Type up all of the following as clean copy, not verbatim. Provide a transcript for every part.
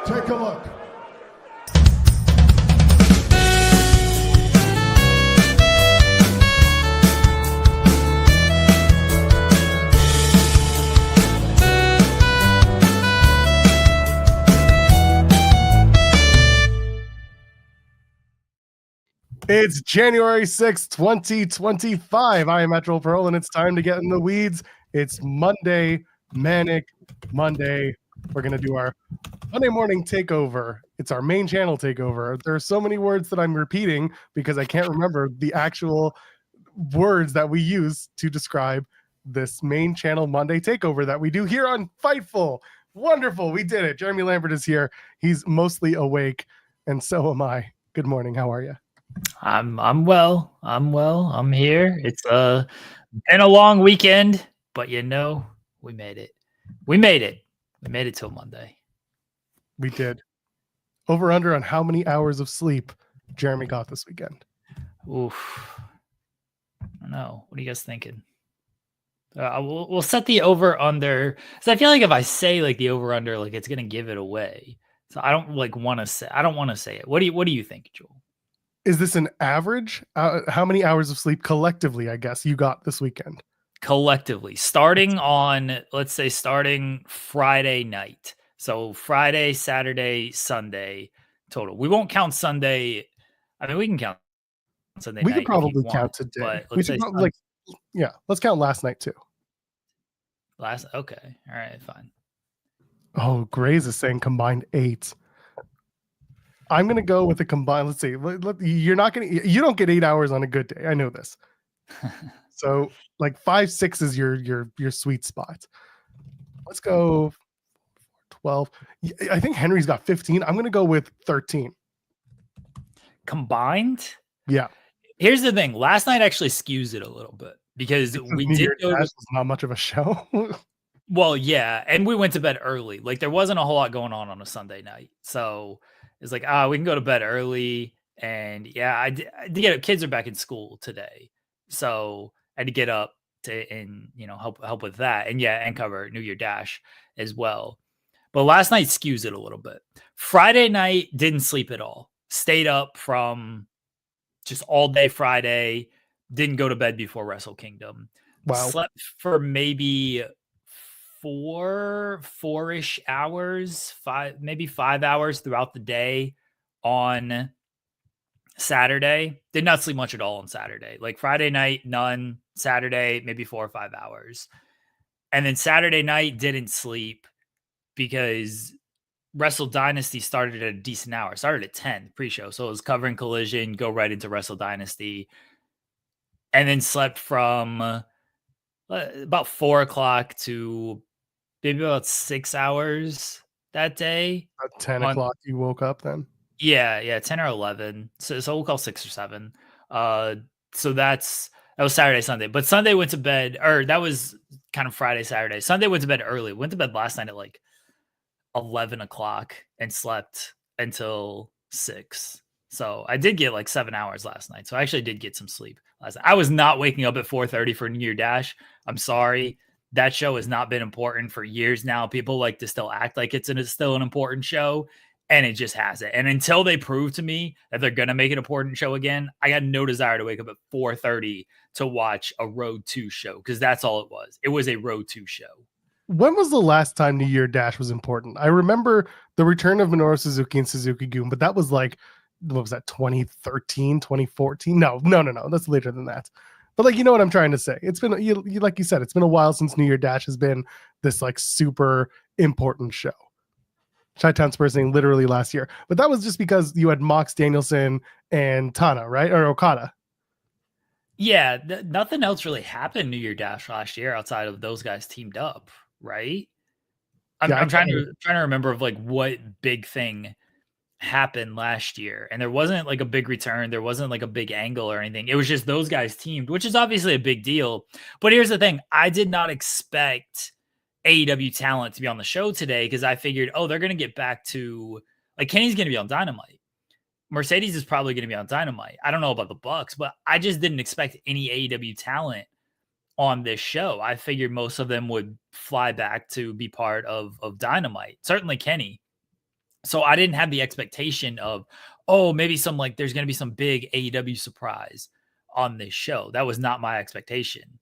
Take a look. It's January 6th, 2025. I am at Roll Pearl, and it's time to get in the weeds. It's Monday, Manic Monday. We're going to do our Monday morning takeover. It's our main channel takeover. There are so many words that I'm repeating because I can't remember the actual words that we use to describe this main channel Monday takeover that we do here on Fightful. Wonderful. We did it. Jeremy Lambert is here. He's mostly awake, and so am I. Good morning. How are you? I'm well. I'm here. It's been a long weekend, but we made it. We made it till Monday. We did. Over under on how many hours of sleep Jeremy got this weekend? Oof. I don't know. What are you guys thinking? We'll set the over under. So I feel like if I say like the over under, like it's gonna give it away. So I don't want to say. I don't want to say it. What do you think, Joel? Is this an average? How many hours of sleep collectively, I guess, you got this weekend? Collectively, starting Friday night. So Friday, Saturday, Sunday total. We won't count Sunday. I mean, we can count Sunday we night. We could probably count today. Let's count last night too. Okay. All right, fine. Oh, Grays is saying combined 8. I'm going to go with a combined. Let's see. You don't get 8 hours on a good day. I know this. So like 5-6 is your sweet spot. Let's go 12. I think Henry's got 15. I'm going to go with 13. Combined? Yeah. Here's the thing. Last night actually skews it a little bit because we did go to not much of a show. Well, yeah, and we went to bed early. Like there wasn't a whole lot going on a Sunday night. So it's like, we can go to bed early. And yeah, I did get up. Kids are back in school today. So I had to get up and help with that. And yeah, and cover New Year Dash as well. But last night skews it a little bit. Friday night, didn't sleep at all. Stayed up from just all day Friday. Didn't go to bed before Wrestle Kingdom. Wow. Slept for maybe 4-ish hours, 5 hours throughout the day on Saturday. Did not sleep much at all on Saturday. Like Friday night, none. Saturday, maybe 4 or 5 hours. And then Saturday night, didn't sleep because Wrestle Dynasty started at a decent hour. It started at 10 pre-show. So it was covering Collision, go right into Wrestle Dynasty. And then slept from about 4 o'clock to maybe about 6 hours that day. At 10 o'clock you woke up then? Yeah, 10 or 11. So we'll call 6 or 7. So that was Saturday, Sunday. But Sunday went to bed, or that was kind of Friday, Saturday. Sunday went to bed early. Went to bed last night at like 11 o'clock and slept until 6. So I did get like 7 hours last night. So I actually did get some sleep last night. I was not waking up at 4:30 for New Year Dash. I'm sorry. That show has not been important for years now. People like to still act like it's still an important show, and it just hasn't. And until they prove to me that they're going to make an important show again, I got no desire to wake up at 4:30 to watch a Road 2 show, because that's all it was. It was a Road 2 show. When was the last time New Year Dash was important? I remember the return of Minoru Suzuki and Suzuki-gun, but that was like, what was that, 2013, 2014? No, that's later than that. But like, you know what I'm trying to say? It's been, like you said, it's been a while since New Year Dash has been this like super important show. Chi-Town Spurs saying literally last year. But that was just because you had Mox, Danielson, and Tana, right? Or Okada. Yeah, nothing else really happened New Year Dash last year outside of those guys teamed up, right? I'm trying to remember of like what big thing happened last year, and there wasn't like a big return, there wasn't like a big angle or anything. It was just those guys teamed, which is obviously a big deal. But here's the thing, I did not expect AEW talent to be on the show today, because I figured, they're going to get back to like Kenny's going to be on Dynamite, Mercedes is probably going to be on Dynamite. I don't know about the Bucks, but I just didn't expect any AEW talent on this show. I figured most of them would fly back to be part of Dynamite, certainly Kenny. So I didn't have the expectation of, oh, maybe there's going to be some big AEW surprise on this show. That was not my expectation.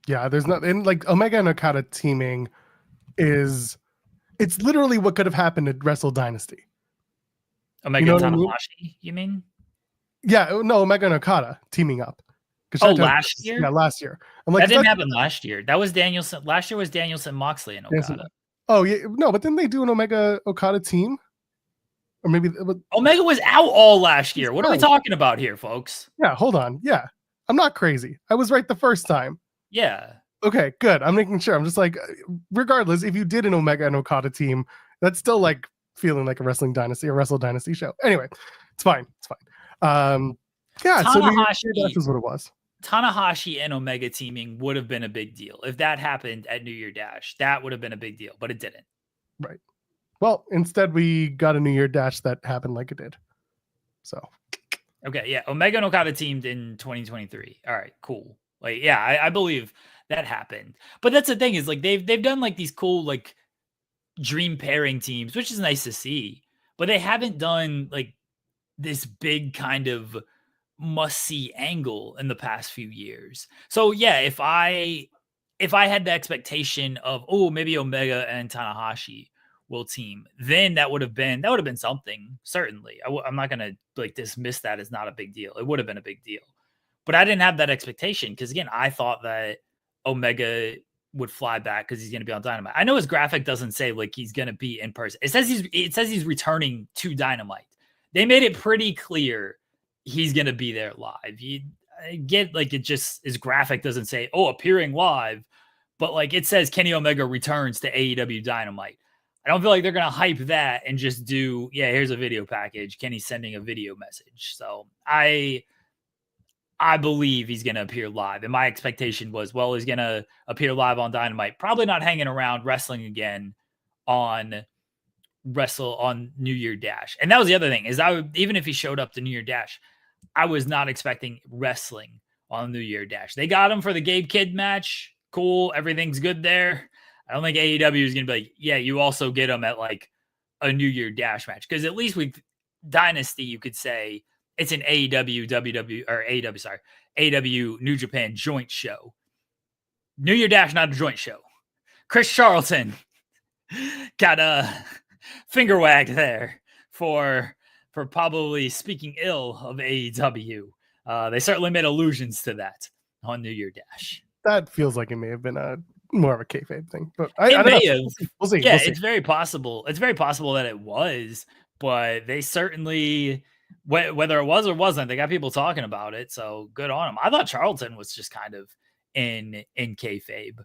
Yeah, there's not, and like Omega and Okada teaming it's literally what could have happened at Wrestle Dynasty. Omega and Tanahashi, you mean? Yeah, no, Omega and Okada teaming up. Last year? Yeah, last year. I'm like, that didn't happen last year. That was Danielson. Last year was Danielson, Moxley, and Okada. Oh, yeah. No, but didn't they do an Omega Okada team? Or maybe Omega was out all last year. What are we talking about here, folks? Yeah, hold on. Yeah. I'm not crazy. I was right the first time. Yeah. Okay, good. I'm making sure. I'm just like, regardless, if you did an Omega and Okada team, that's still like feeling like a Wrestling Dynasty or Wrestle Dynasty show. Anyway, it's fine. It's fine. Yeah, so that was what it was. Tanahashi and Omega teaming would have been a big deal. If that happened at New Year Dash, that would have been a big deal, but it didn't. Right. Well, instead we got a New Year Dash that happened like it did. So. Okay, yeah. Omega and Okada teamed in 2023. All right, cool. Like, yeah, I believe that happened. But that's the thing is like they've done like these cool like dream pairing teams, which is nice to see. But they haven't done like this big kind of must-see angle in the past few years. So yeah, if I had the expectation of maybe Omega and Tanahashi will team, then that would have been something. Certainly, I'm not gonna like dismiss that as not a big deal. It would have been a big deal, but I didn't have that expectation because again, I thought that Omega would fly back because he's going to be on Dynamite. I know his graphic doesn't say like he's going to be in person. It says he's returning to Dynamite. They made it pretty clear he's going to be there live. You get like, it just, his graphic doesn't say, appearing live, but like it says Kenny Omega returns to AEW Dynamite. I don't feel like they're going to hype that and just do, here's a video package. Kenny's sending a video message. So I believe he's going to appear live. And my expectation was, he's going to appear live on Dynamite, probably not hanging around wrestling again on New Year Dash. And that was the other thing is even if he showed up to New Year Dash, I was not expecting wrestling on New Year Dash. They got him for the Gabe Kid match. Cool. Everything's good there. I don't think AEW is going to be like, you also get him at like a New Year Dash match. Because at least with Dynasty, you could say it's an AEW New Japan joint show. New Year Dash, not a joint show. Chris Charlton got a finger wagged there for probably speaking ill of AEW. They certainly made allusions to that on New Year Dash. That feels like it may have been more of a kayfabe thing, but it may have. We'll see. Yeah, it's very possible. It's very possible that it was, but they certainly, whether it was or wasn't, they got people talking about it. So good on them. I thought Charlton was just kind of in kayfabe,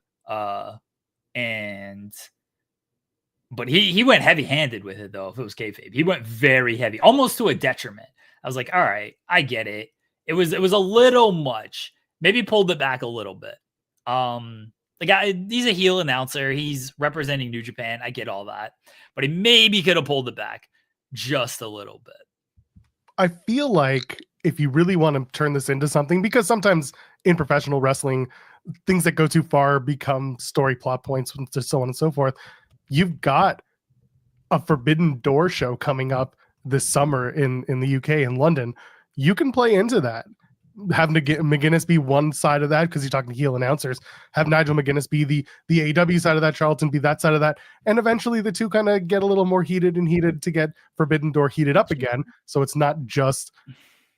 but he went heavy-handed with it though. If it was kayfabe, he went very heavy, almost to a detriment. I was like, all right, I get it. It was a little much. Maybe pulled it back a little bit. The guy, he's a heel announcer. He's representing New Japan. I get all that, but he maybe could have pulled it back just a little bit. I feel like if you really want to turn this into something, because sometimes in professional wrestling, things that go too far become story plot points and so on and so forth. You've got a Forbidden Door show coming up this summer in the UK in London. You can play into that. Having to get McGuinness be one side of that because you're talking to heel announcers. Have Nigel McGuinness be the AEW side of that, Charlton be that side of that, and eventually the two kind of get a little more heated to get Forbidden Door heated up again. So it's not just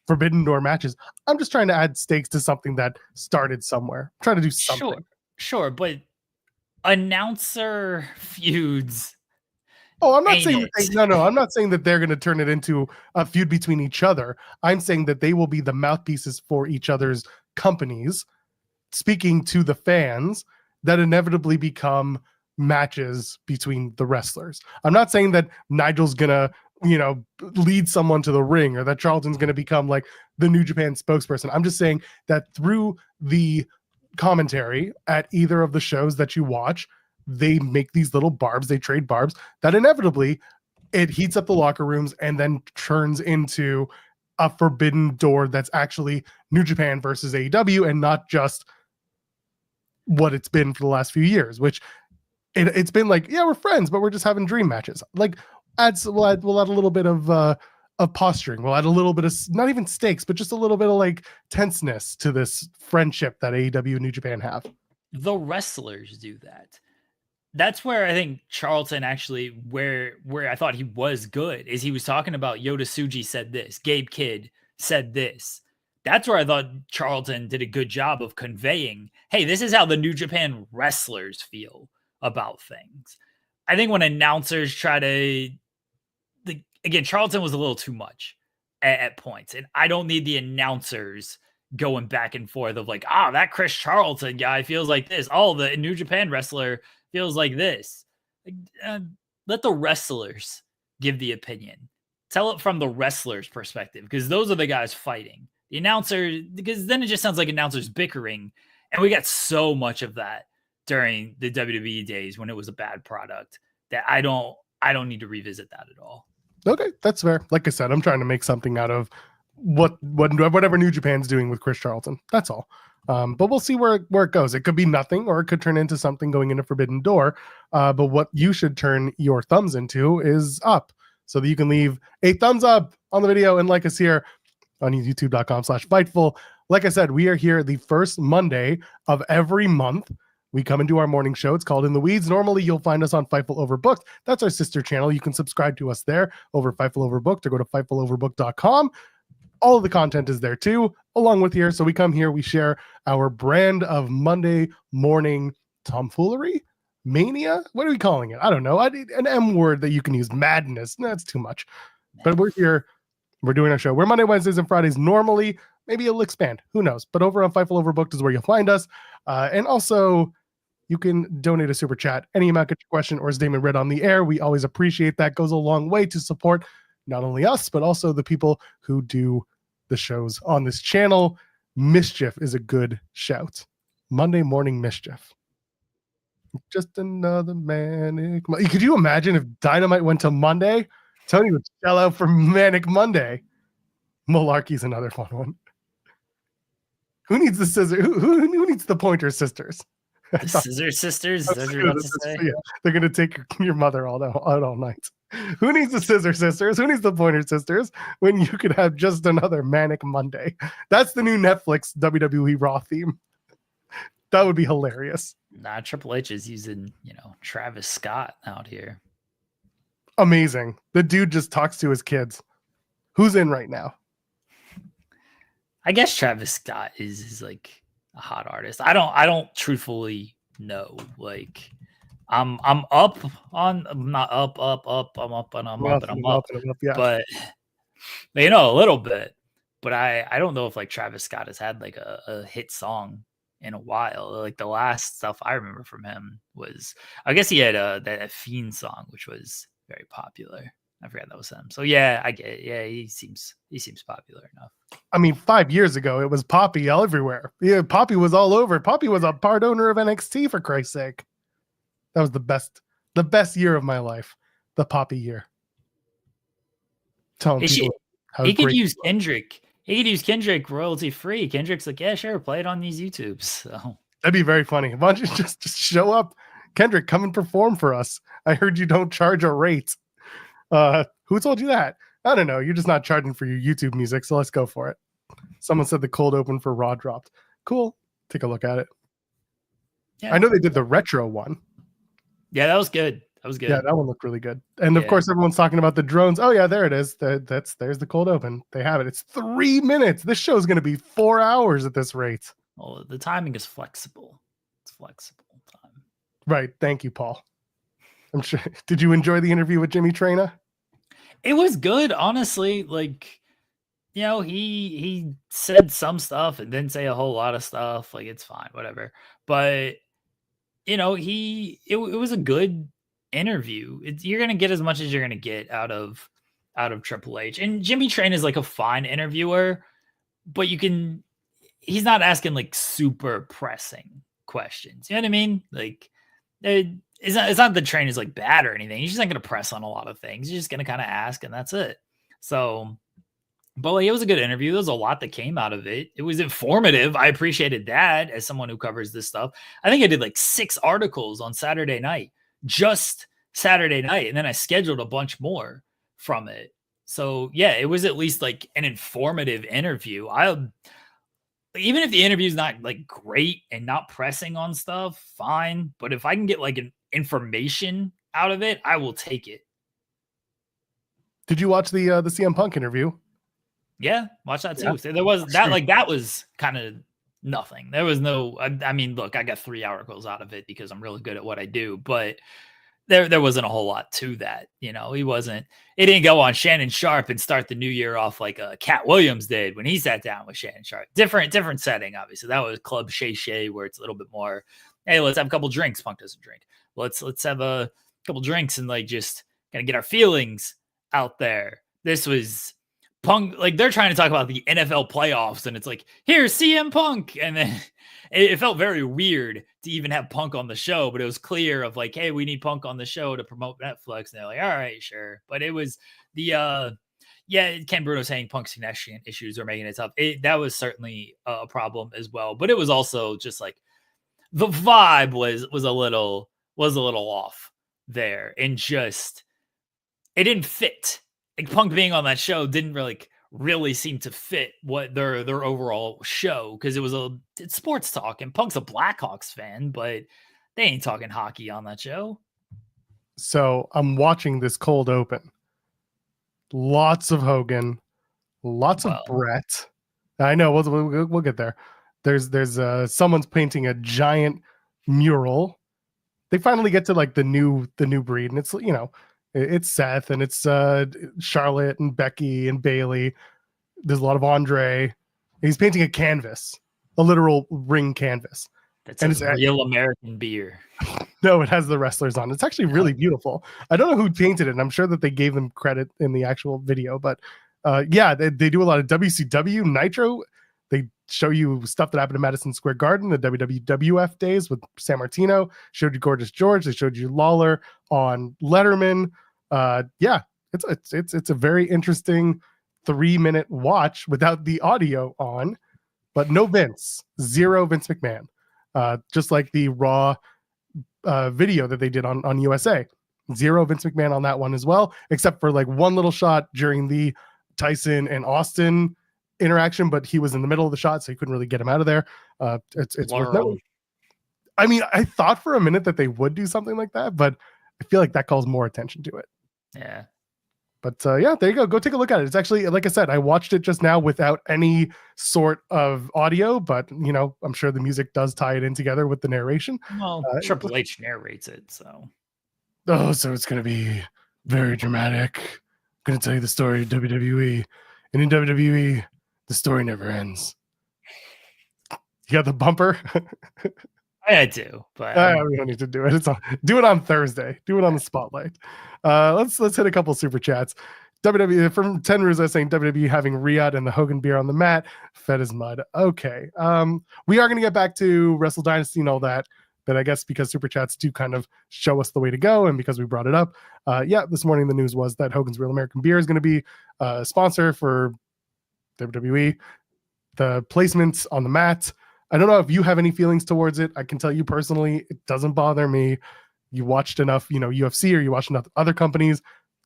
Forbidden Door matches. I'm just trying to add stakes to something that started somewhere. I'm trying to do something. Sure, but announcer feuds. Oh, I'm not saying I'm not saying that they're going to turn it into a feud between each other. I'm saying that they will be the mouthpieces for each other's companies, speaking to the fans that inevitably become matches between the wrestlers. I'm not saying that Nigel's going to, lead someone to the ring or that Charlton's going to become like the New Japan spokesperson. I'm just saying that through the commentary at either of the shows that you watch, they make these little barbs, they trade barbs that inevitably it heats up the locker rooms and then turns into a Forbidden Door that's actually New Japan versus AEW and not just what it's been for the last few years, which it's been like, yeah, we're friends, but we're just having dream matches. Like, we'll add a little bit of posturing. We'll add a little bit of not even stakes, but just a little bit of like tenseness to this friendship that AEW and New Japan have. The wrestlers do that. That's where I think Charlton actually, where I thought he was good, is he was talking about Yoda Tsuji said this, Gabe Kid said this. That's where I thought Charlton did a good job of conveying, hey, this is how the New Japan wrestlers feel about things. I think when announcers try to, again, Charlton was a little too much at points, and I don't need the announcers going back and forth of like, that Chris Charlton guy feels like this. Oh, the New Japan wrestler feels like this. Let the wrestlers give the opinion. Tell it from the wrestlers' perspective, because those are the guys fighting. The announcer, because then it just sounds like announcers bickering, and we got so much of that during the WWE days when it was a bad product that I don't need to revisit that at all. Okay, that's fair. Like I said, I'm trying to make something out of whatever New Japan's doing with Chris Charlton. That's all. But we'll see where it goes. It could be nothing, or it could turn into something going into Forbidden Door. But what you should turn your thumbs into is up, so that you can leave a thumbs up on the video and like us here on youtube.com/Fightful. Like I said, we are here the first Monday of every month. We come and do our morning show. It's called In the Weeds. Normally, you'll find us on Fightful Overbooked. That's our sister channel. You can subscribe to us there over Fightful Overbooked, or go to FightfulOverbooked.com. All of the content is there too, along with here. So we come here, we share our brand of Monday morning tomfoolery, mania. What are we calling it? I don't know. I need an M word that you can use. Madness. No, that's too much. But we're here. We're doing our show. We're Monday, Wednesdays, and Fridays normally. Maybe it'll expand. Who knows? But over on Fightful Overbooked is where you'll find us. And also, you can donate a super chat. Any amount, get your question or statement read on the air. We always appreciate that. Goes a long way to support not only us, but also the people who do the shows on this channel. Mischief is a good shout. Monday morning mischief. Just another manic. Could you imagine if Dynamite went to Monday? Tony would shell out for Manic Monday. Malarkey's another fun one. Who needs the scissor? Who needs the Pointer Sisters? The Scissor Sisters? Is that what you're about to say? Yeah, they're going to take your mother all night. Who needs the Scissor Sisters? Who needs the Pointer Sisters when you could have just another Manic Monday? That's the new Netflix WWE Raw theme. That would be hilarious. Nah, Triple H is using, Travis Scott out here. Amazing. The dude just talks to his kids. Who's in right now? I guess Travis Scott is like a hot artist. I don't truthfully know. Like, I'm up on. I'm not up. I'm up and I'm up and I'm up. Yeah. But a little bit. But I don't know if like Travis Scott has had like a hit song in a while. Like the last stuff I remember from him was, I guess he had that Fiend song, which was very popular. I forgot that was him. So yeah, I get it. Yeah, he seems popular enough. I mean, 5 years ago, it was Poppy everywhere. Yeah, Poppy was all over. Poppy was a part owner of NXT, for Christ's sake. That was the best year of my life. The Poppy year. Telling people he could use Kendrick. He could use Kendrick royalty free. Kendrick's like, yeah, sure, play it on these YouTubes. So that'd be very funny. Why don't you just show up? Kendrick, come and perform for us. I heard you don't charge a rate. Who told you that? I don't know. You're just not charging for your YouTube music, so let's go for it. Someone said the cold open for Raw dropped. Cool. Take a look at it. Yeah. I know they did the retro one. Yeah, that was good. Yeah, that one looked really good. And of course, everyone's talking about the drones. Oh yeah, there it is. There's the cold open. They have it. It's 3 minutes. This show is going to be 4 hours at this rate. Well, the timing is flexible. It's flexible time. Right. Thank you, Paul. I'm sure. Did you enjoy the interview with Jimmy Traina? It was good, honestly. Like, he said some stuff and didn't say a whole lot of stuff. Like, it's fine, whatever. But it was a good interview. You're gonna get as much as you're gonna get out of Triple H. And Jimmy Traina is like a fine interviewer, but he's not asking like super pressing questions. You know what I mean? Like, it's not the train is like bad or anything. He's just not going to press on a lot of things. He's just going to kind of ask, and that's it. So, but like, it was a good interview. There was a lot that came out of it. It was informative. I appreciated that as someone who covers this stuff. I think I did like 6 articles on Saturday night just Saturday night, and then I scheduled a bunch more from it. So yeah, it was at least like an informative interview. Even if the interview is not like great and not pressing on stuff, fine. But if I can get like an information out of it, I will take it. Did you watch the CM Punk interview? Yeah, watch that too. Yeah. So there was that, like, that was kind of nothing. There was no, I mean, look, I got 3 articles out of it because I'm really good at what I do, but there wasn't a whole lot to that. You know, it didn't go on Shannon Sharp and start the new year off like Cat Williams did when he sat down with Shannon Sharp. Different setting, obviously. That was Club Shay Shay, where it's a little bit more, hey, let's have a couple drinks. Punk doesn't drink. Let's have a couple drinks and like just kind of get our feelings out there. This was Punk, like they're trying to talk about the NFL playoffs, and it's like, here's CM Punk, and then it felt very weird to even have Punk on the show, but it was clear of like, hey, we need Punk on the show to promote Netflix, and they're like, all right, sure. But it was the Ken Bruno saying Punk's connection issues are making it tough. That was certainly a problem as well, but it was also just like the vibe was a little off there, and just it didn't fit. Like Punk being on that show didn't really seem to fit what their overall show, because it's sports talk, and Punk's a Blackhawks fan, but they ain't talking hockey on that show. So I'm watching this cold open. Lots of Hogan, lots of Brett. I know we'll get there. There's someone's painting a giant mural. They finally get to like the new breed, and it's, you know, it's Seth, and it's Charlotte and Becky and Bailey. There's a lot of Andre. He's painting a canvas, a literal ring canvas. That's a real American beer. No, it has the wrestlers on. It's actually really beautiful. I don't know who painted it, and I'm sure that they gave them credit in the actual video, but yeah, they do a lot of WCW Nitro. They show you stuff that happened in Madison Square Garden, the WWF days with San Martino. Showed you Gorgeous George. They showed you Lawler on Letterman. Yeah, it's a very interesting 3-minute watch without the audio on, but no Vince, zero Vince McMahon. Just like the Raw video that they did on USA, zero Vince McMahon on that one as well, except for like one little shot during the Tyson and Austin interaction, but he was in the middle of the shot, so you couldn't really get him out of there. It's worth noting. I mean, I thought for a minute that they would do something like that, but I feel like that calls more attention to it. Yeah. But yeah, there you go. Go take a look at it. It's actually, like I said, I watched it just now without any sort of audio, but you know, I'm sure the music does tie it in together with the narration. Well, Triple H narrates it, so. Oh, so it's going to be very dramatic. I'm going to tell you the story of WWE. And in WWE, the story never ends. You got the bumper? I do, but we don't need to do it. Do it on Thursday. Do it on the spotlight. Let's hit a couple super chats. WWE from Tenruz saying WWE having Riyadh and the Hogan beer on the mat, fed as mud. Okay. We are going to get back to Wrestle Dynasty and all that, but I guess because super chats do kind of show us the way to go, and because we brought it up, yeah, this morning the news was that Hogan's Real American Beer is going to be a sponsor for WWE. The placements on the mat, I don't know if you have any feelings towards it. I can tell you personally, it doesn't bother me. You watched enough, UFC, or you watched enough other companies.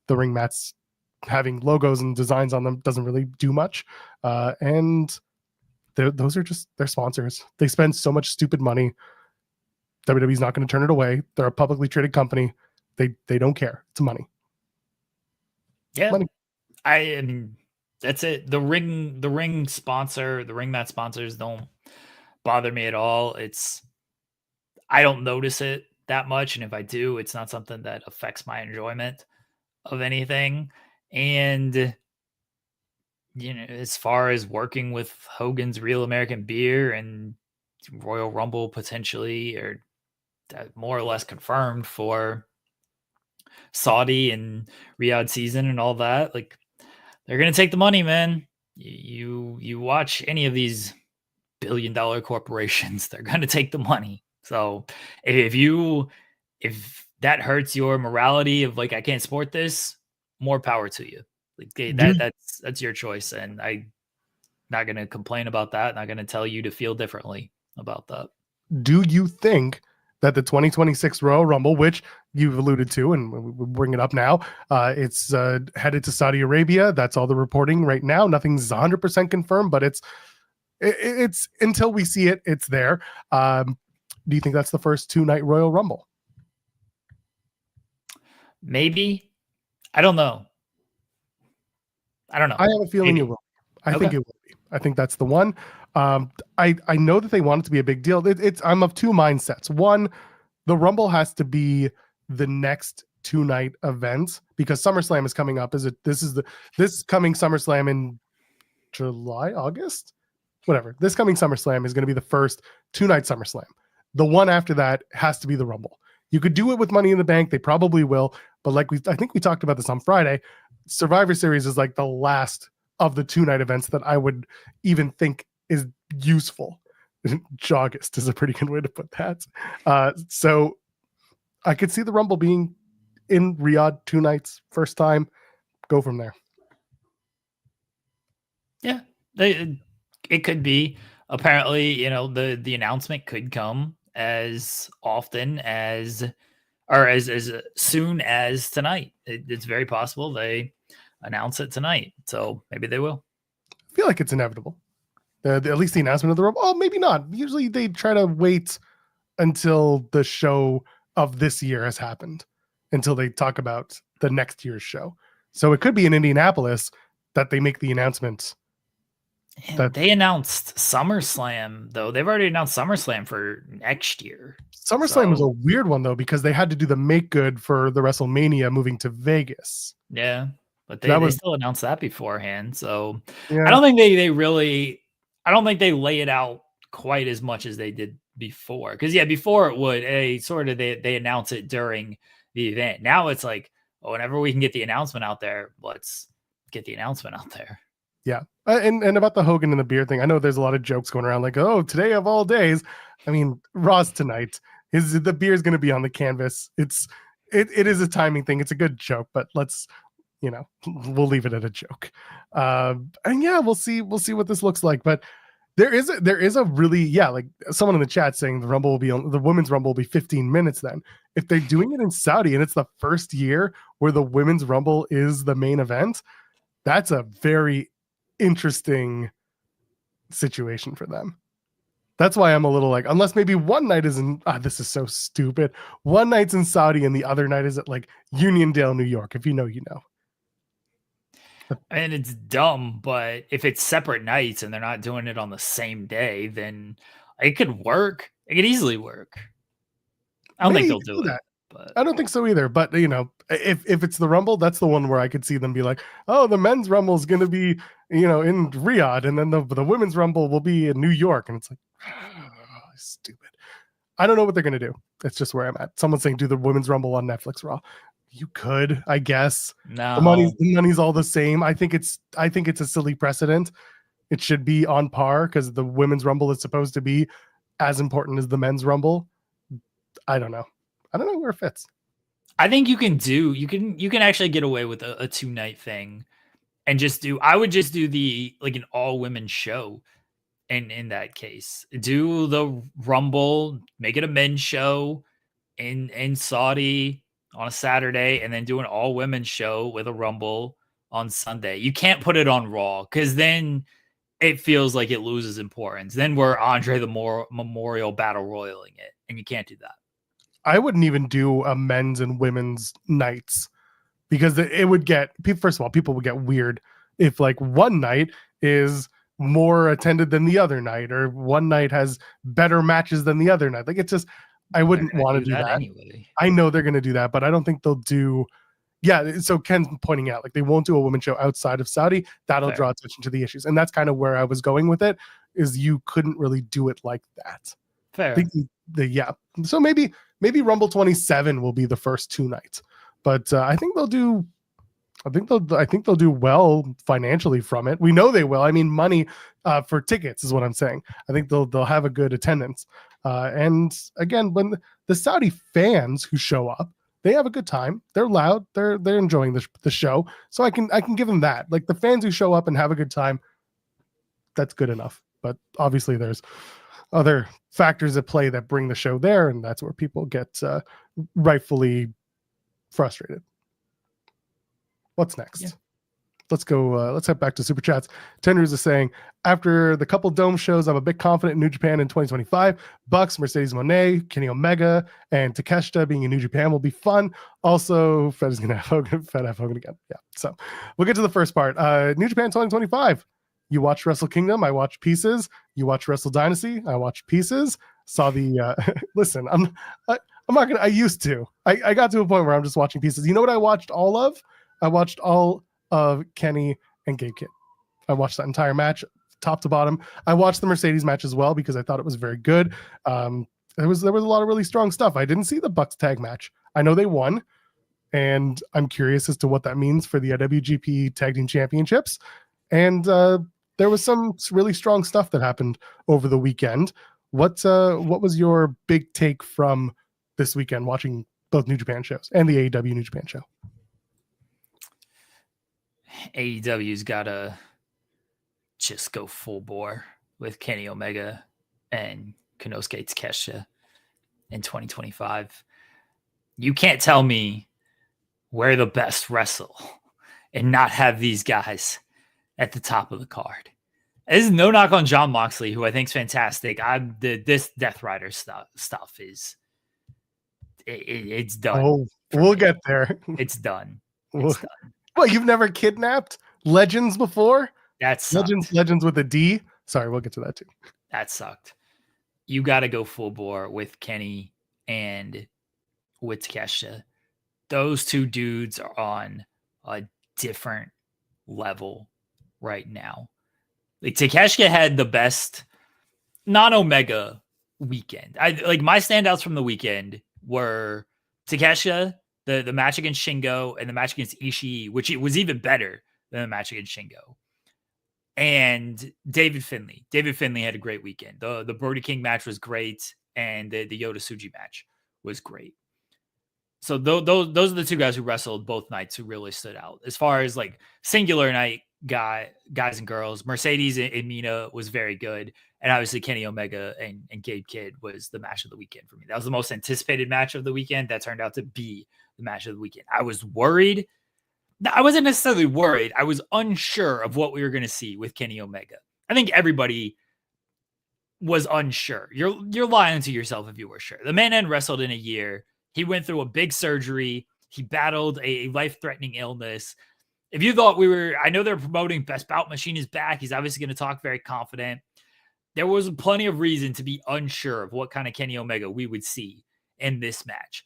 The ring mats having logos and designs on them doesn't really do much. And those are just their sponsors. They spend so much stupid money. WWE's not going to turn it away. They're a publicly traded company. They don't care. It's money. Yeah. Money. I mean, that's it. The ring sponsor, the ring mat sponsors don't bother me at all. I don't notice it that much, and if I do, it's not something that affects my enjoyment of anything. And as far as working with Hogan's Real American Beer and Royal Rumble potentially, or more or less confirmed for Saudi and Riyadh season and all that, like, they're gonna take the money, man. You watch any of these billion-dollar corporations, they're gonna take the money. So if that hurts your morality of like, I can't support this, more power to you. Like, that's your choice, and I'm not gonna complain about that. Not gonna tell you to feel differently about that. Do you think that the 2026 Royal Rumble, which you've alluded to, and we bring it up now. It's headed to Saudi Arabia. That's all the reporting right now. Nothing's 100% confirmed, but it's until we see it, it's there. Do you think that's the first 2-night Royal Rumble? Maybe. I don't know. I have a feeling it will. I think it will be. I think that's the one. I know that they want it to be a big deal. I'm of two mindsets. One, the Rumble has to be the next 2-night event because SummerSlam is coming up. This coming SummerSlam in July, August, whatever. This coming SummerSlam is going to be the first 2-night SummerSlam. The one after that has to be the Rumble. You could do it with Money in the Bank. They probably will. But I think we talked about this on Friday. Survivor Series is like the last of the 2-night events that I would even think is useful. Joggist is a pretty good way to put that. So I could see the Rumble being in Riyadh 2 nights, first time. Go from there. Yeah, it could be. Apparently, the announcement could come as often as, or as soon as tonight. It's very possible they announce it tonight. So maybe they will. I feel like it's inevitable. At least the announcement of the Rumble. Oh, maybe not. Usually they try to wait until the show of this year has happened, until they talk about the next year's show. So it could be in Indianapolis that they make the announcement. They announced SummerSlam, though. They've already announced SummerSlam for next year. SummerSlam was a weird one, though, because they had to do the make good for the WrestleMania moving to Vegas. Yeah, but they still announced that beforehand. So yeah. I don't think I don't think they lay it out quite as much as they did before. Because, before it would, they announce it during the event. Now it's like, whenever we can get the announcement out there, let's get the announcement out there. Yeah. And about the Hogan and the beer thing, I know there's a lot of jokes going around like, oh, today of all days. I mean, Raw's tonight. The beer is going to be on the canvas. It is a timing thing. It's a good joke, but let's, we'll leave it at a joke. And yeah, we'll see what this looks like. But there is a really, like someone in the chat saying the women's Rumble will be 15 minutes then. If they're doing it in Saudi and it's the first year where the women's Rumble is the main event, that's a very interesting situation for them. That's why I'm a little like, unless maybe one night is in, this is so stupid. One night's in Saudi and the other night is at like Uniondale, New York. If you know, you know. And it's dumb, but if it's separate nights and they're not doing it on the same day, then it could work. It could easily work. I don't think they'll do it. But I don't think so either. But if it's the Rumble, that's the one where I could see them be like, oh, the men's Rumble is going to be, in Riyadh, and then the women's Rumble will be in New York, and it's like, stupid. I don't know what they're going to do. That's just where I'm at. Someone's saying do the women's Rumble on Netflix Raw. You could, I guess. No, the money's all the same. I think it's a silly precedent. It should be on par because the women's Rumble is supposed to be as important as the men's Rumble. I don't know where it fits. I think you can actually get away with a 2-night thing and I would just do an all women show. And in that case, do the Rumble, make it a men's show in Saudi on a Saturday, and then do an all women show with a Rumble on Sunday. You can't put it on Raw because then it feels like it loses importance. Then we're Andre the Memorial Battle Royaling it, and you can't do that. I wouldn't even do a men's and women's nights because it would first of all, people would get weird if like one night is more attended than the other night, or one night has better matches than the other night. Like, it's just, I wouldn't want to do that. Anyway. I know they're going to do that, but I don't think they'll do. Yeah. So Ken's pointing out, like, they won't do a women's show outside of Saudi. That'll draw attention to the issues. And that's kind of where I was going with it, is you couldn't really do it like that. Fair. Yeah. So maybe Rumble 27 will be the first 2 nights, but I think they'll do well financially from it. We know they will. I mean, money for tickets is what I'm saying. I think they'll have a good attendance. And again, when the Saudi fans who show up, they have a good time. They're loud. They're enjoying the show. So I can give them that. Like, the fans who show up and have a good time, that's good enough. But obviously there's other factors at play that bring the show there, and that's where people get rightfully frustrated. What's next? Yeah. Let's go. Let's head back to Super Chats. Tenders is saying, after the couple dome shows, I'm a bit confident in New Japan in 2025. Bucks, Mercedes Moné, Kenny Omega, and Takeshita being in New Japan will be fun. Also, Fed is going to have Hogan again. Yeah. So we'll get to the first part. New Japan 2025. You watched Wrestle Kingdom. I watched pieces. You watched Wrestle Dynasty. I watched pieces. Saw the listen. I'm not gonna. I used to. I got to a point where I'm just watching pieces. You know what I watched all of? I watched all of Kenny and Gabe Kid. I watched that entire match, top to bottom. I watched the Mercedes match as well because I thought it was very good. There was a lot of really strong stuff. I didn't see the Bucks tag match. I know they won, and I'm curious as to what that means for the IWGP Tag Team Championships. And there was some really strong stuff that happened over the weekend. What was your big take from this weekend watching both New Japan shows and the AEW New Japan show? AEW's got to just go full bore with Kenny Omega and Konosuke Takeshita in 2025. You can't tell me where the best wrestle and not have these guys at the top of the card. This is no knock on Jon Moxley, who I think is fantastic. This Death Rider stuff is it's done. Oh, we'll get there. It's done. It's done. Well, you've never kidnapped legends before? That's legends with a D. Sorry, we'll get to that too. That sucked. You got to go full bore with Kenny and with Takeshita. Those two dudes are on a different level right now. Like Takeshita had the best non-Omega weekend. My standouts from the weekend were Takeshita, the match against Shingo, and the match against Ishii, which it was even better than the match against Shingo. And David Finlay. David Finlay had a great weekend. The Brody King match was great, and the Yota Tsuji match was great. So those are the two guys who wrestled both nights who really stood out. As far as like singular night guys and girls, Mercedes and Mina was very good. And obviously Kenny Omega and Gabe Kid was the match of the weekend for me. That was the most anticipated match of the weekend. That turned out to be the match of the weekend. I was worried. I wasn't necessarily worried. I was unsure of what we were going to see with Kenny Omega. I think everybody was unsure. You're lying to yourself if you were sure. The man hadn't wrestled in a year. He went through a big surgery. He battled a life-threatening illness. If you thought I know they're promoting Best Bout Machine is back. He's obviously going to talk very confident. There was plenty of reason to be unsure of what kind of Kenny Omega we would see in this match.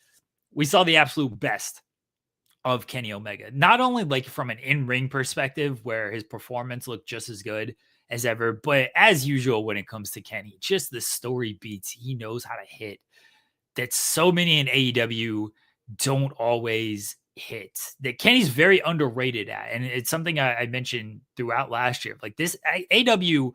We saw the absolute best of Kenny Omega, not only like from an in-ring perspective where his performance looked just as good as ever, but as usual when it comes to Kenny, just the story beats he knows how to hit that so many in AEW don't always hit, that Kenny's very underrated at. And it's something I mentioned throughout last year. Like this, AEW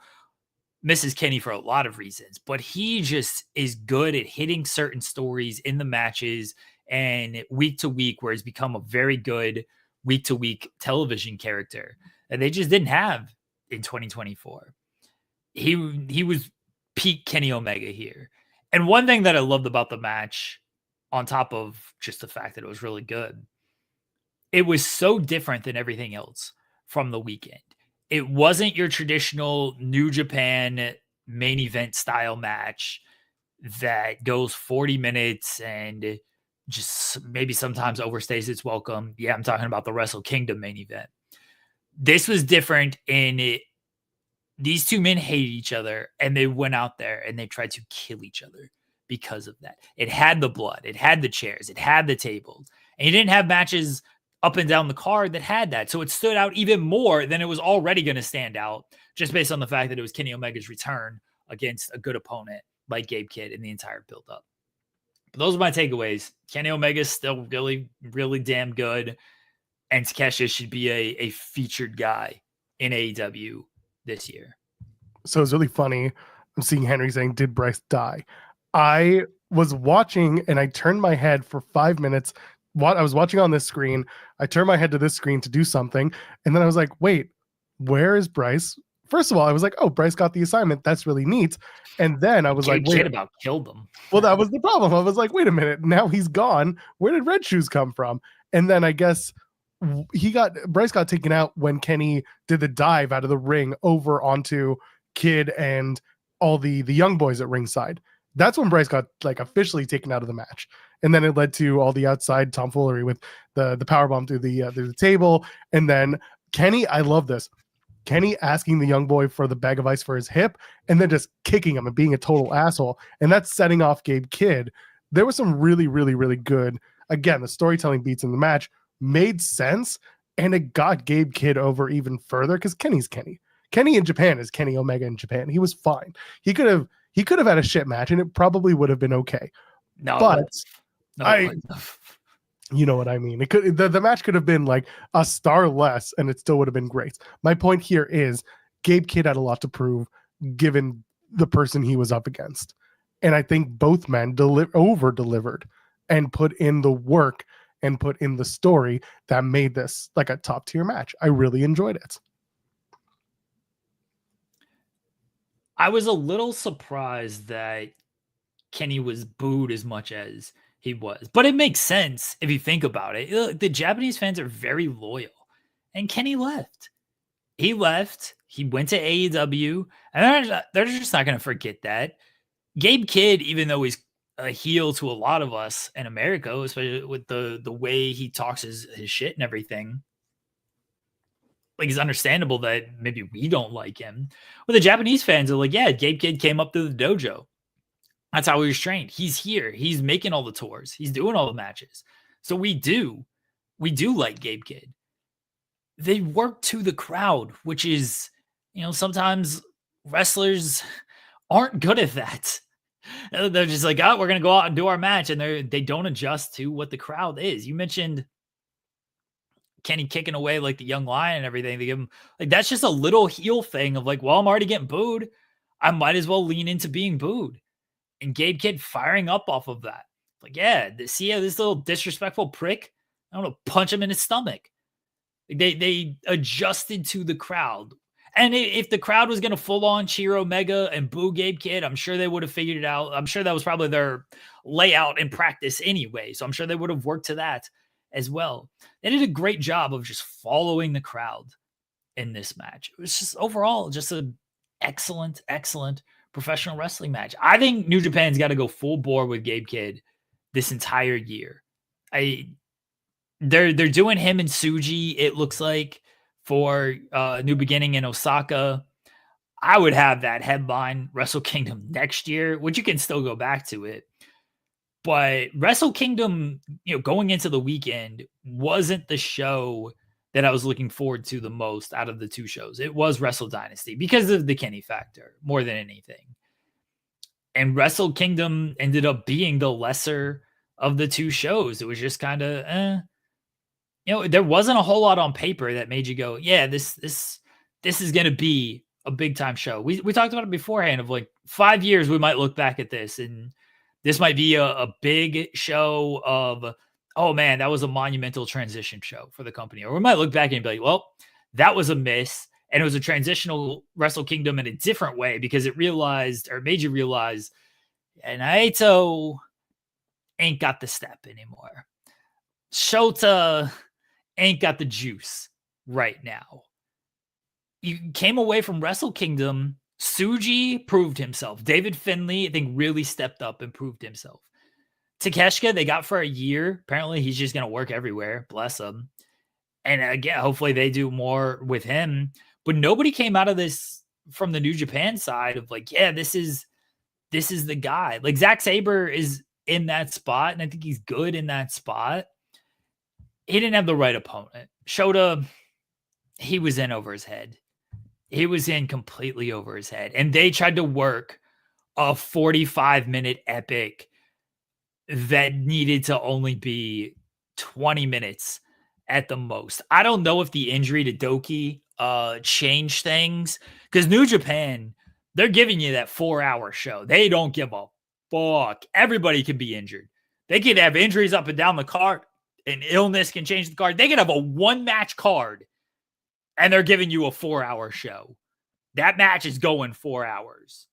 misses Kenny for a lot of reasons, but he just is good at hitting certain stories in the matches and week to week, where he's become a very good week to week television character that they just didn't have in 2024. He was peak Kenny Omega here. And one thing that I loved about the match, on top of just the fact that it was really good, it was so different than everything else from the weekend. It wasn't your traditional New Japan main event style match that goes 40 minutes and just maybe sometimes overstays its welcome. Yeah, I'm talking about the Wrestle Kingdom main event. This was different in it. These two men hated each other, and they went out there and they tried to kill each other because of that. It had the blood, it had the chairs, it had the tables, and you didn't have matches up and down the card that had that. So it stood out even more than it was already going to stand out, just based on the fact that it was Kenny Omega's return against a good opponent like Gabe Kid in the entire build-up. But those are my takeaways. Kenny Omega is still really, really damn good, and Takeshita should be a featured guy in AEW this year. So it's really funny. I'm seeing Henry saying, "Did Bryce die?" I was watching and I turned my head for 5 minutes. I was watching on this screen. I turned my head to this screen to do something. And then I was like, wait, where is Bryce? First of all, I was like, oh, Bryce got the assignment. That's really neat. And then I was like, wait, about killed him. Well, that was the problem. I was like, wait a minute. Now he's gone. Where did Red Shoes come from? And then I guess Bryce got taken out when Kenny did the dive out of the ring over onto Kid and all the young boys at ringside. That's when Bryce got like officially taken out of the match. And then it led to all the outside tomfoolery with the powerbomb through the table. And then Kenny, I love this. Kenny asking the young boy for the bag of ice for his hip and then just kicking him and being a total asshole. And that's setting off Gabe Kid. There was some really, really, really good, again, the storytelling beats in the match made sense. And it got Gabe Kid over even further because Kenny's Kenny. Kenny in Japan is Kenny Omega in Japan. He was fine. He could have had a shit match and it probably would have been okay. No, but no, you know what I mean? It could the match could have been like a star less and it still would have been great. My point here is Gabe Kid had a lot to prove given the person he was up against. And I think both men over-delivered and put in the work and put in the story that made this like a top tier match. I really enjoyed it. I was a little surprised that Kenny was booed as much as he was, but it makes sense if you think about it. The Japanese fans are very loyal, and Kenny left. He left. He went to AEW, and they're just not going to forget that. Gabe Kid, even though he's a heel to a lot of us in America, especially with the way he talks his shit and everything, like it's understandable that maybe we don't like him. But the Japanese fans are like, yeah, Gabe Kid came up to the dojo. That's how he was trained. He's here. He's making all the tours. He's doing all the matches. So we do like Gabe Kid. They work to the crowd, which is, sometimes wrestlers aren't good at that. They're just like, oh, we're going to go out and do our match. And they don't adjust to what the crowd is. You mentioned Kenny kicking away like the young lion and everything. They give him like, that's just a little heel thing of like, well, I'm already getting booed. I might as well lean into being booed. And Gabe Kid firing up off of that. Like, yeah, see this little disrespectful prick? I want to punch him in his stomach. They adjusted to the crowd. And if the crowd was going to full on cheer Omega and boo Gabe Kid, I'm sure they would have figured it out. I'm sure that was probably their layout in practice anyway. So I'm sure they would have worked to that as well. They did a great job of just following the crowd in this match. It was just overall just an excellent professional wrestling match. I think New Japan's got to go full bore with Gabe Kid this entire year. They're doing him and Tsuji, it looks like, for New Beginning in Osaka. I would have that headline Wrestle Kingdom next year, which you can still go back to it. But Wrestle Kingdom, going into the weekend wasn't the show that I was looking forward to the most out of the two shows. It was Wrestle Dynasty because of the Kenny factor more than anything. And Wrestle Kingdom ended up being the lesser of the two shows. It was just kind of, there wasn't a whole lot on paper that made you go, yeah, this is going to be a big time show. We talked about it beforehand of like 5 years, we might look back at this and this might be a big show of, oh man, that was a monumental transition show for the company. Or we might look back and be like, well, that was a miss. And it was a transitional Wrestle Kingdom in a different way because it made you realize, and Naito ain't got the step anymore. Shota ain't got the juice right now. You came away from Wrestle Kingdom. Tsuji proved himself. David Finlay, I think, really stepped up and proved himself. Takeshita, they got for a year. Apparently, he's just going to work everywhere. Bless him. And again, hopefully they do more with him. But nobody came out of this from the New Japan side of like, yeah, this is the guy. Like Zack Sabre is in that spot, and I think he's good in that spot. He didn't have the right opponent. Shota, he was in over his head. He was in completely over his head. And they tried to work a 45-minute epic that needed to only be 20 minutes at the most. I don't know if the injury to Doki changed things because New Japan, they're giving you that 4-hour show. They don't give a fuck. Everybody can be injured. They could have injuries up and down the card. An illness can change the card. They could have a 1-match card and they're giving you a 4-hour show. That match is going 4 hours.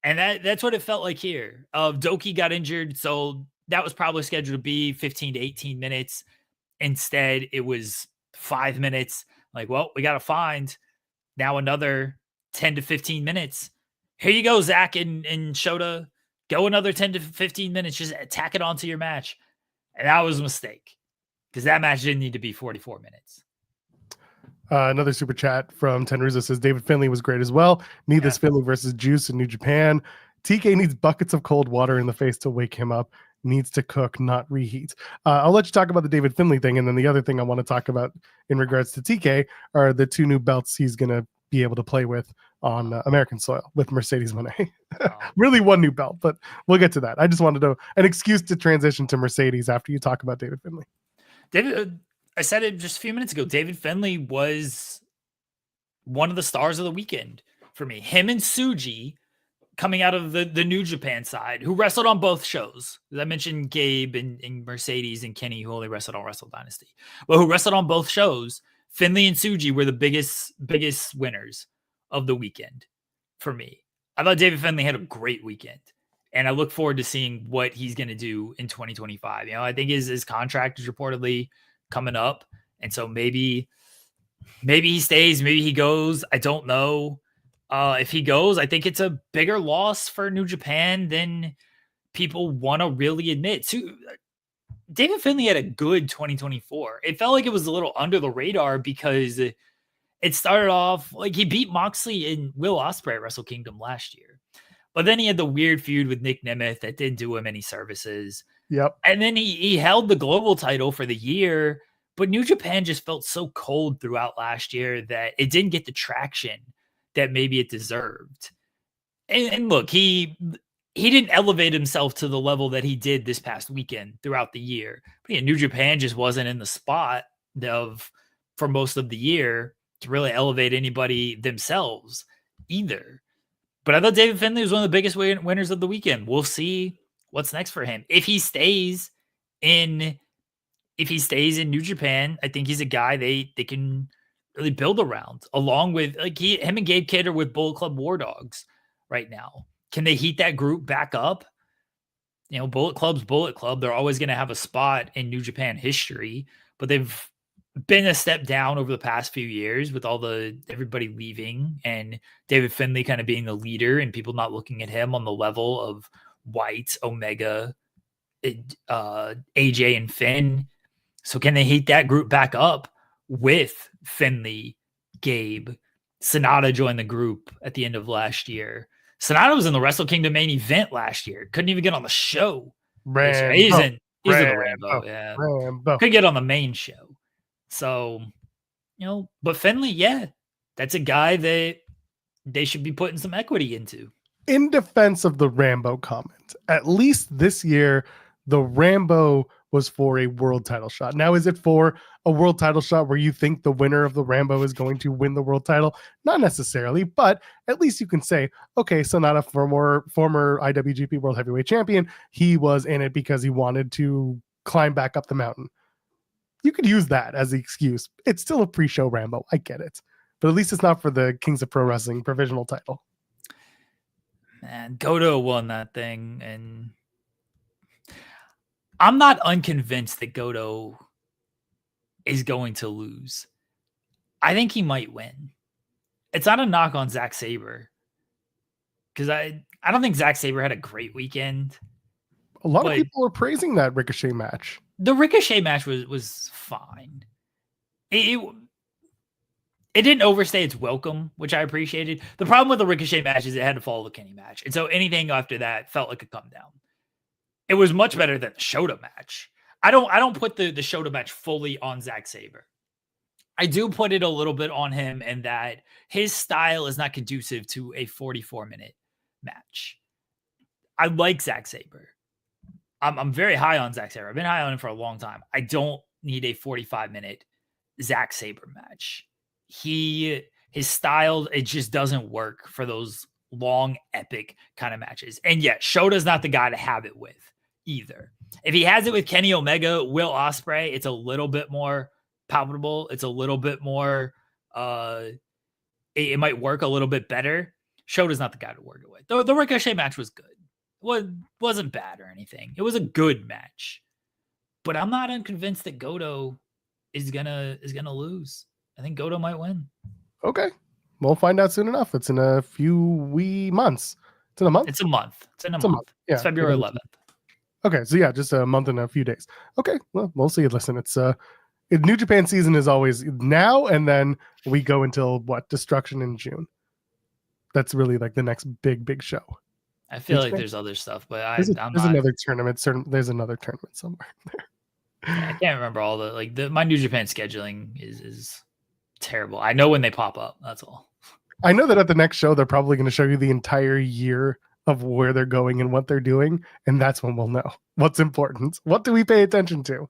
And that's what it felt like here. Doki got injured, so that was probably scheduled to be 15 to 18 minutes. Instead, it was 5 minutes. Like, well, we got to find now another 10 to 15 minutes. Here you go, Zach and Shota. Go another 10 to 15 minutes. Just tack it onto your match. And that was a mistake because that match didn't need to be 44 minutes. Another super chat from Tenruza says David Finlay was great as well. Need this Finlay versus Juice in New Japan. TK needs buckets of cold water in the face to wake him up. Needs to cook, not reheat. I'll let you talk about the David Finlay thing. And then the other thing I want to talk about in regards to TK are the 2 new belts he's going to be able to play with on American soil with Mercedes Moné. Really 1 new belt, but we'll get to that. I just wanted an excuse to transition to Mercedes after you talk about David Finlay. David, I said it just a few minutes ago. David Finlay was one of the stars of the weekend for me. Him and Tsuji coming out of the New Japan side, who wrestled on both shows. As I mentioned, Gabe and Mercedes and Kenny, who only wrestled on Wrestle Dynasty, but who wrestled on both shows. Finlay and Tsuji were the biggest winners of the weekend for me. I thought David Finlay had a great weekend, and I look forward to seeing what he's going to do in 2025. You know, I think his contract is reportedly coming up, and so maybe he stays, maybe he goes. I don't know. If he goes, I think it's a bigger loss for New Japan than people want to really admit. David Finlay had a good 2024. It felt like it was a little under the radar because it started off like he beat Moxley and Will Ospreay at Wrestle Kingdom last year. But then he had the weird feud with Nick Nemeth that didn't do him any services. Yep. And then he held the global title for the year, but New Japan just felt so cold throughout last year that it didn't get the traction that maybe it deserved. And look, he didn't elevate himself to the level that he did this past weekend throughout the year. But yeah, New Japan just wasn't in the spot for most of the year to really elevate anybody themselves either. But I thought David Finlay was one of the biggest winners of the weekend. We'll see what's next for him. If he stays in New Japan, I think he's a guy they can really build around, along with him and Gabe Kid are with Bullet Club War Dogs right now. Can they heat that group back up? You know, Bullet Club's Bullet Club. They're always going to have a spot in New Japan history, but they've been a step down over the past few years with everybody leaving and David Finlay kind of being the leader and people not looking at him on the level of White, Omega, AJ, and Finn. So can they heat that group back up with Finlay, Gabe? Sonata joined the group at the end of last year. Sonata was in the Wrestle Kingdom main event last year. Couldn't even get on the show. He's in the Rambo. Yeah. Rambo. Could get on the main show. So, you know, but Finlay, yeah, that's a guy that they should be putting some equity into. In defense of the Rambo comment, at least this year, the Rambo was for a world title shot. Now, is it for a world title shot where you think the winner of the Rambo is going to win the world title? Not necessarily, but at least you can say, okay, Sonata, former IWGP World Heavyweight Champion, he was in it because he wanted to climb back up the mountain. You could use that as the excuse. It's still a pre-show Rambo. I get it. But at least it's not for the Kings of Pro Wrestling provisional title. Man, Goto won that thing, and I'm not unconvinced that Goto is going to lose. I think he might win. It's not a knock on Zack Sabre, because I don't think Zack Sabre had a great weekend. A lot of people were praising that Ricochet match. The Ricochet match was fine. It didn't overstay its welcome, which I appreciated. The problem with the Ricochet match is it had to follow the Kenny match. And so anything after that felt like a come down. It was much better than the Shota match. I don't put the Shota match fully on Zack Sabre. I do put it a little bit on him in that his style is not conducive to a 44-minute match. I like Zack Sabre. I'm very high on Zack Sabre. I've been high on him for a long time. I don't need a 45-minute Zack Sabre match. His style, it just doesn't work for those long, epic kind of matches. And yet, Shota's not the guy to have it with either. If he has it with Kenny Omega, Will Ospreay, it's a little bit more palatable. It's a little bit more, it might work a little bit better. Shota's not the guy to work it with. The Ricochet match was good. Wasn't bad or anything. It was a good match. But I'm not unconvinced that Goto is gonna lose. I think Goto might win. Okay, we'll find out soon enough. It's in a few months. It's in a month. It's a month. It's in a month. Yeah, it's February 11th. Okay, so yeah, just a month and a few days. Okay, well, we'll see. Listen, it's New Japan season is always now, and then we go until what? Destruction in June. That's really like the next big show. I feel like there's other stuff, but there's another tournament. There's another tournament somewhere there. Yeah, I can't remember all my New Japan scheduling is terrible. I know when they pop up. That's all. I know that at the next show they're probably going to show you the entire year of where they're going and what they're doing, and that's when we'll know what's important. What do we pay attention to?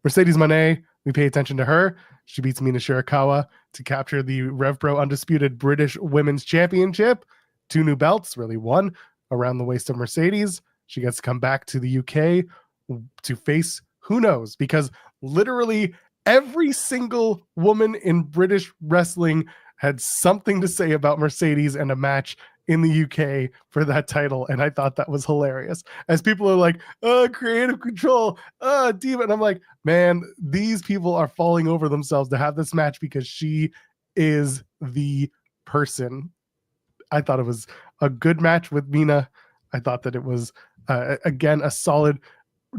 Mercedes Moné, we pay attention to her. She beats Mina Shirakawa to capture the RevPro Undisputed British Women's Championship. 2 new belts, really one around the waist of Mercedes. She gets to come back to the UK to face who knows, because literally every single woman in British wrestling had something to say about Mercedes and a match in the UK for that title, and I thought that was hilarious. As people are like, creative control, Diva, and I'm like, man, these people are falling over themselves to have this match because she is the person. I thought it was a good match with Mina. I thought that it was, again, a solid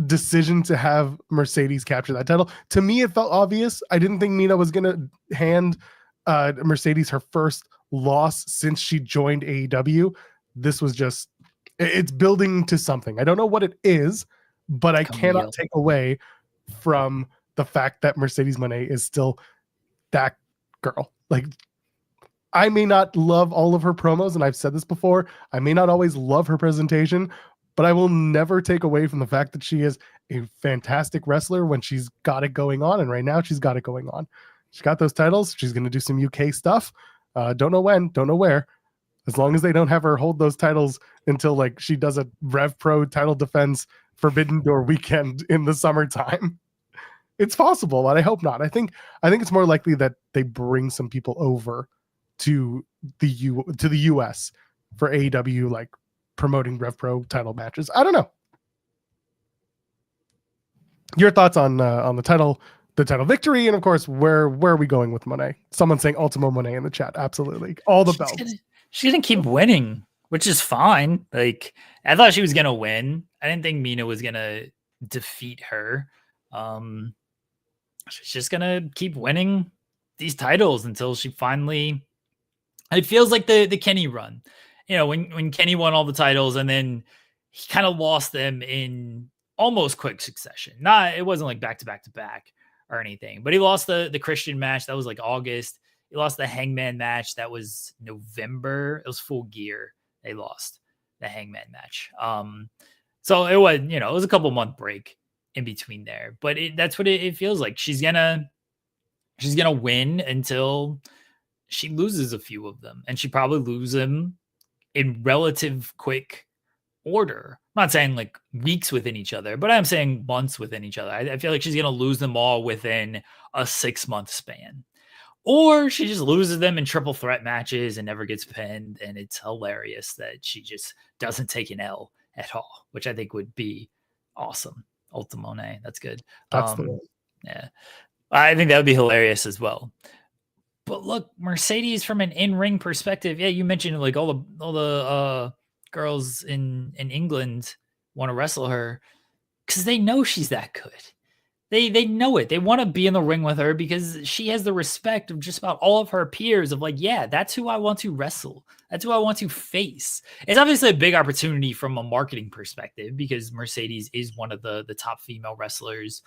decision to have Mercedes capture that title. To me, it felt obvious. I didn't think Mina was going to hand Mercedes her first loss since she joined AEW. This was just, it's building to something. I don't know what it is, but I cannot take away from the fact that Mercedes Moné is still that girl. Like, I may not love all of her promos, and I've said this before, I may not always love her presentation, but I will never take away from the fact that she is a fantastic wrestler when she's got it going on, and right now she's got it going on. She got those titles. She's going to do some UK stuff. Don't know when, don't know where. As long as they don't have her hold those titles until like she does a Rev Pro title defense Forbidden Door weekend in the summertime. It's possible, but I hope not. I think it's more likely that they bring some people over to the US for AEW, like promoting Rev Pro title matches. I don't know. Your thoughts on the title victory, and of course, where are we going with Moné? Someone saying Ultimo Moné in the chat. Absolutely, all the belts. She's gonna keep winning, which is fine. Like, I thought she was gonna win. I didn't think Mina was gonna defeat her. She's just gonna keep winning these titles until she finally. It feels like the Kenny run, when Kenny won all the titles and then he kind of lost them in almost quick succession. It wasn't like back to back to back or anything, but he lost the Christian match. That was like August. He lost the Hangman match. That was November. It was Full Gear. They lost the Hangman match. So it was, it was a couple month break in between there, but that's what it feels like. She's gonna win until she loses a few of them, and she probably loses them in relative quick order. I'm not saying like weeks within each other, but I'm saying months within each other. I feel like she's going to lose them all within a 6-month span, or she just loses them in triple threat matches and never gets pinned. And it's hilarious that she just doesn't take an L at all, which I think would be awesome. Ultimo Moné, that's good. Yeah, I think that would be hilarious as well. But look, Mercedes from an in-ring perspective, yeah, you mentioned like all the girls in England want to wrestle her because they know she's that good. They know it. They want to be in the ring with her because she has the respect of just about all of her peers of like, yeah, that's who I want to wrestle. That's who I want to face. It's obviously a big opportunity from a marketing perspective because Mercedes is one of the top female wrestlers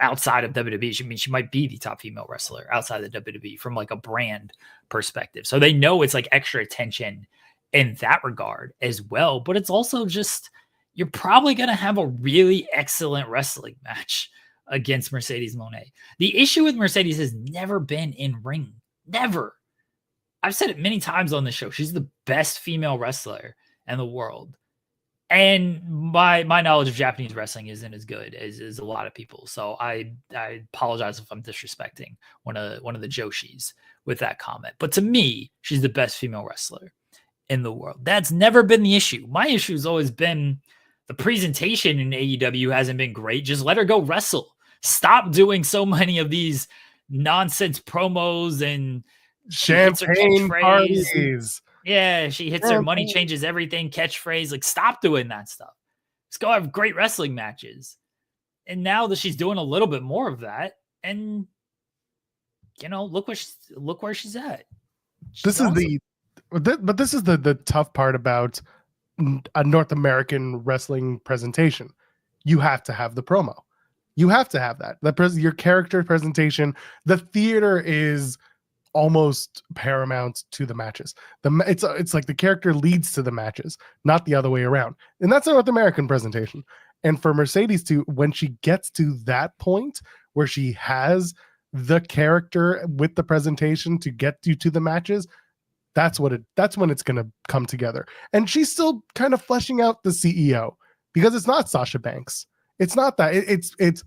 outside of WWE. She might be the top female wrestler outside of the WWE from like a brand perspective. So they know it's like extra attention in that regard as well. But it's also just, you're probably going to have a really excellent wrestling match against Mercedes Moné. The issue with Mercedes has never been in ring. Never. I've said it many times on the show. She's the best female wrestler in the world. And my knowledge of Japanese wrestling isn't as good as a lot of people. So I apologize if I'm disrespecting one of the Joshis with that comment. But to me, she's the best female wrestler in the world. That's never been the issue. My issue has always been the presentation in AEW hasn't been great. Just let her go wrestle. Stop doing so many of these nonsense promos and champagne parties. Yeah, she hits her money changes everything catchphrase. Like, stop doing that stuff. Let's go have great wrestling matches. And now that she's doing a little bit more of that, and look where she's at. This is the tough part about a North American wrestling presentation. You have to have the promo. You have to have that. Your character presentation. The theater is almost paramount to the matches. It's like the character leads to the matches, not the other way around. And that's a North American presentation. And for Mercedes when she gets to that point where she has the character with the presentation to get you to the matches, that's when it's going to come together. And she's still kind of fleshing out the CEO, because it's not Sasha Banks. It's not that. It's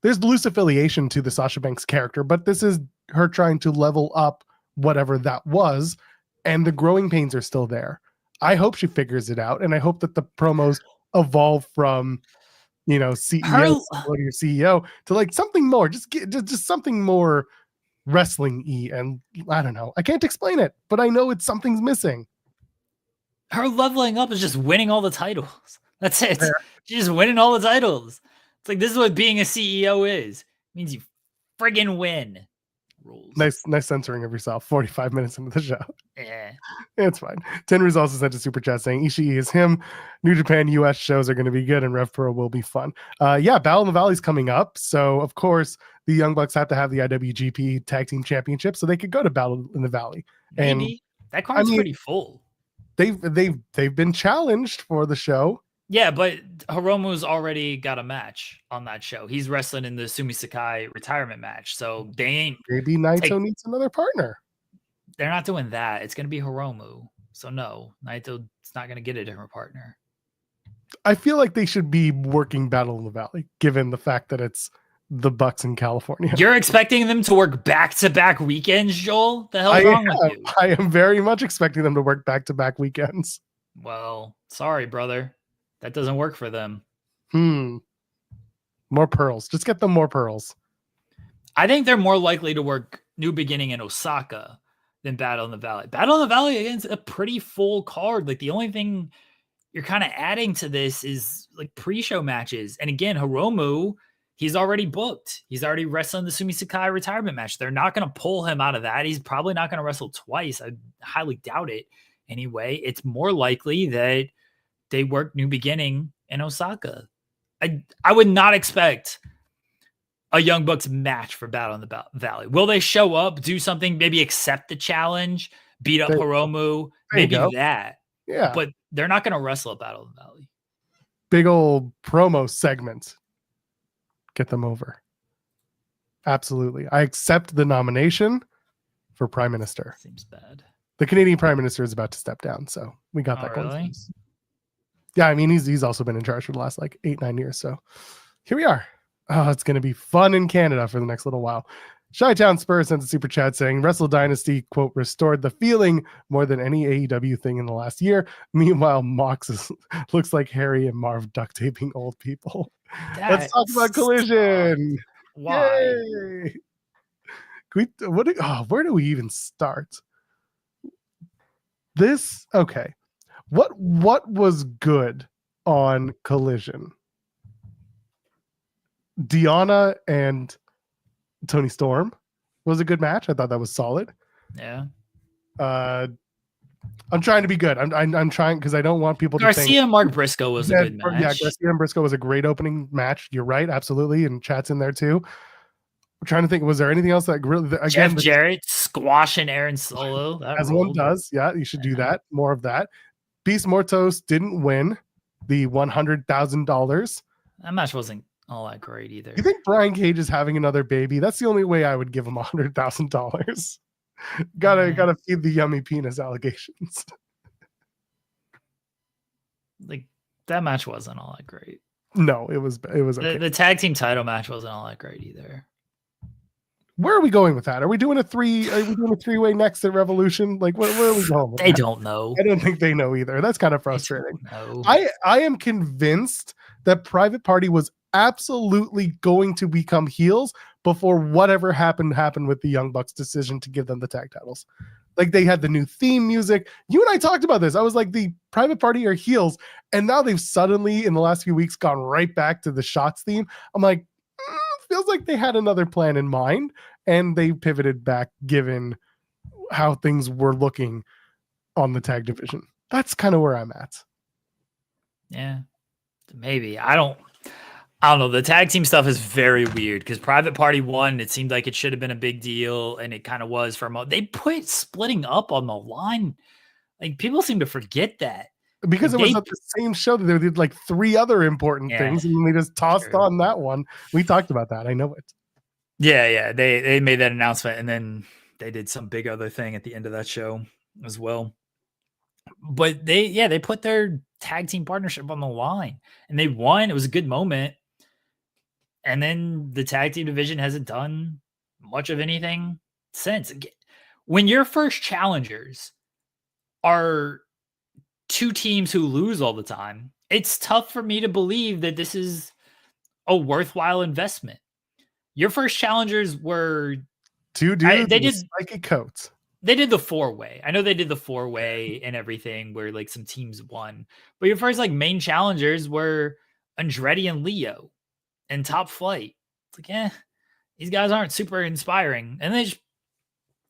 there's loose affiliation to the Sasha Banks character, but this is her trying to level up whatever that was, and the growing pains are still there. I hope she figures it out, and I hope that the promos evolve from CEO to like something more, just something more wrestling-y. And I don't know, I can't explain it, but I know something's missing. Her leveling up is just winning all the titles. That's it. She's just winning all the titles. It's like, this is what being a CEO is. It means you friggin' win. Rules. Nice censoring of yourself 45 minutes into the show. Yeah, it's fine. Tenry's also sent a super chat saying Ishii is him. New Japan US shows are going to be good, and Rev Pro will be fun. Battle in the Valley is coming up, so of course the Young Bucks have to have the IWGP Tag Team Championship so they could go to Battle in the Valley. Maybe. And that card's pretty full. They've been challenged for the show. Yeah, but Hiromu's already got a match on that show. He's wrestling in the Sumi Sakai retirement match, so they ain't. Maybe Naito needs another partner. They're not doing that. It's going to be Hiromu. So no, Naito's not going to get a different partner. I feel like they should be working Battle in the Valley, given the fact that it's the Bucks in California. You're expecting them to work back-to-back weekends, Joel? The hell's wrong with you? I am very much expecting them to work back-to-back weekends. Well, sorry, brother. That doesn't work for them. More pearls. Just get them more pearls. I think they're more likely to work New Beginning in Osaka than Battle in the Valley. Battle in the Valley, against a pretty full card. Like, the only thing you're kind of adding to this is like pre-show matches. And again, Hiromu, he's already booked. He's already wrestling the Sumi Sakai retirement match. They're not going to pull him out of that. He's probably not going to wrestle twice. I highly doubt it. Anyway, it's more likely that they work New Beginning in Osaka. I would not expect a Young Bucks match for Battle in the Valley. Will they show up, do something, maybe accept the challenge, beat up Hiromu, maybe that. Yeah. But they're not going to wrestle at Battle in the Valley. Big old promo segment. Get them over. Absolutely. I accept the nomination for Prime Minister. Seems bad. The Canadian Prime Minister is about to step down, so we got that going. Really? Yeah, I mean, he's also been in charge for the last 8-9 years. So here we are. Oh, it's going to be fun in Canada for the next little while. Chi-Town Spurs sent a super chat saying Wrestle Dynasty, quote, restored the feeling more than any AEW thing in the last year. Meanwhile, Mox looks like Harry and Marv duct taping old people. Let's talk about Collision. Why? Where do we even start? Okay. What was good on Collision? Deanna and Tony Storm was a good match. I thought that was solid. Yeah. I'm trying to be good. I'm trying because I don't want people to think Garcia and Mark Briscoe was a good match. Yeah, Garcia and Briscoe was a great opening match. You're right, absolutely. And chat's in there too. I'm trying to think, was there anything else that really Jeff Jarrett squashing Aaron Solo? As one does, yeah, you should do that. More of that. Beast Mortos didn't win the $100,000. That match wasn't all that great either. You think Brian Cage is having another baby? That's the only way I would give him $100,000. Gotta feed the yummy penis allegations. Like, that match wasn't all that great. No, it was okay. The tag team title match wasn't all that great either. Where are we going with that? Are we doing a three-way next at Revolution? Like, where are we going with They that? don't know. I don't think they know either. That's kind of frustrating. No. I am convinced that Private Party was absolutely going to become heels before whatever happened with the Young Bucks decision to give them the tag titles. Like, they had the new theme music. You and I talked about this. I was like, the Private Party are heels, and now they've suddenly in the last few weeks gone right back to the Shots theme. I'm like, feels like they had another plan in mind, and they pivoted back given how things were looking on the tag division. That's kind of where I'm at. Yeah, maybe. I don't know. The tag team stuff is very weird because Private Party 1, it seemed like it should have been a big deal, and it kind of was for a moment. They put splitting up on the line. Like, people seem to forget that. Because it was at the same show that they did like 3 other important things, and they just tossed on that one. We talked about that. I know it. Yeah. They made that announcement, and then they did some big other thing at the end of that show as well. But they put their tag team partnership on the line, and they won. It was a good moment. And then the tag team division hasn't done much of anything since. When your first challengers are 2 teams who lose all the time, it's tough for me to believe that this is a worthwhile investment. Your first challengers were 2 dudes. They did spiky coats. They did the 4-way. I know they did the 4-way and everything where like some teams won, but your first like main challengers were Andretti and Leo and Top Flight. It's like, these guys aren't super inspiring, and it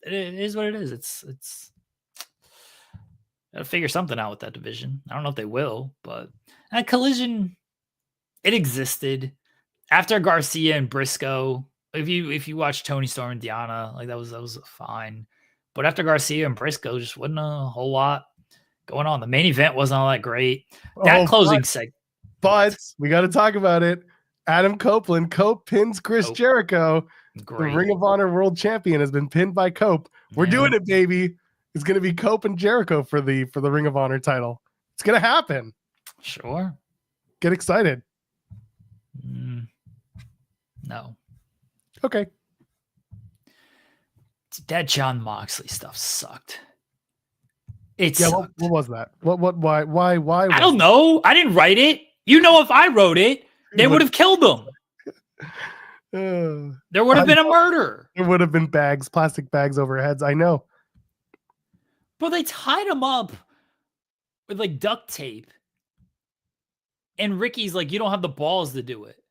is what it is. It's gotta figure something out with that division. I don't know if they will, but Collision, it existed after Garcia and Briscoe. If you watch Tony Storm and Deanna, like that was fine. But after Garcia and Briscoe, just wasn't a whole lot going on. The main event wasn't all that great. That closing segment. But we got to talk about it. Adam Copeland, Cope pins Chris Jericho. Great. The Ring of Honor World Champion has been pinned by Cope. We're doing it, baby. It's going to be Cope and Jericho for the Ring of Honor title. It's going to happen. Sure. Get excited. No. Okay. That John Moxley stuff sucked. What was that? Why? I don't know. I didn't write it. You know, if I wrote it, they would have killed him. There would have been a murder. There would have been plastic bags over heads. I know. But they tied him up with like duct tape. And Ricky's like, you don't have the balls to do it.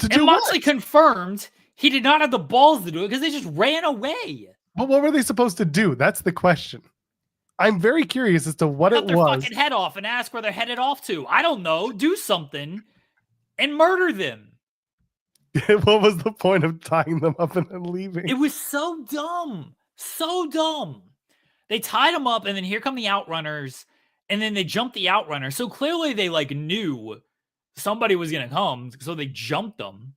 And Moxley confirmed he did not have the balls to do it because they just ran away. But what were they supposed to do? That's the question. I'm very curious as to what it was. Cut their fucking head off and ask where they're headed off to. I don't know. Do something and murder them. What was the point of tying them up and then leaving? It was so dumb. So dumb. They tied them up, and then here come the Outrunners, and then they jumped the Outrunners. So clearly they like knew somebody was going to come, so they jumped them.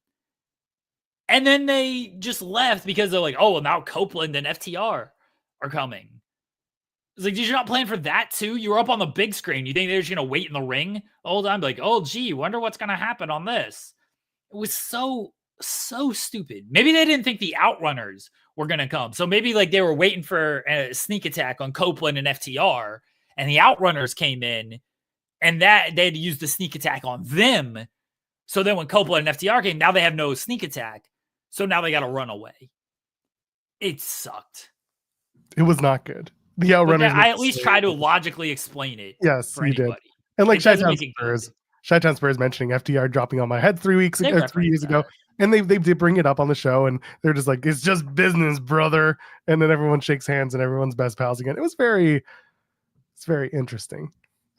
And then they just left because they're like, oh, well, now Copeland and FTR are coming. It's like, did you not plan for that too? You were up on the big screen. You think they're just going to wait in the ring the whole time? Like, oh, gee, wonder what's going to happen on this. It was so stupid. Maybe they didn't think the Outrunners were going to come. So maybe like they were waiting for a sneak attack on Copeland and FTR, and the Outrunners came in, and that they had to use the sneak attack on them. So then when Copeland and FTR came, now they have no sneak attack. So now they got to run away. It sucked. It was not good. The Outrunners. I at least try to logically explain it. Yes, you did. And like Chi-Town Spurs mentioning FTR dropping on my head 3 years ago. And they did bring it up on the show, and they're just like, it's just business, brother. And then everyone shakes hands and everyone's best pals again. It's very interesting.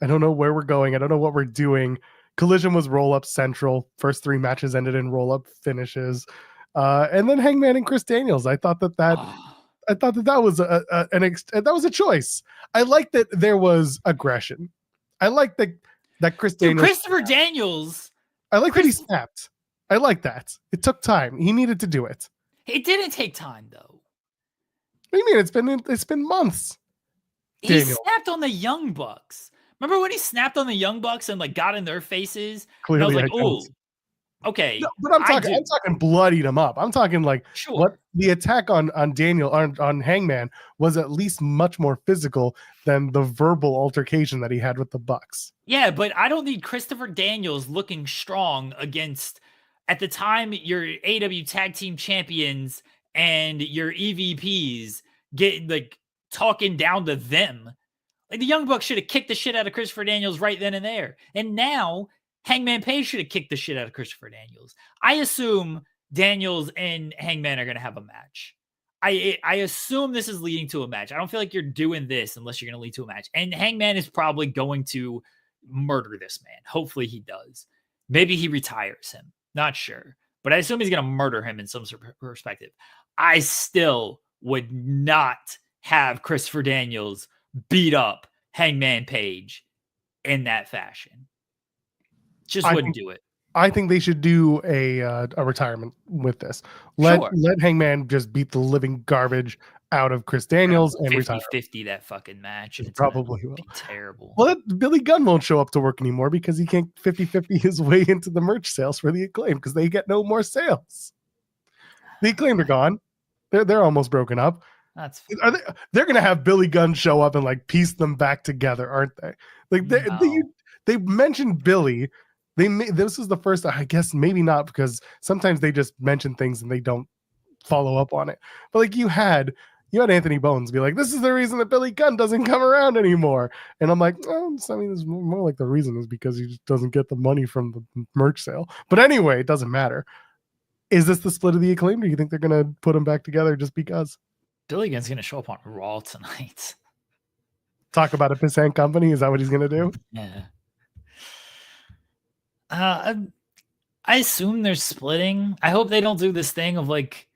I don't know where we're going. I don't know what we're doing. Collision was roll-up central. First 3 matches ended in roll-up finishes. And then Hangman and Chris Daniels. I thought that was that was a choice. I like that there was aggression. I like that Chris Daniels. Christopher Daniels. I like that he snapped. I like that. It took time. He needed to do it. It didn't take time though. What do you mean? It's been months. He snapped on the Young Bucks. Remember when he snapped on the Young Bucks and like got in their faces? Clearly, and I was like, "Oh, okay." No, but I'm talking bloodied him up. I'm talking like what the attack on Daniel on Hangman was at least much more physical than the verbal altercation that he had with the Bucks. Yeah, but I don't need Christopher Daniels looking strong against At the time, your AEW tag team champions and your EVPs get like talking down to them. Like the Young Bucks should have kicked the shit out of Christopher Daniels right then and there. And now Hangman Page should have kicked the shit out of Christopher Daniels. I assume Daniels and Hangman are going to have a match. I assume this is leading to a match. I don't feel like you're doing this unless you're going to lead to a match. And Hangman is probably going to murder this man. Hopefully he does. Maybe he retires him. Not sure. But I assume he's going to murder him in some perspective. I still would not have Christopher Daniels beat up Hangman Page in that fashion. Just wouldn't do it. I think they should do a retirement with this. Let Hangman just beat the living garbage out of Chris Daniels and retire. 50-50 that fucking match. It probably will be terrible. Well, Billy Gunn won't show up to work anymore because he can't 50-50 his way into the merch sales for the Acclaim because they get no more sales. The Acclaim are gone. They're almost broken up. That's they're gonna have Billy Gunn show up and like piece them back together, aren't they? Like they mentioned Billy. This is the first, I guess maybe not, because sometimes they just mention things and they don't follow up on it. But like you had Anthony Bones be like, this is the reason that Billy Gunn doesn't come around anymore. And I'm like, it's more like the reason is because he just doesn't get the money from the merch sale. But anyway, it doesn't matter. Is this the split of the Acclaim? Do you think they're gonna put them back together just because? Billy Gunn's gonna show up on Raw tonight. Talk about a pissant company? Is that what he's gonna do? Yeah. I assume they're splitting. I hope they don't do this thing of like,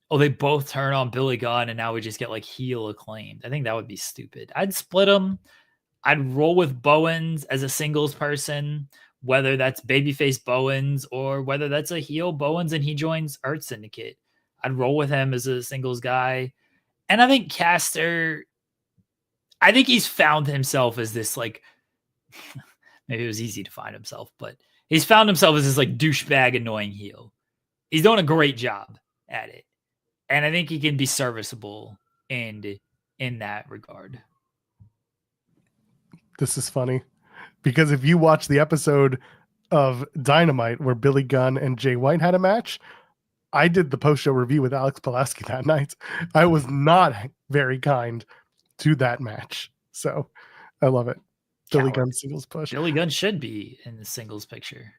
oh, they both turn on Billy Gunn and now we just get like heel Acclaimed. I think that would be stupid. I'd split them. I'd roll with Bowens as a singles person, whether that's babyface Bowens or whether that's a heel Bowens and he joins Earth Syndicate. I'd roll with him as a singles guy. And I think Caster, I think he's found himself as this like, maybe it was easy to find himself, but he's found himself as this like douchebag annoying heel. He's doing a great job at it. And I think he can be serviceable in that regard. This is funny because if you watch the episode of Dynamite where Billy Gunn and Jay White had a match, I did the post-show review with Alex Pulaski that night. I was not very kind to that match. So I love it. Billy Gunn singles push. Billy Gunn should be in the singles picture.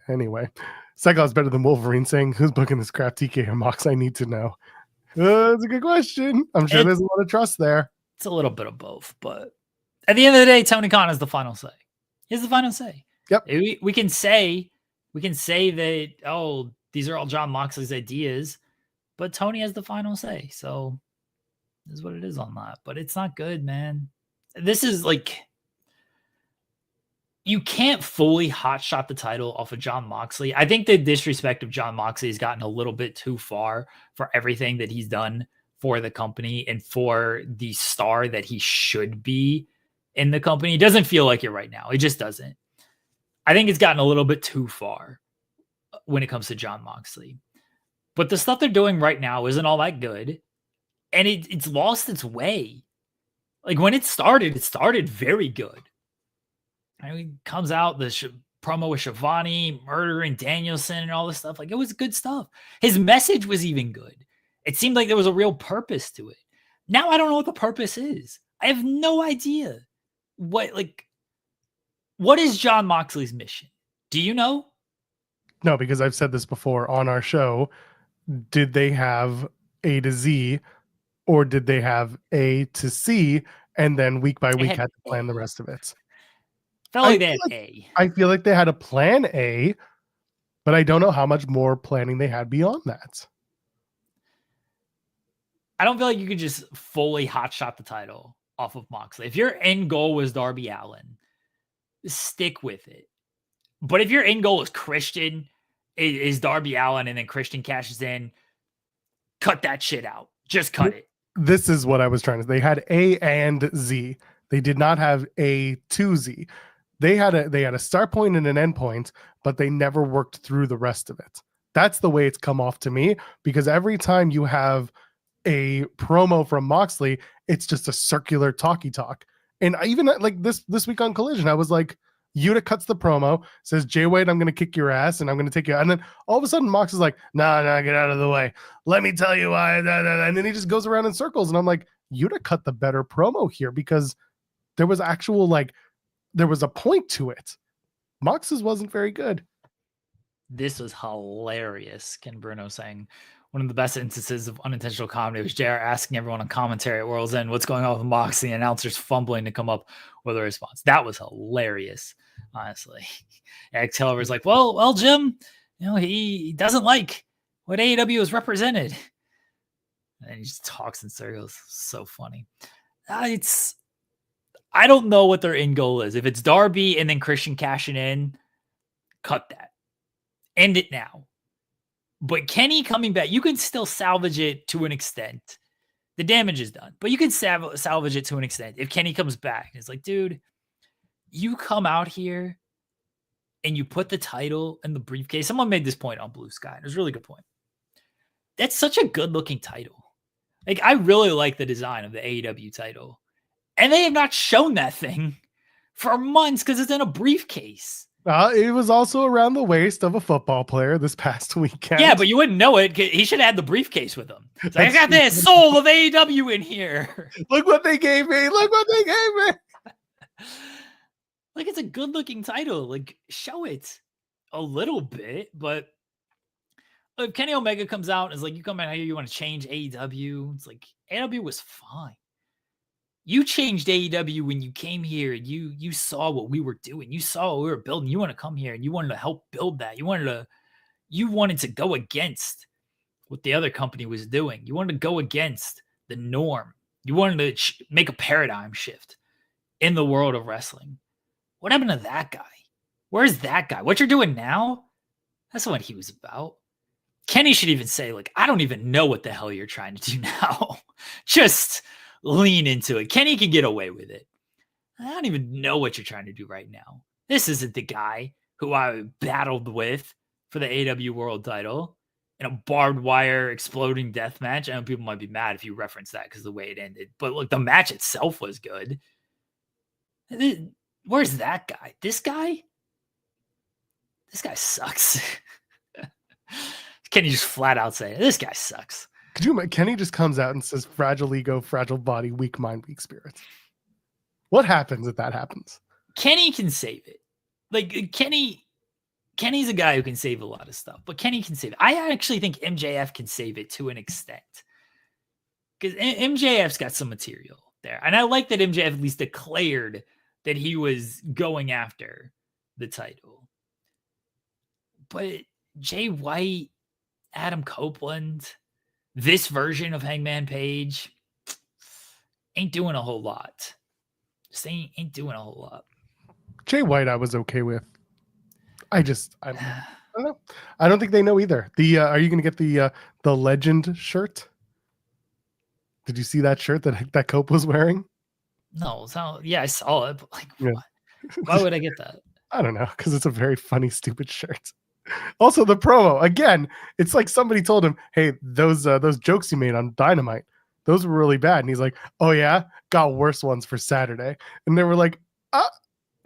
Anyway, Psycho's better than Wolverine saying, who's booking this crap, TK or Mox? I need to know. That's a good question. I'm sure there's a lot of trust there. It's a little bit of both, but at the end of the day, Tony Khan has the final say. He has the final say. Yep. We can say that, oh, these are all Jon Moxley's ideas, but Tony has the final say. So this is what it is on that. But it's not good, man. This is like, you can't fully hotshot the title off of Jon Moxley. I think the disrespect of Jon Moxley has gotten a little bit too far for everything that he's done for the company and for the star that he should be in the company. It doesn't feel like it right now. It just doesn't. I think it's gotten a little bit too far when it comes to Jon Moxley. But the stuff they're doing right now isn't all that good. And it's lost its way. Like when it started very good. I mean, he comes out, the promo with Shivani, murdering Danielson and all this stuff. Like, it was good stuff. His message was even good. It seemed like there was a real purpose to it. Now I don't know what the purpose is. I have no idea. What is Jon Moxley's mission? Do you know? No, because I've said this before on our show. Did they have A to Z or did they have A to C and then week by week had to plan the rest of it? I feel like they had a plan A, but I don't know how much more planning they had beyond that. I don't feel like you could just fully hotshot the title off of Moxley. If your end goal was Darby Allin, stick with it. But if your end goal is Christian, is Darby Allin, and then Christian cashes in, cut that shit out. Just cut it. This is what I was trying to say. They had A and Z. They did not have A to Z. They had a start point and an end point, but they never worked through the rest of it. That's the way it's come off to me, because every time you have a promo from Moxley, it's just a circular talky talk. And I even like this week on Collision, I was like, Yuta cuts the promo, says, Jay White, I'm going to kick your ass and I'm going to take you out. And then all of a sudden, Mox is like, nah, get out of the way. Let me tell you why. And then he just goes around in circles. And I'm like, Yuta cut the better promo here because there was there was a point to it. Mox's wasn't very good. This was hilarious. Ken Bruno saying one of the best instances of unintentional comedy was JR asking everyone on commentary at World's End what's going on with Moxley, and announcers fumbling to come up with a response. That was hilarious, honestly. Excalibur's like, well, Jim, he doesn't like what AEW has represented. And he just talks in circles. So funny. I don't know what their end goal is. If it's Darby and then Christian cashing in, cut that. End it now. But Kenny coming back, you can still salvage it to an extent. The damage is done, but you can salvage it to an extent. If Kenny comes back, it's like, dude, you come out here and you put the title in the briefcase. Someone made this point on Blue Sky. It was a really good point. That's such a good looking title. Like, I really like the design of the AEW title. And they have not shown that thing for months because it's in a briefcase. It was also around the waist of a football player this past weekend. Yeah, but you wouldn't know it. He should have had the briefcase with him. Like, I got this soul of AEW in here. Look what they gave me. Look what they gave me. Like, it's a good looking title. Like, show it a little bit. But if Kenny Omega comes out and is like, you come out here, you want to change AEW. It's like, AEW was fine. You changed AEW when you came here and you saw what we were doing. You saw what we were building. You want to come here and you wanted to help build that. You wanted to go against what the other company was doing. You wanted to go against the norm. You wanted to make a paradigm shift in the world of wrestling. What happened to that guy? Where's that guy? What you're doing now? That's what he was about. Kenny should even say, like, I don't even know what the hell you're trying to do now. Just lean into it. Kenny can get away with it. I don't even know what you're trying to do right now. This isn't the guy who I battled with for the AEW World title in a barbed wire exploding death match. I know people might be mad if you reference that because of the way it ended, but look, the match itself was good. Where's that guy? This guy sucks. Kenny just flat out say, this guy sucks. Could you imagine? Kenny just comes out and says, fragile ego, fragile body, weak mind, weak spirit. What happens if that happens? Kenny can save it. Like, Kenny's a guy who can save a lot of stuff, but Kenny can save it. I actually think MJF can save it to an extent because MJF's got some material there. And I like that MJF at least declared that he was going after the title. But Jay White, Adam Copeland, this version of Hangman Page ain't doing a whole lot. Just ain't doing a whole lot. Jay White, I was okay with. I don't know. I don't think they know either. Are you going to get the Legend shirt? Did you see that shirt that Cope was wearing? No, I saw it. But like, yeah. Why would I get that? I don't know, because it's a very funny, stupid shirt. Also, the promo again. It's like somebody told him, "Hey, those jokes you made on Dynamite, those were really bad." And he's like, "Oh yeah, got worse ones for Saturday." And they were like, "Ah,"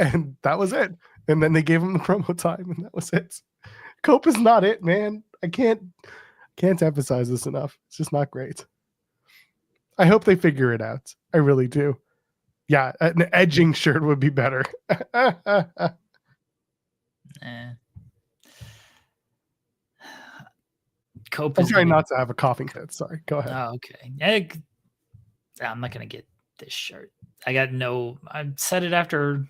and that was it. And then they gave him the promo time, and that was it. Cope is not it, man. I can't emphasize this enough. It's just not great. I hope they figure it out. I really do. Yeah, an edging shirt would be better. Cope I'm trying not to have a coughing fit. Sorry, go ahead. Oh, okay. I'm not gonna get this shirt. I said it after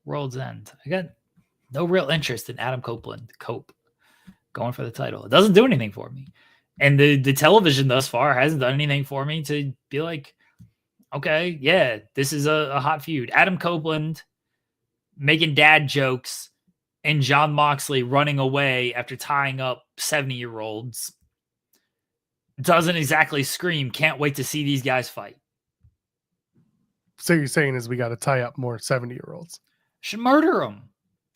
World's End. I got no real interest in Adam Copeland, Cope, going for the title. It doesn't do anything for me. And the television thus far hasn't done anything for me to be like, okay, yeah, this is a hot feud. Adam Copeland making dad jokes and Jon Moxley running away after tying up 70-year-olds doesn't exactly scream, can't wait to see these guys fight. So you're saying is we got to tie up more 70-year-olds? Should murder them.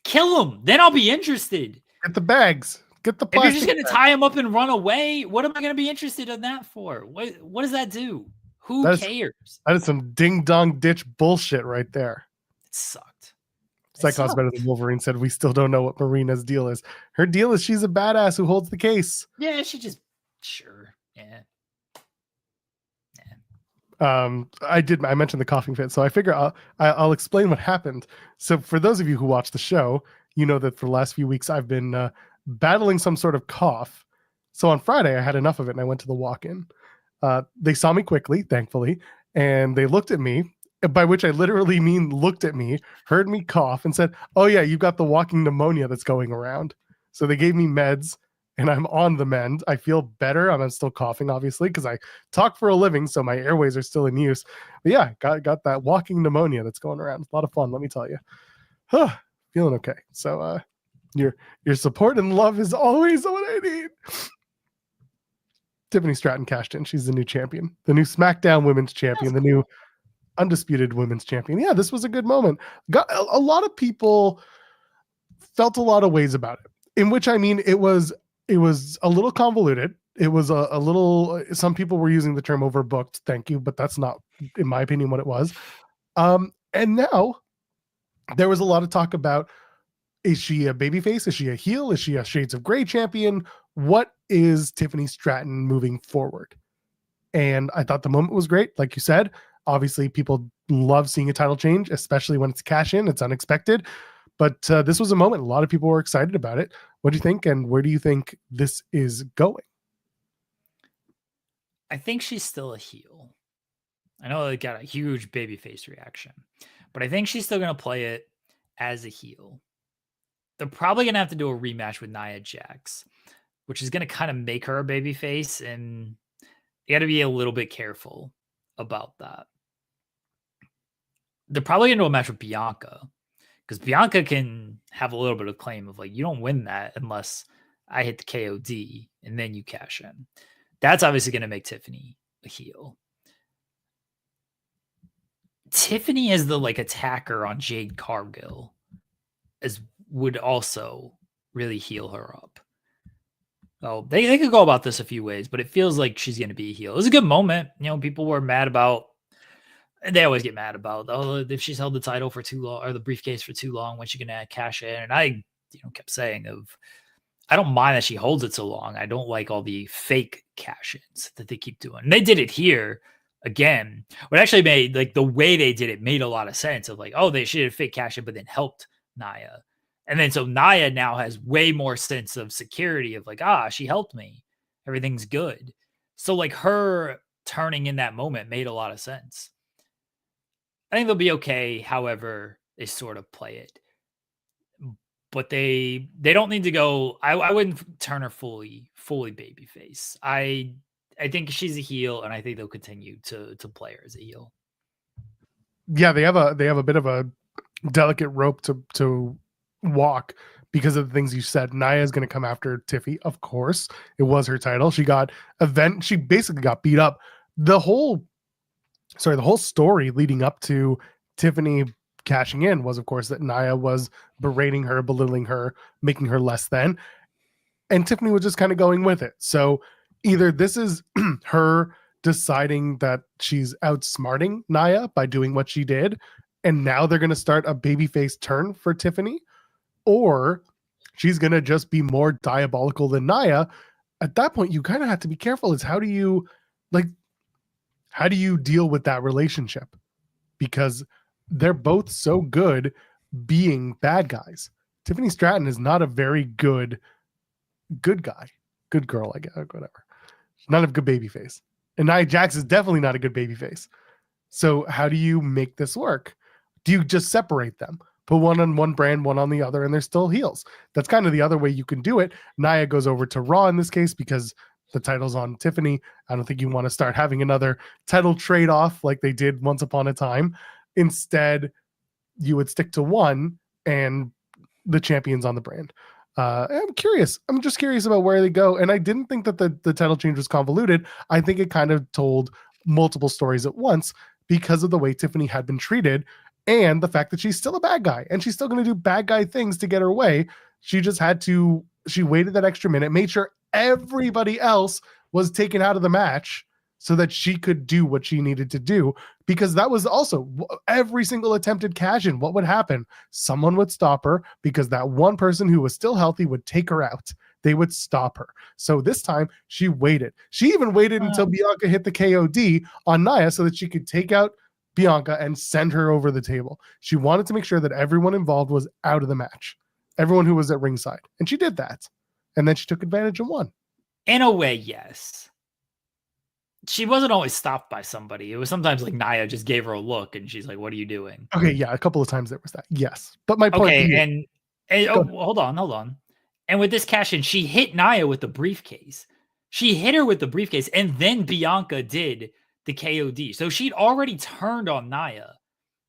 Kill them. Then I'll be interested. Get the bags. Get the plastic. If you're just going to tie them up and run away, what am I going to be interested in that for? What does that do? Who cares? That is some ding-dong ditch bullshit right there. It sucked. Cyclops better than Wolverine said, we still don't know what Marina's deal is. Her deal is she's a badass who holds the case. Yeah, she just, sure. Yeah. I mentioned the coughing fit, so I figure I'll explain what happened. So for those of you who watch the show, you know that for the last few weeks I've been battling some sort of cough. So on Friday I had enough of it and I went to the walk-in. They saw me quickly, thankfully, and they looked at me, by which I literally mean looked at me, heard me cough, and said, "Oh yeah, you've got the walking pneumonia that's going around." So they gave me meds. And I'm on the mend. I feel better. I'm still coughing, obviously, because I talk for a living, so my airways are still in use. But yeah, got that walking pneumonia that's going around. It's a lot of fun, let me tell you. Feeling okay. So your support and love is always what I need. Tiffany Stratton cashed in. She's the new champion, the new SmackDown Women's Champion, the new undisputed Women's Champion. Yeah, this was a good moment. Got a lot of people felt a lot of ways about it. In which I mean, it was a little convoluted. It was a little, some people were using the term overbooked. Thank you. But that's not, in my opinion, what it was. And now there was a lot of talk about, is she a babyface? Is she a heel? Is she a Shades of Grey champion? What is Tiffany Stratton moving forward? And I thought the moment was great. Like you said, obviously people love seeing a title change, especially when it's cash in. It's unexpected. But this was a moment. A lot of people were excited about it. What do you think? And where do you think this is going? I think she's still a heel. I know it got a huge babyface reaction, but I think she's still going to play it as a heel. They're probably going to have to do a rematch with Nia Jax, which is going to kind of make her a babyface. And you got to be a little bit careful about that. They're probably going to do a match with Bianca, because Bianca can have a little bit of claim of like, you don't win that unless I hit the KOD and then you cash in. That's obviously going to make Tiffany a heel. Tiffany as the like attacker on Jade Cargill would also really heal her up. Oh, they could go about this a few ways, but it feels like she's going to be a heel. It was a good moment. You know, people were mad about, they always get mad about, oh, if she's held the title for too long or the briefcase for too long, when she's going to cash in. And I, kept saying I don't mind that she holds it so long. I don't like all the fake cash-ins that they keep doing. And they did it here again. What actually made, like, the way they did it made a lot of sense of like, oh, she did a fake cash-in, but then helped Nia. And then so Nia now has way more sense of security of like, she helped me. Everything's good. So like her turning in that moment made a lot of sense. I think they'll be okay, however they sort of play it. But they don't need to go. I wouldn't turn her fully babyface. I think she's a heel, and I think they'll continue to play her as a heel. Yeah, they have a bit of a delicate rope to walk because of the things you said. Nia is going to come after Tiffy, of course. It was her title. She basically got beat up. The whole story leading up to Tiffany cashing in was, of course, that Nia was berating her, belittling her, making her less than, and Tiffany was just kind of going with it. So either this is her deciding that she's outsmarting Nia by doing what she did, and now they're going to start a babyface turn for Tiffany, or she's going to just be more diabolical than Nia. At that point, you kind of have to be careful. It's how do you deal with that relationship? Because they're both so good being bad guys. Tiffany Stratton is not a very good guy. Good girl, I guess, whatever. She's not a good baby face. And Nia Jax is definitely not a good baby face. So how do you make this work? Do you just separate them? Put one on one brand, one on the other, and they're still heels. That's kind of the other way you can do it. Nia goes over to Raw in this case because the title's on Tiffany. I don't think you want to start having another title trade-off like they did once upon a time. Instead, you would stick to one and the champion's on the brand. I'm curious. I'm just curious about where they go. And I didn't think that the title change was convoluted. I think it kind of told multiple stories at once because of the way Tiffany had been treated and the fact that she's still a bad guy and she's still going to do bad guy things to get her way. She waited that extra minute, made sure everybody else was taken out of the match so that she could do what she needed to do, because that was also every single attempted cash in. What would happen? Someone would stop her, because that one person who was still healthy would take her out. They would stop her. So this time she waited. She even waited until Bianca hit the KOD on Nia so that she could take out Bianca and send her over the table. She wanted to make sure that everyone involved was out of the match, everyone who was at ringside. And she did that. And then she took advantage and won. In a way, yes. She wasn't always stopped by somebody. It was sometimes like Nia just gave her a look and she's like, what are you doing? Okay, yeah, a couple of times there was that. Yes. But my point and hold on. And with this cash in, she hit Nia with the briefcase. She hit her with the briefcase, and then Bianca did the KOD. So she'd already turned on Nia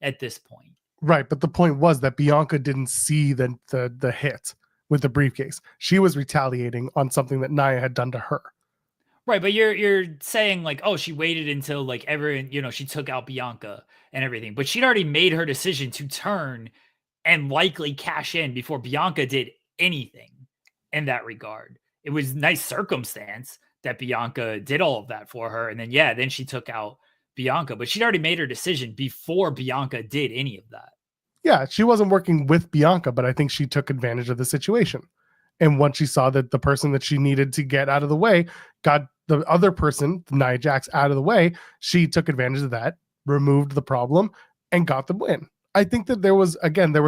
at this point. Right, but the point was that Bianca didn't see the hit with the briefcase. She was retaliating on something that Nia had done to her. Right, but you're saying like, oh, she waited until like everyone, she took out Bianca and everything, but she'd already made her decision to turn and likely cash in before Bianca did anything in that regard. It was nice circumstance that Bianca did all of that for her, and then she took out Bianca, but she'd already made her decision before Bianca did any of that. Yeah, she wasn't working with Bianca, but I think she took advantage of the situation. And once she saw that the person that she needed to get out of the way got the other person, Nia Jax, out of the way, she took advantage of that, removed the problem, and got the win. I think that there was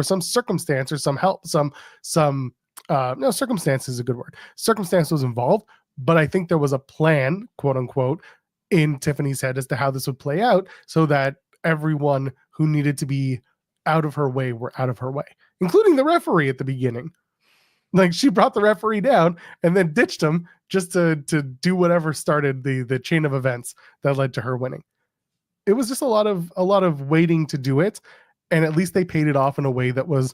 some circumstance or some help, no, circumstance is a good word. Circumstance was involved, but I think there was a plan, quote unquote, in Tiffany's head as to how this would play out so that everyone who needed to be out of her way were out of her way, including the referee at the beginning. Like, she brought the referee down and then ditched him just to do whatever started the chain of events that led to her winning. It was just a lot of waiting to do it, and at least they paid it off in a way that was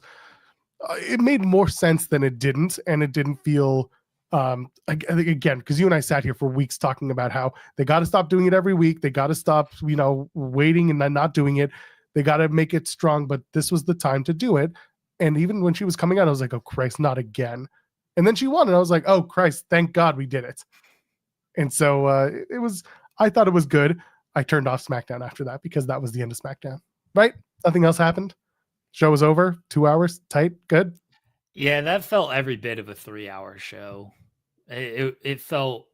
it made more sense than it didn't, and it didn't feel again, because you and I sat here for weeks talking about how they got to stop doing it every week. They got to stop, waiting and then not doing it. They got to make it strong, but this was the time to do it. And even when she was coming out, I was like, oh Christ, not again. And then she won, and I was like, oh Christ, thank God we did it. And so I thought it was good. I turned off SmackDown after that because that was the end of SmackDown. Right? Nothing else happened. Show was over. 2 hours, tight, good. Yeah, that felt every bit of a 3-hour show. It felt,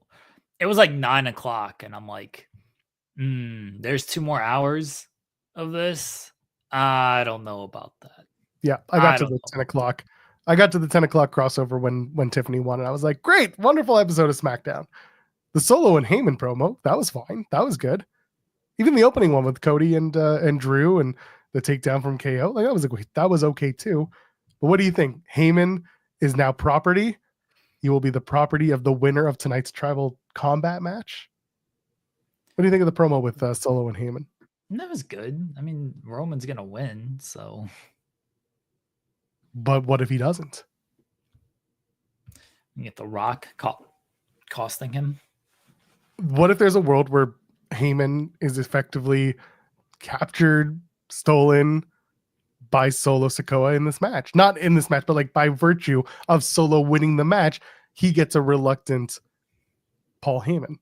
it was like 9:00, and I'm like, there's 2 more hours of this. I don't know about that. Yeah, I got to the 10 o'clock. I got to the 10 o'clock crossover when Tiffany won, and I was like, great, wonderful episode of SmackDown. The Solo and Heyman promo, that was fine. That was good. Even the opening one with Cody and Drew and the takedown from KO, like that was okay too. But what do you think? Heyman is now property. He will be the property of the winner of tonight's tribal combat match. What do you think of the promo with Solo and Heyman? That was good. I mean, Roman's gonna win, so. But what if he doesn't? You get the Rock costing him. What if there's a world where Heyman is effectively captured, stolen by Solo Sikoa in this match? Not in this match, but like by virtue of Solo winning the match, he gets a reluctant Paul Heyman.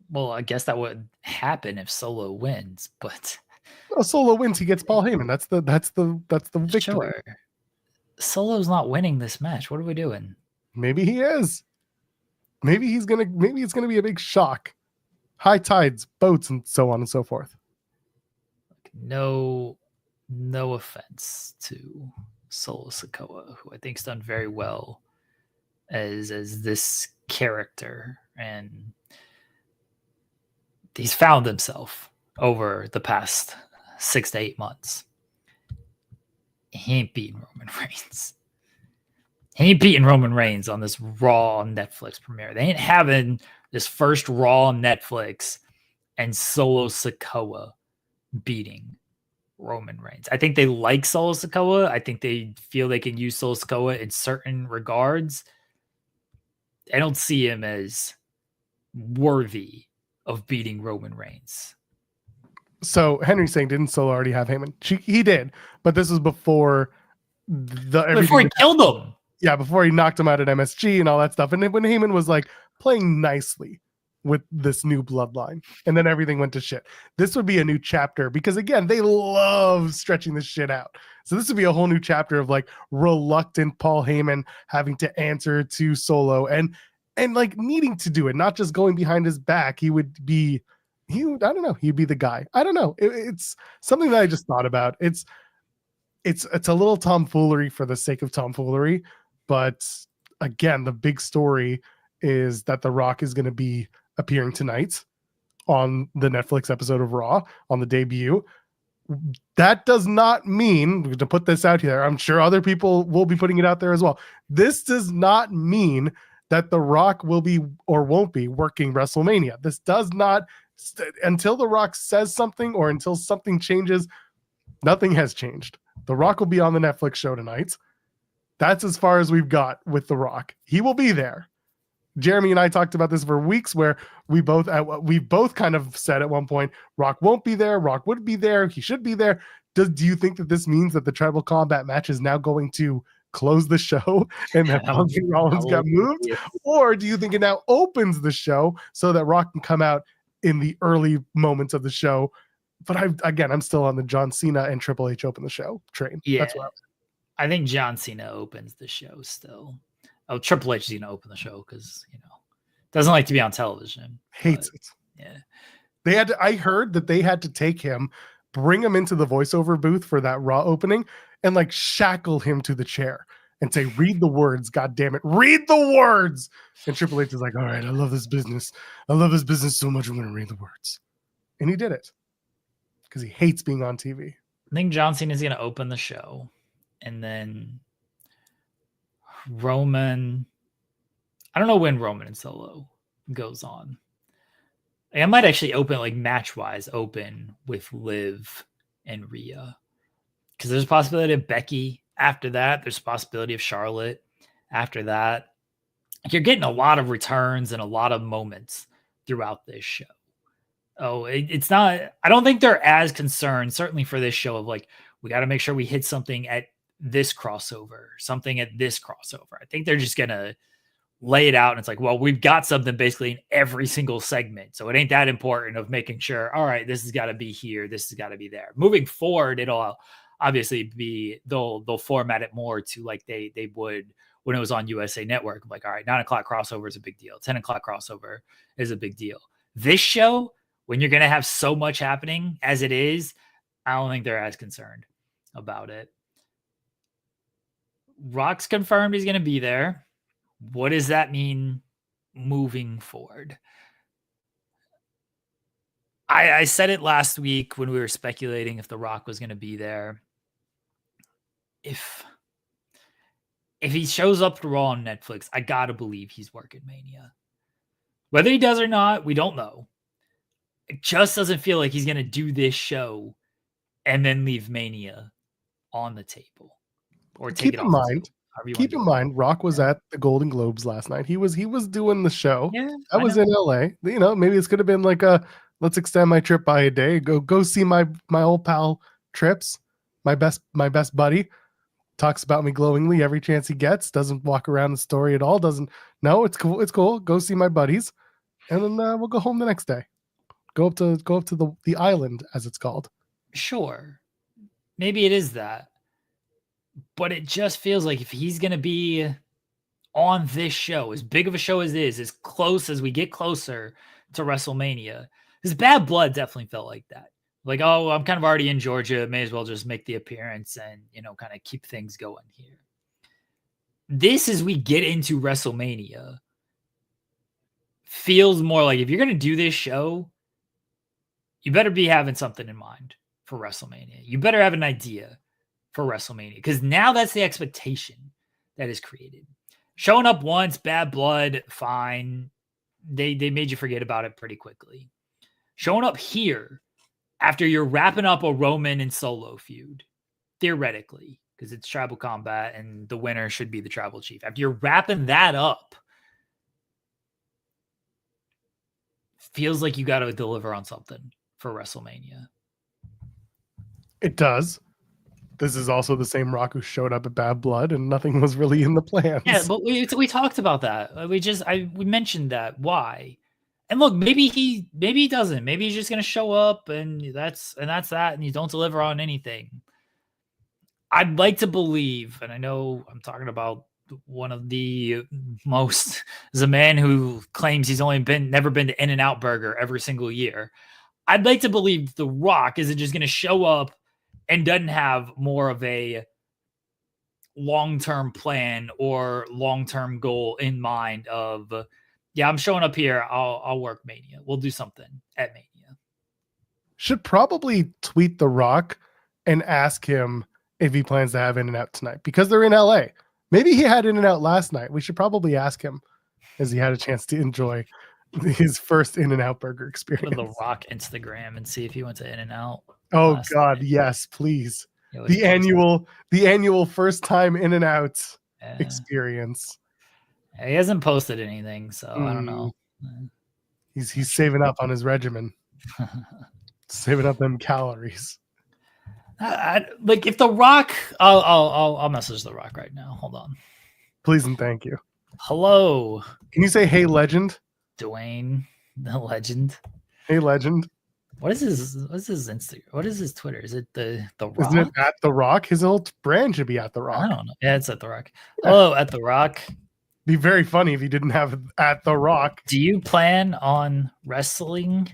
Well, I guess that would happen if Solo wins, but Solo wins, he gets Paul Heyman. That's the victory. Sure. Solo's not winning this match. What are we doing? Maybe he is. Maybe it's gonna be a big shock. High tides, boats, and so on and so forth. No offense to Solo Sikoa, who I think's done very well as this character, and he's found himself over the past 6 to 8 months. He ain't beating Roman Reigns. He ain't beating Roman Reigns on this Raw Netflix premiere. They ain't having this first Raw Netflix and Solo Sikoa beating Roman Reigns. I think they like Solo Sikoa. I think they feel they can use Solo Sikoa in certain regards. I don't see him as worthy of beating Roman Reigns. So Henry's saying, didn't Solo already have Heyman? He did, but this was before before he killed him. Yeah, before he knocked him out at MSG and all that stuff. And when Heyman was like playing nicely, with this new bloodline, and then everything went to shit. This would be a new chapter because again, they love stretching this shit out. So this would be a whole new chapter of like reluctant Paul Heyman having to answer to Solo and like needing to do it, not just going behind his back. I don't know, he'd be the guy. I don't know. It's something that I just thought about. It's a little tomfoolery for the sake of tomfoolery, but again, the big story is that The Rock is going to be appearing tonight on the Netflix episode of Raw on the debut. That does not mean, to put this out here, I'm sure other people will be putting it out there as well. This does not mean that The Rock will be or won't be working WrestleMania. This does not, until The Rock says something or until something changes, nothing has changed. The Rock will be on the Netflix show tonight. That's as far as we've got with The Rock. He will be there. Jeremy and I talked about this for weeks, where we both kind of said at one point, Rock won't be there. Rock would be there. He should be there. Do you think that this means that the Tribal Combat match is now going to close the show and that Punk and Rollins got moved? Or do you think it now opens the show so that Rock can come out in the early moments of the show? But I'm still on the John Cena and Triple H open the show train. Yeah, that's what I think John Cena opens the show still. Oh, Triple H is going to open the show because, doesn't like to be on television. Hates it. Yeah. I heard that they had to take him, bring him into the voiceover booth for that Raw opening, and like shackle him to the chair and say, read the words, God damn it, read the words. And Triple H is like, all right, I love this business. I love this business so much, I'm going to read the words. And he did it because he hates being on TV. I think John Cena is going to open the show, and then Roman. I don't know when Roman and Solo goes on. I might actually open, like, match-wise, open with Liv and Rhea. Because there's a possibility of Becky after that. There's a possibility of Charlotte after that. You're getting a lot of returns and a lot of moments throughout this show. Oh, it's not, I don't think they're as concerned, certainly for this show, of like, we got to make sure we hit something at this crossover, something at this crossover. I think they're just going to lay it out. And it's like, well, we've got something basically in every single segment. So it ain't that important of making sure, all right, this has got to be here. This has got to be there. Moving forward, it'll obviously be, they'll format it more to like they would when it was on USA Network. Like, all right, 9 o'clock crossover is a big deal. 10 o'clock crossover is a big deal. This show, when you're going to have so much happening as it is, I don't think they're as concerned about it. Rock's confirmed he's going to be there. What does that mean moving forward? I said it last week when we were speculating if The Rock was going to be there. If he shows up to Raw on Netflix, I got to believe he's working Mania. Whether he does or not, we don't know. It just doesn't feel like he's going to do this show and then leave Mania on the table. Or take it off the table. Keep in mind, Rock was at the Golden Globes last night. He was doing the show. Yeah, that was in LA. Maybe it's could have been like a let's extend my trip by a day. Go see my old pal Trips, my best buddy. Talks about me glowingly every chance he gets. Doesn't walk around the story at all. No, it's cool. It's cool. Go see my buddies, and then we'll go home the next day. Go up to the island, as it's called. Sure, maybe it is that. But it just feels like if he's going to be on this show, as big of a show as it is, as close as we get closer to WrestleMania, his Bad Blood definitely felt like that. Like, oh, I'm kind of already in Georgia. May as well just make the appearance and, kind of keep things going here. This, as we get into WrestleMania, feels more like if you're going to do this show, you better be having something in mind for WrestleMania. You better have an idea for WrestleMania, because now that's the expectation that is created. Showing up once, Bad Blood, fine. They made you forget about it pretty quickly. Showing up here after you're wrapping up a Roman and Solo feud, theoretically, because it's tribal combat and the winner should be the tribal chief. After you're wrapping that up, feels like you got to deliver on something for WrestleMania. It does. This is also the same Rock who showed up at Bad Blood and nothing was really in the plans. Yeah, but we talked about that. We mentioned that. Why? And look, maybe he doesn't. Maybe he's just gonna show up and that's that, and you don't deliver on anything. I'd like to believe, and I know I'm talking about one of the most, is a man who claims he's never been to In-N-Out Burger every single year. I'd like to believe The Rock isn't just going to show up and doesn't have more of a long-term plan or long-term goal in mind of, yeah, I'm showing up here. I'll work Mania. We'll do something at Mania. Should probably tweet The Rock and ask him if he plans to have In-N-Out tonight, because they're in LA. Maybe he had In-N-Out last night. We should probably ask him, as he had a chance to enjoy his first In-N-Out burger experience. Go to The Rock Instagram and see if he went to In-N-Out. Oh God, yes, please. Yeah, The annual first time In-N-Out experience. He hasn't posted anything, so I don't know. He's saving up on his regimen. Saving up them calories. Like if The Rock, I'll message The Rock right now. Hold on. Please and thank you. Hello. Can you say "Hey Legend"? Dwayne, the legend. Hey Legend. What is his Instagram? What is his Twitter? Is it the Rock? Isn't it at The Rock? His whole brand should be at The Rock. I don't know. Yeah, it's at The Rock. Hello, at The Rock. Be very funny if you didn't have it at The Rock. Do you plan on wrestling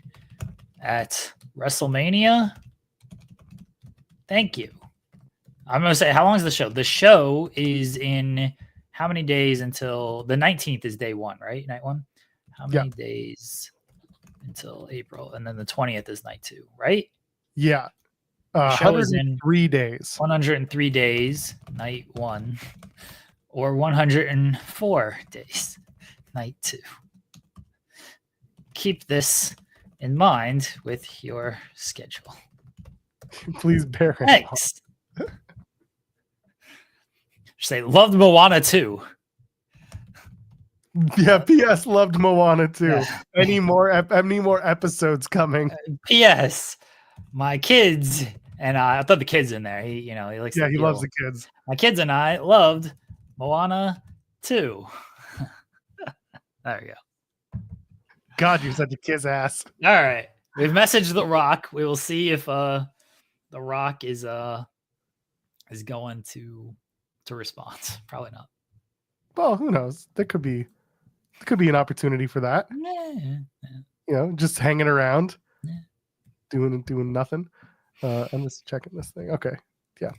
at WrestleMania? Thank you. I'm going to say, how long is the show? The show is in how many days until the 19th is day one, right? Night one? How many days until April? And then the 20th is night two, right? Yeah. The show is in 3 days. 103 days, night one, or 104 days, night two. Keep this in mind with your schedule. Please bear it. Next. Say, loved Moana too. Yeah, P.S. loved Moana too. Yeah. Any more episodes coming? P.S. My kids and I thought the kids in there. He likes. Yeah, he loves the kids. My kids and I loved Moana too. There we go. God, you're such a kiss ass. All right, we've messaged The Rock. We will see if The Rock is going to respond. Probably not. Well, who knows? There could be an opportunity for that. Yeah. Just hanging around, doing nothing. I'm just checking this thing. Okay, yeah.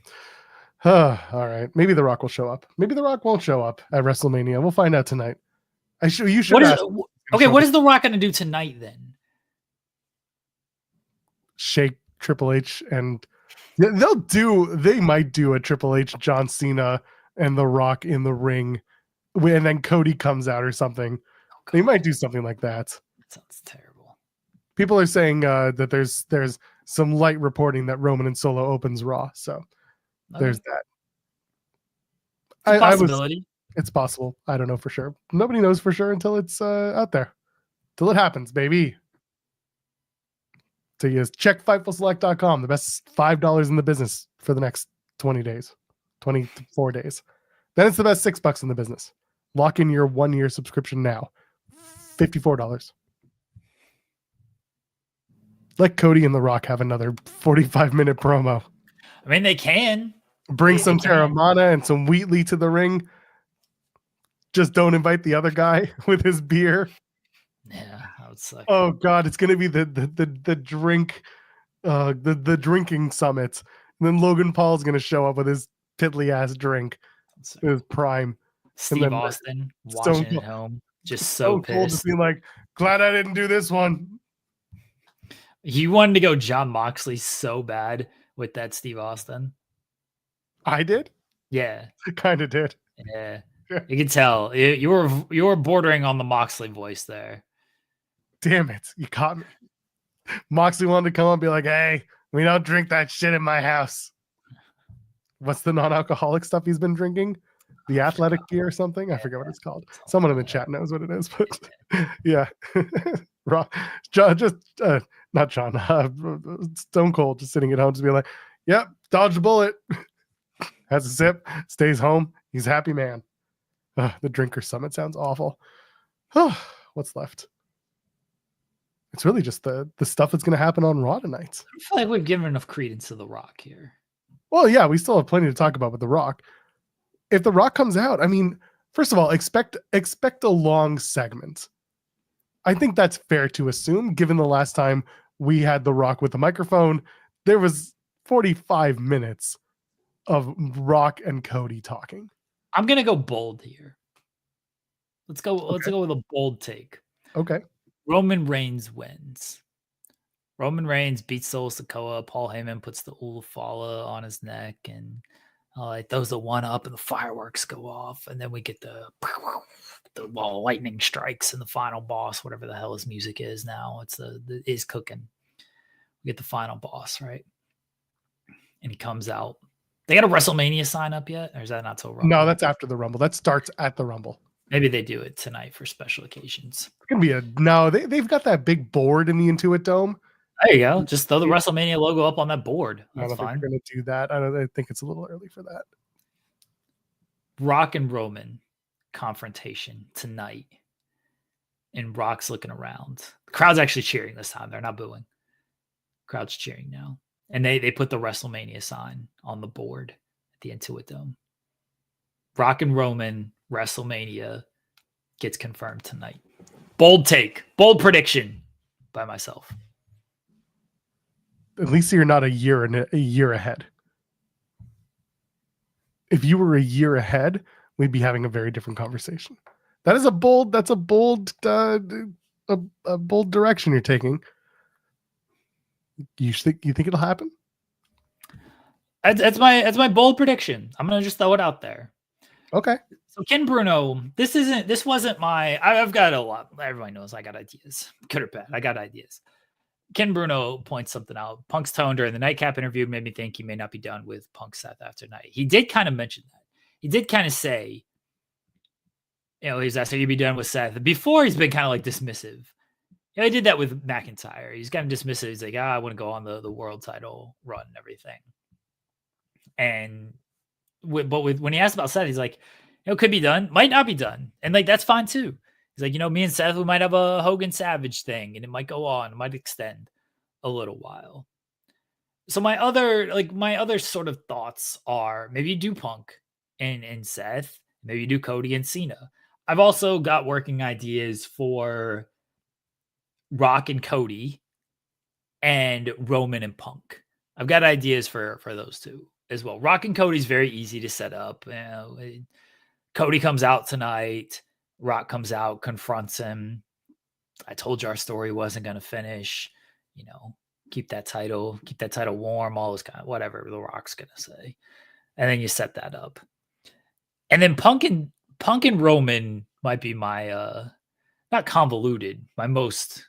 All right. Maybe The Rock will show up. Maybe The Rock won't show up at WrestleMania. We'll find out tonight. You should. What is The Rock going to do tonight then? Shake Triple H and they might do a Triple H, John Cena, and The Rock in the ring, and then Cody comes out or something. They might do something like that. That sounds terrible. People are saying that there's some light reporting that Roman and Solo opens Raw, so there's that. It's a possibility. It's possible. I don't know for sure. Nobody knows for sure until it's out there. Till it happens, baby. So yes, check FightfulSelect.com, the best $5 in the business for the next 20 days, 24 days. Then it's the best $6 in the business. Lock in your 1-year subscription now. $54. Let Cody and The Rock have another 45-minute promo. I mean, they can. Bring some Terramana and some Wheatley to the ring. Just don't invite the other guy with his beer. Yeah, that would suck. Oh God, it's gonna be the drink, the drinking summit. And then Logan Paul's gonna show up with his piddly ass drink, his prime. Steve Austin watching at home, just so pissed. Cool, just being like, glad I didn't do this one. He wanted to go John Moxley so bad with that Steve Austin. I did. Yeah, I kind of did. Yeah, you can tell you were bordering on the Moxley voice there. Damn it, you caught me. Moxley wanted to come and be like, hey, we don't drink that shit in my house. What's the non-alcoholic stuff he's been drinking? The athletic beer or something? I forget what it's called. Someone in the chat knows what it is, but yeah. Not John. Stone Cold just sitting at home, just being like, yep, dodged a bullet. Has a sip, stays home. He's a happy man. The Drinker Summit sounds awful. What's left? It's really just the stuff that's going to happen on Raw tonight. I feel like we've given enough credence to The Rock here. Well, yeah, we still have plenty to talk about with The Rock. If The Rock comes out, I mean, first of all, expect a long segment. I think that's fair to assume, given the last time we had The Rock with the microphone, there was 45 minutes of Rock and Cody talking. I'm gonna go bold here. Let's go with a bold take. Okay. Roman Reigns wins. Roman Reigns beats Solo Sikoa. Paul Heyman puts the Ulafala on his neck and throws the one up and the fireworks go off. And then we get the lightning strikes and the final boss, whatever the hell his music is now. It's is cooking. We get the final boss, right? And he comes out. They got a WrestleMania sign up yet? Or is that not till Rumble? No, that's after the Rumble. That starts at the Rumble. Maybe they do it tonight for special occasions. It's gonna be they've got that big board in the Intuit Dome. There you go. Just throw the WrestleMania logo up on that board. That's I don't fine. think they're gonna do that. I think it's a little early for that. Rock and Roman confrontation tonight. And Rock's looking around. The crowd's actually cheering this time. They're not booing. The crowd's cheering now. And they put the WrestleMania sign on the board at the Intuit Dome. Rock and Roman WrestleMania gets confirmed tonight. Bold take, bold prediction by myself. At least you're not a year ahead. If you were a year ahead, we'd be having a very different conversation. That's a bold direction you're taking. You think it'll happen? That's my bold prediction. I'm gonna just throw it out there. Okay. So Ken Bruno, this wasn't my. I've got a lot. Everybody knows I got ideas, good or bad. I got ideas. Ken Bruno points something out. Punk's tone during the nightcap interview made me think he may not be done with Punk Seth after night. He did kind of mention that. He did kind of say, he was asked, "Are you be done with Seth?" Before he's been kind of like dismissive. He did that with McIntyre. He's kind of dismissive. He's like, I want to go on the world title run and everything. And when he asked about Seth, he's like, could be done, might not be done. And like, that's fine too. He's like, me and Seth, we might have a Hogan Savage thing and it might go on, it might extend a little while. So my other sort of thoughts are maybe you do Punk and Seth, maybe you do Cody and Cena. I've also got working ideas for Rock and Cody and Roman and Punk. I've got ideas for those two as well. Rock and Cody's very easy to set up. Cody comes out tonight. Rock comes out, confronts him. I told you our story wasn't going to finish. Keep that title warm, all this kind of whatever the Rock's going to say. And then you set that up. And then Punk and Roman might be my not convoluted, my most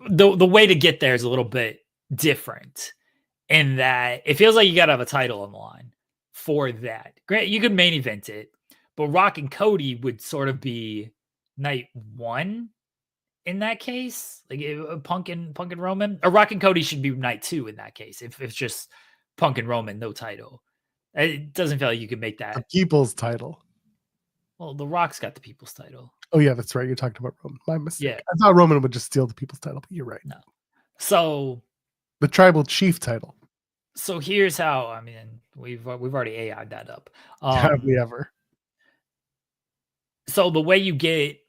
the way to get there is a little bit different in that it feels like you got to have a title on the line for that. Great, you could main event it, but Rock and Cody would sort of be night one in that case. Like Punk and Roman, or Rock and Cody should be night two in that case. If it's just Punk and Roman, no title, it doesn't feel like you could make that the people's title. Well, The Rock's got the people's title. Oh yeah, that's right. You're talking about Roman. My mistake. Yeah. I thought Roman would just steal the people's title, but you're right. No. So the tribal chief title. So here's how. I mean, we've already AI'd that up. Have we ever? So the way you get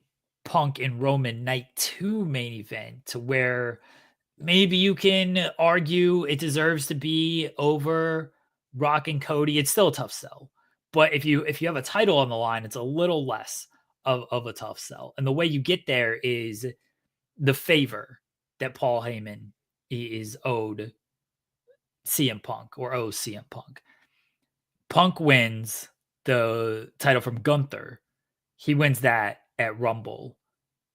Punk and Roman night two main event to where maybe you can argue it deserves to be over Rock and Cody. It's still a tough sell, but if you have a title on the line, it's a little less of a tough sell. And the way you get there is the favor that Paul Heyman is owed CM Punk or owes CM Punk. Punk wins the title from Gunther. He wins that at Rumble,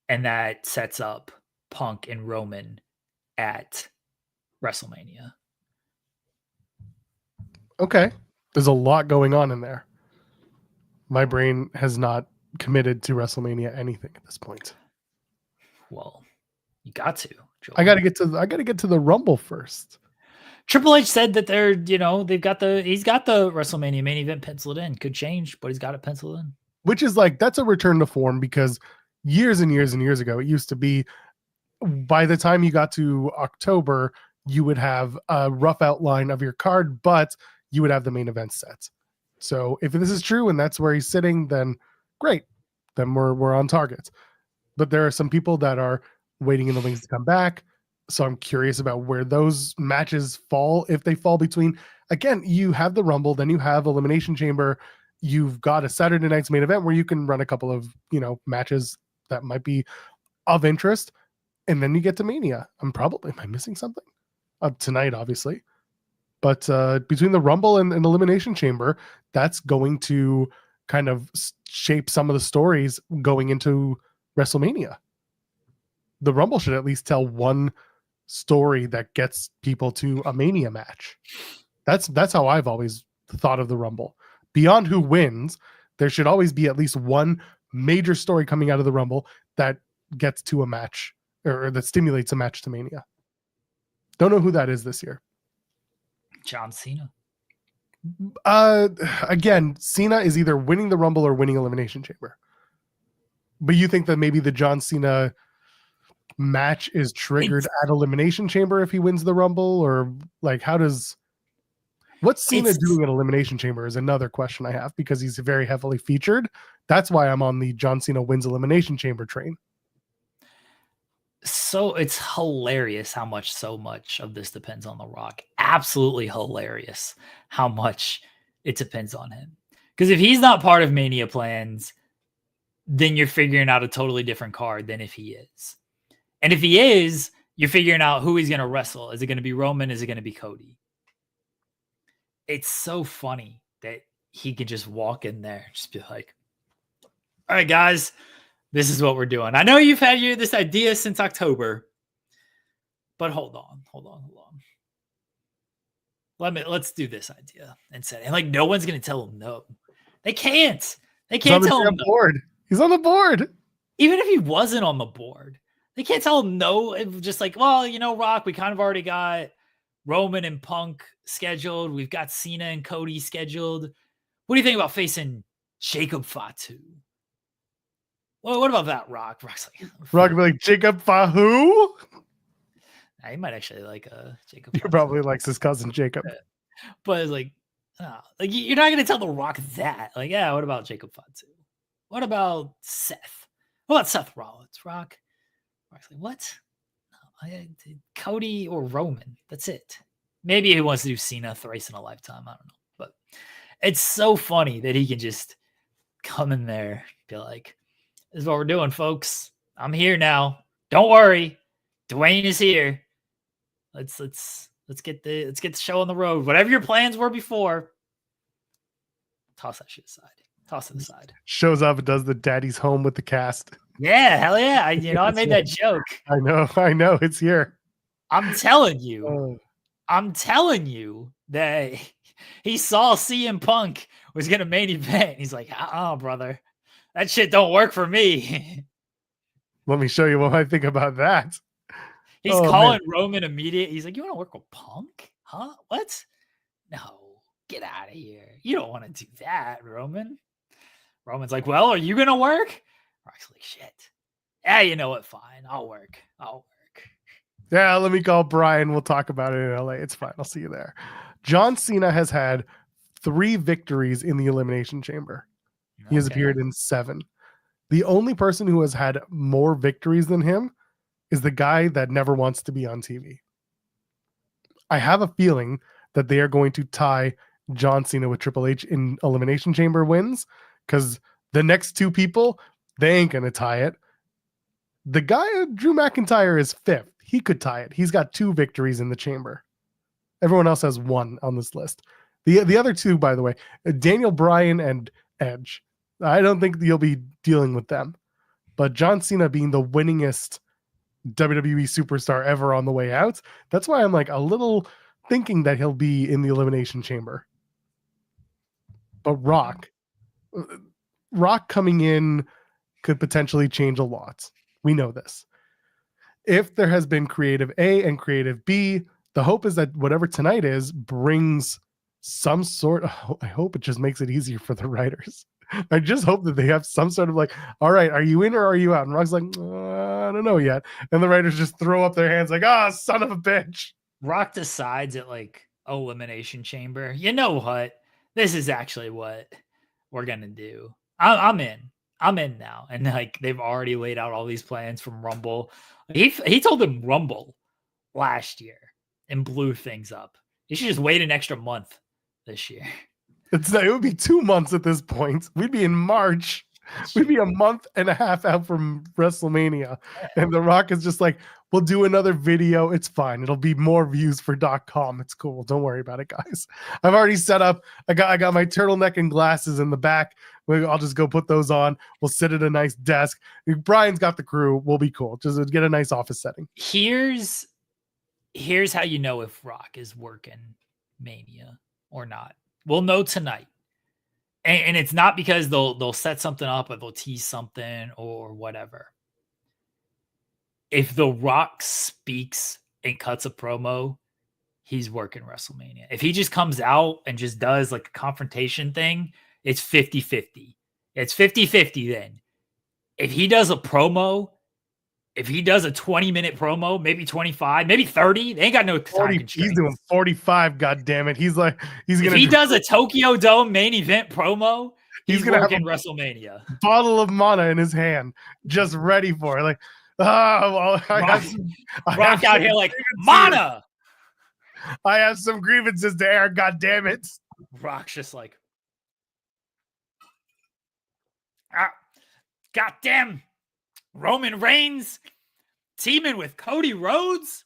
and that sets up Punk and Roman at WrestleMania. Okay. There's a lot going on in there. My brain has not committed to WrestleMania anything at this point. Well, you got to. Joel. I got to get to the Rumble first. Triple H said that he's got the WrestleMania main event penciled in. Could change, but he's got it penciled in. Which is like, that's a return to form, because years and years and years ago, it used to be by the time you got to October, you would have a rough outline of your card, but you would have the main event set. So if this is true and that's where he's sitting, then great. Then we're on target. But there are some people that are waiting in the wings to come back. So I'm curious about where those matches fall. If they fall between, again, you have the Rumble, then you have Elimination Chamber. You've got a Saturday night's main event where you can run a couple of, matches that might be of interest. And then you get to Mania. Am I missing something? Tonight, obviously. But between the Rumble and Elimination Chamber, that's going to kind of shape some of the stories going into WrestleMania. The Rumble should at least tell one story that gets people to a Mania match. That's how I've always thought of the Rumble. Beyond who wins, there should always be at least one major story coming out of the Rumble that gets to a match or that stimulates a match to Mania. Don't know who that is this year. John Cena. Again, Cena is either winning the Rumble or winning Elimination Chamber. But you think that maybe the John Cena match is triggered at Elimination Chamber if he wins the Rumble, or like what's Cena doing at Elimination Chamber is another question I have, because he's very heavily featured. That's why I'm on the John Cena wins Elimination Chamber train. So it's hilarious how much so much of this depends on The Rock. Absolutely hilarious how much it depends on him. Because if he's not part of Mania plans, then you're figuring out a totally different card than if he is. And if he is, you're figuring out who he's going to wrestle. Is it going to be Roman? Is it going to be Cody? It's so funny that he could just walk in there and just be like, all right, guys, this is what we're doing. I know you've had this idea since October, but hold on. Let's do this idea instead. And like, no one's going to tell him no. They can't. They can't tell him no. He's on the board. Even if he wasn't on the board, they can't tell him no. It's just like, well, Rock, we kind of already got Roman and Punk scheduled. We've got Cena and Cody scheduled. What do you think about facing Jacob Fatu? Well, what about that, Rock? Rock would be like, Jacob Fatu? Nah, he might actually like Jacob. He probably likes his cousin Jacob. But it's like, you're not going to tell The Rock that. Like, yeah, what about Jacob Fatu? What about Seth? What about Seth Rollins? Rock's like, what? No, Cody or Roman. That's it. Maybe he wants to do Cena thrice in a lifetime. I don't know. But it's so funny that he can just come in there and be like, this is what we're doing, folks. I'm here now. Don't worry. Dwayne is here. Let's get the show on the road. Whatever your plans were before, toss that shit aside. Toss it aside. Shows up and does the daddy's home with the cast. Yeah, hell yeah. I made that joke. I know. It's here. I'm telling you that he saw CM Punk was going to main event. He's like, brother, that shit don't work for me. Let me show you what I think about that. He's calling Roman immediate. He's like, you want to work with Punk? Huh? What? No, get out of here. You don't want to do that, Roman. Roman's like, well, are you going to work? Rock's like, shit. Yeah, you know what? Fine. I'll work. Yeah, let me call Brian. We'll talk about it in LA. It's fine. I'll see you there. John Cena has had 3 victories in the Elimination Chamber. He has appeared in 7. The only person who has had more victories than him is the guy that never wants to be on TV. I have a feeling that they are going to tie John Cena with Triple H in Elimination Chamber wins, because the next 2 people, they ain't going to tie it. The guy, Drew McIntyre, is 5th. He could tie it. He's got 2 victories in the chamber. Everyone else has 1 on this list. The other 2, by the way, Daniel Bryan and Edge. I don't think you'll be dealing with them. But John Cena being the winningest WWE superstar ever on the way out, that's why I'm like a little thinking that he'll be in the Elimination Chamber. But Rock coming in could potentially change a lot. We know this. If there has been creative A and creative B, the hope is that whatever tonight is brings some sort of, I hope it just makes it easier for the writers. I just hope that they have some sort of like, all right, are you in or are you out? And Rock's like, I don't know yet. And the writers just throw up their hands like, son of a bitch. Rock decides at like Elimination Chamber, you know what? This is actually what we're gonna do. I'm in. I'm in now. And like they've already laid out all these plans from Rumble. He told them Rumble last year and blew things up. You should just wait an extra month this year. It would be 2 months at this point. We'd be in March. We'd be a month and a half out from WrestleMania. And The Rock is just like, we'll do another video. It's fine. It'll be more views for .com. It's cool. Don't worry about it, guys. I've already set up. I got my turtleneck and glasses in the back. I'll just go put those on. We'll sit at a nice desk. Brian's got the crew. We'll be cool. Just get a nice office setting. Here's how you know if Rock is working Mania or not. We'll know tonight. And it's not because they'll set something up or they'll tease something or whatever. If The Rock speaks and cuts a promo, he's working WrestleMania. If he just comes out and just does like a confrontation thing, it's 50-50. It's 50-50 then. If he does a promo, if he does a 20-minute promo, maybe 25, maybe 30, they ain't got no time constraints. He's doing 45, goddammit. He's gonna. If he does a Tokyo Dome main event promo, he's gonna work in WrestleMania. Bottle of mana in his hand, just ready for it. Like, well, Rock out here like mana. I have some grievances to air. God damn it! Rock's just like, goddamn. Roman Reigns teaming with Cody Rhodes?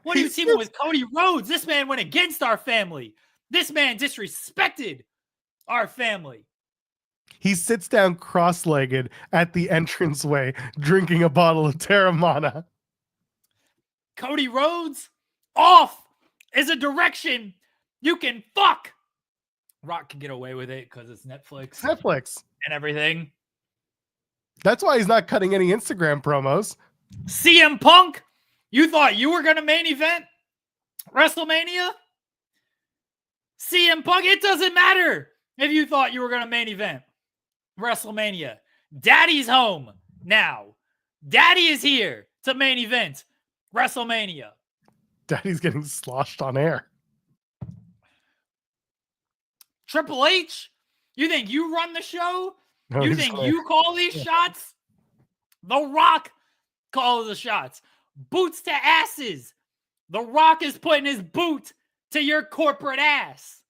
What are you teaming with Cody Rhodes? This man went against our family. This man disrespected our family. He sits down cross-legged at the entranceway, drinking a bottle of Terramana. Cody Rhodes, off is a direction you can fuck. Rock can get away with it because it's Netflix. And everything. That's why he's not cutting any Instagram promos. CM Punk, you thought you were going to main event WrestleMania? CM Punk, it doesn't matter if you thought you were going to main event WrestleMania. Daddy's home now. Daddy is here to main event WrestleMania. Daddy's getting sloshed on air. Triple H, you think you run the show? No, you think you call these shots? The Rock calls the shots. Boots to asses. The Rock is putting his boot to your corporate ass.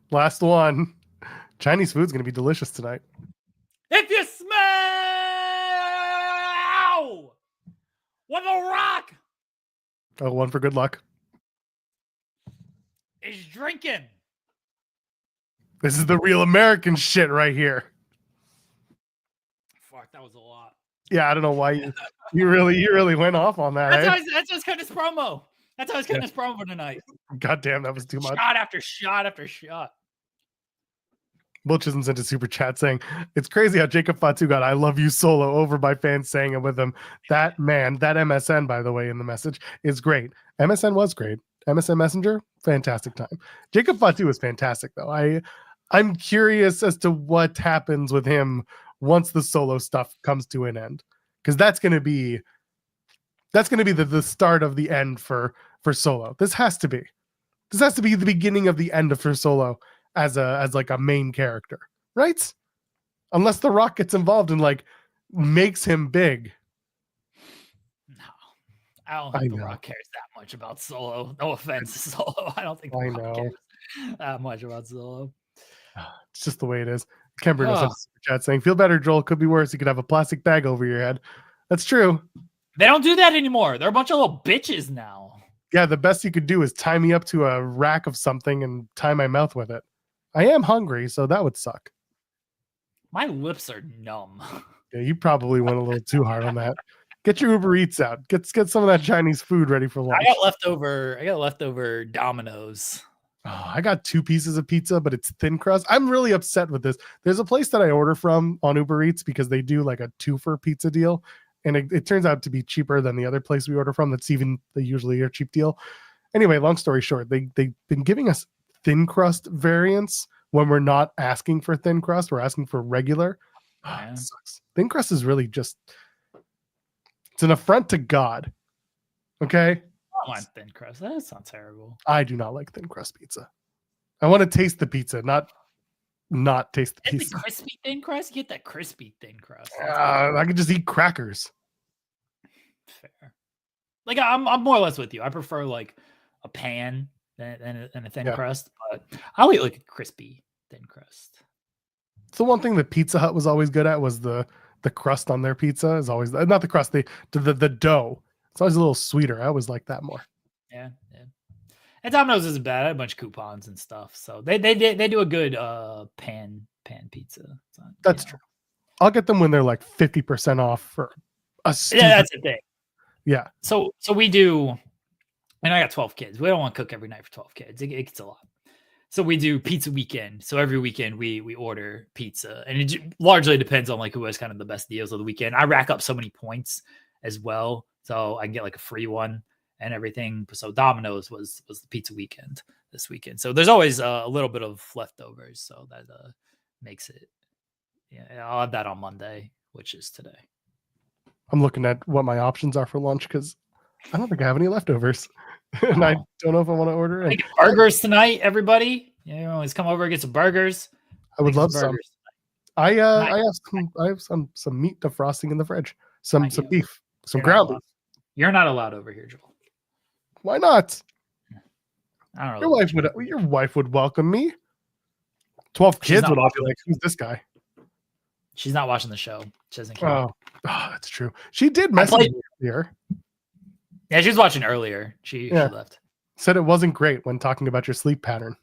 Last one. Chinese food's going to be delicious tonight. If you smell what The Rock one for good luck is drinking. This is the real American shit right here. Fuck, that was a lot. Yeah, I don't know why you really went off on that. That's just cutting his promo. That's how I was cutting his promo tonight. God damn, that was too much. Shot after shot after shot. Butch isn't sent a super chat saying, it's crazy how Jacob Fatu got I love you solo over by fans saying it with him. That man, that MSN, by the way, in the message is great. MSN was great. MSN Messenger, fantastic time. Jacob Fatu is fantastic, though. I'm curious as to what happens with him once the solo stuff comes to an end, because that's going to be the start of the end for Solo. This has to be the beginning of the end for Solo as like a main character, right? Unless The Rock gets involved and like makes him big. No, I don't think The Rock cares that much about Solo. No offense to Solo. I don't think The Rock cares that much about Solo. It's just the way it is. Ken Bruno said super chat saying, feel better, Joel. Could be worse. You could have a plastic bag over your head. That's true. They don't do that anymore. They're a bunch of little bitches now. Yeah, the best you could do is tie me up to a rack of something and tie my mouth with it. I am hungry, so that would suck. My lips are numb. Yeah, you probably went a little too hard on that. Get your Uber Eats out. Get some of that Chinese food ready for lunch. I got leftover Domino's. Oh, I got 2 pieces of pizza, but it's thin crust. I'm really upset with this. There's a place that I order from on Uber Eats because they do like a 2-for pizza deal. And it turns out to be cheaper than the other place we order from. That's even usually a cheap deal. Anyway, long story short, they've been giving us thin crust variants when we're not asking for thin crust. We're asking for regular. Yeah. It sucks. Thin crust is really just, it's an affront to God. Okay? I want thin crust. That sounds terrible. I do not like thin crust pizza. I want to taste the pizza, not taste the Is pizza. it crispy thin crust? You get that crispy thin crust. I could just eat crackers. Fair. Like I'm more or less with you. I prefer like a pan than a thin crust, but I'll eat like a crispy thin crust. So one thing that Pizza Hut was always good at was the crust on their pizza is always not the crust, the dough. It's always a little sweeter. I always like that more. Yeah. And Domino's isn't bad. I had a bunch of coupons and stuff, so they do a good pan pizza. So, that's true. I'll get them when they're like 50% off for a stupid... Yeah, that's the thing. Yeah. So we do, and I got 12 kids. We don't want to cook every night for 12 kids. It gets a lot. So we do pizza weekend. So every weekend we order pizza, and it largely depends on like who has kind of the best deals of the weekend. I rack up so many points as well, so I can get like a free one and everything. So Domino's was the pizza weekend this weekend. So there's always a little bit of leftovers, so that makes it. Yeah, I'll have that on Monday, which is today. I'm looking at what my options are for lunch because I don't think I have any leftovers. And I don't know if I want to order it. Burgers tonight, everybody. Let's come over and get some burgers. I would love some. I have some meat defrosting in the fridge. Some beef. Some ground beef. You're not allowed over here, Joel. Why not? I don't know. Your wife would welcome me. 12 kids would all be like, "Who's this guy?" She's not watching the show. She doesn't care. Oh, that's true. She did message me earlier. Yeah, she was watching earlier. She left. Said it wasn't great when talking about your sleep pattern.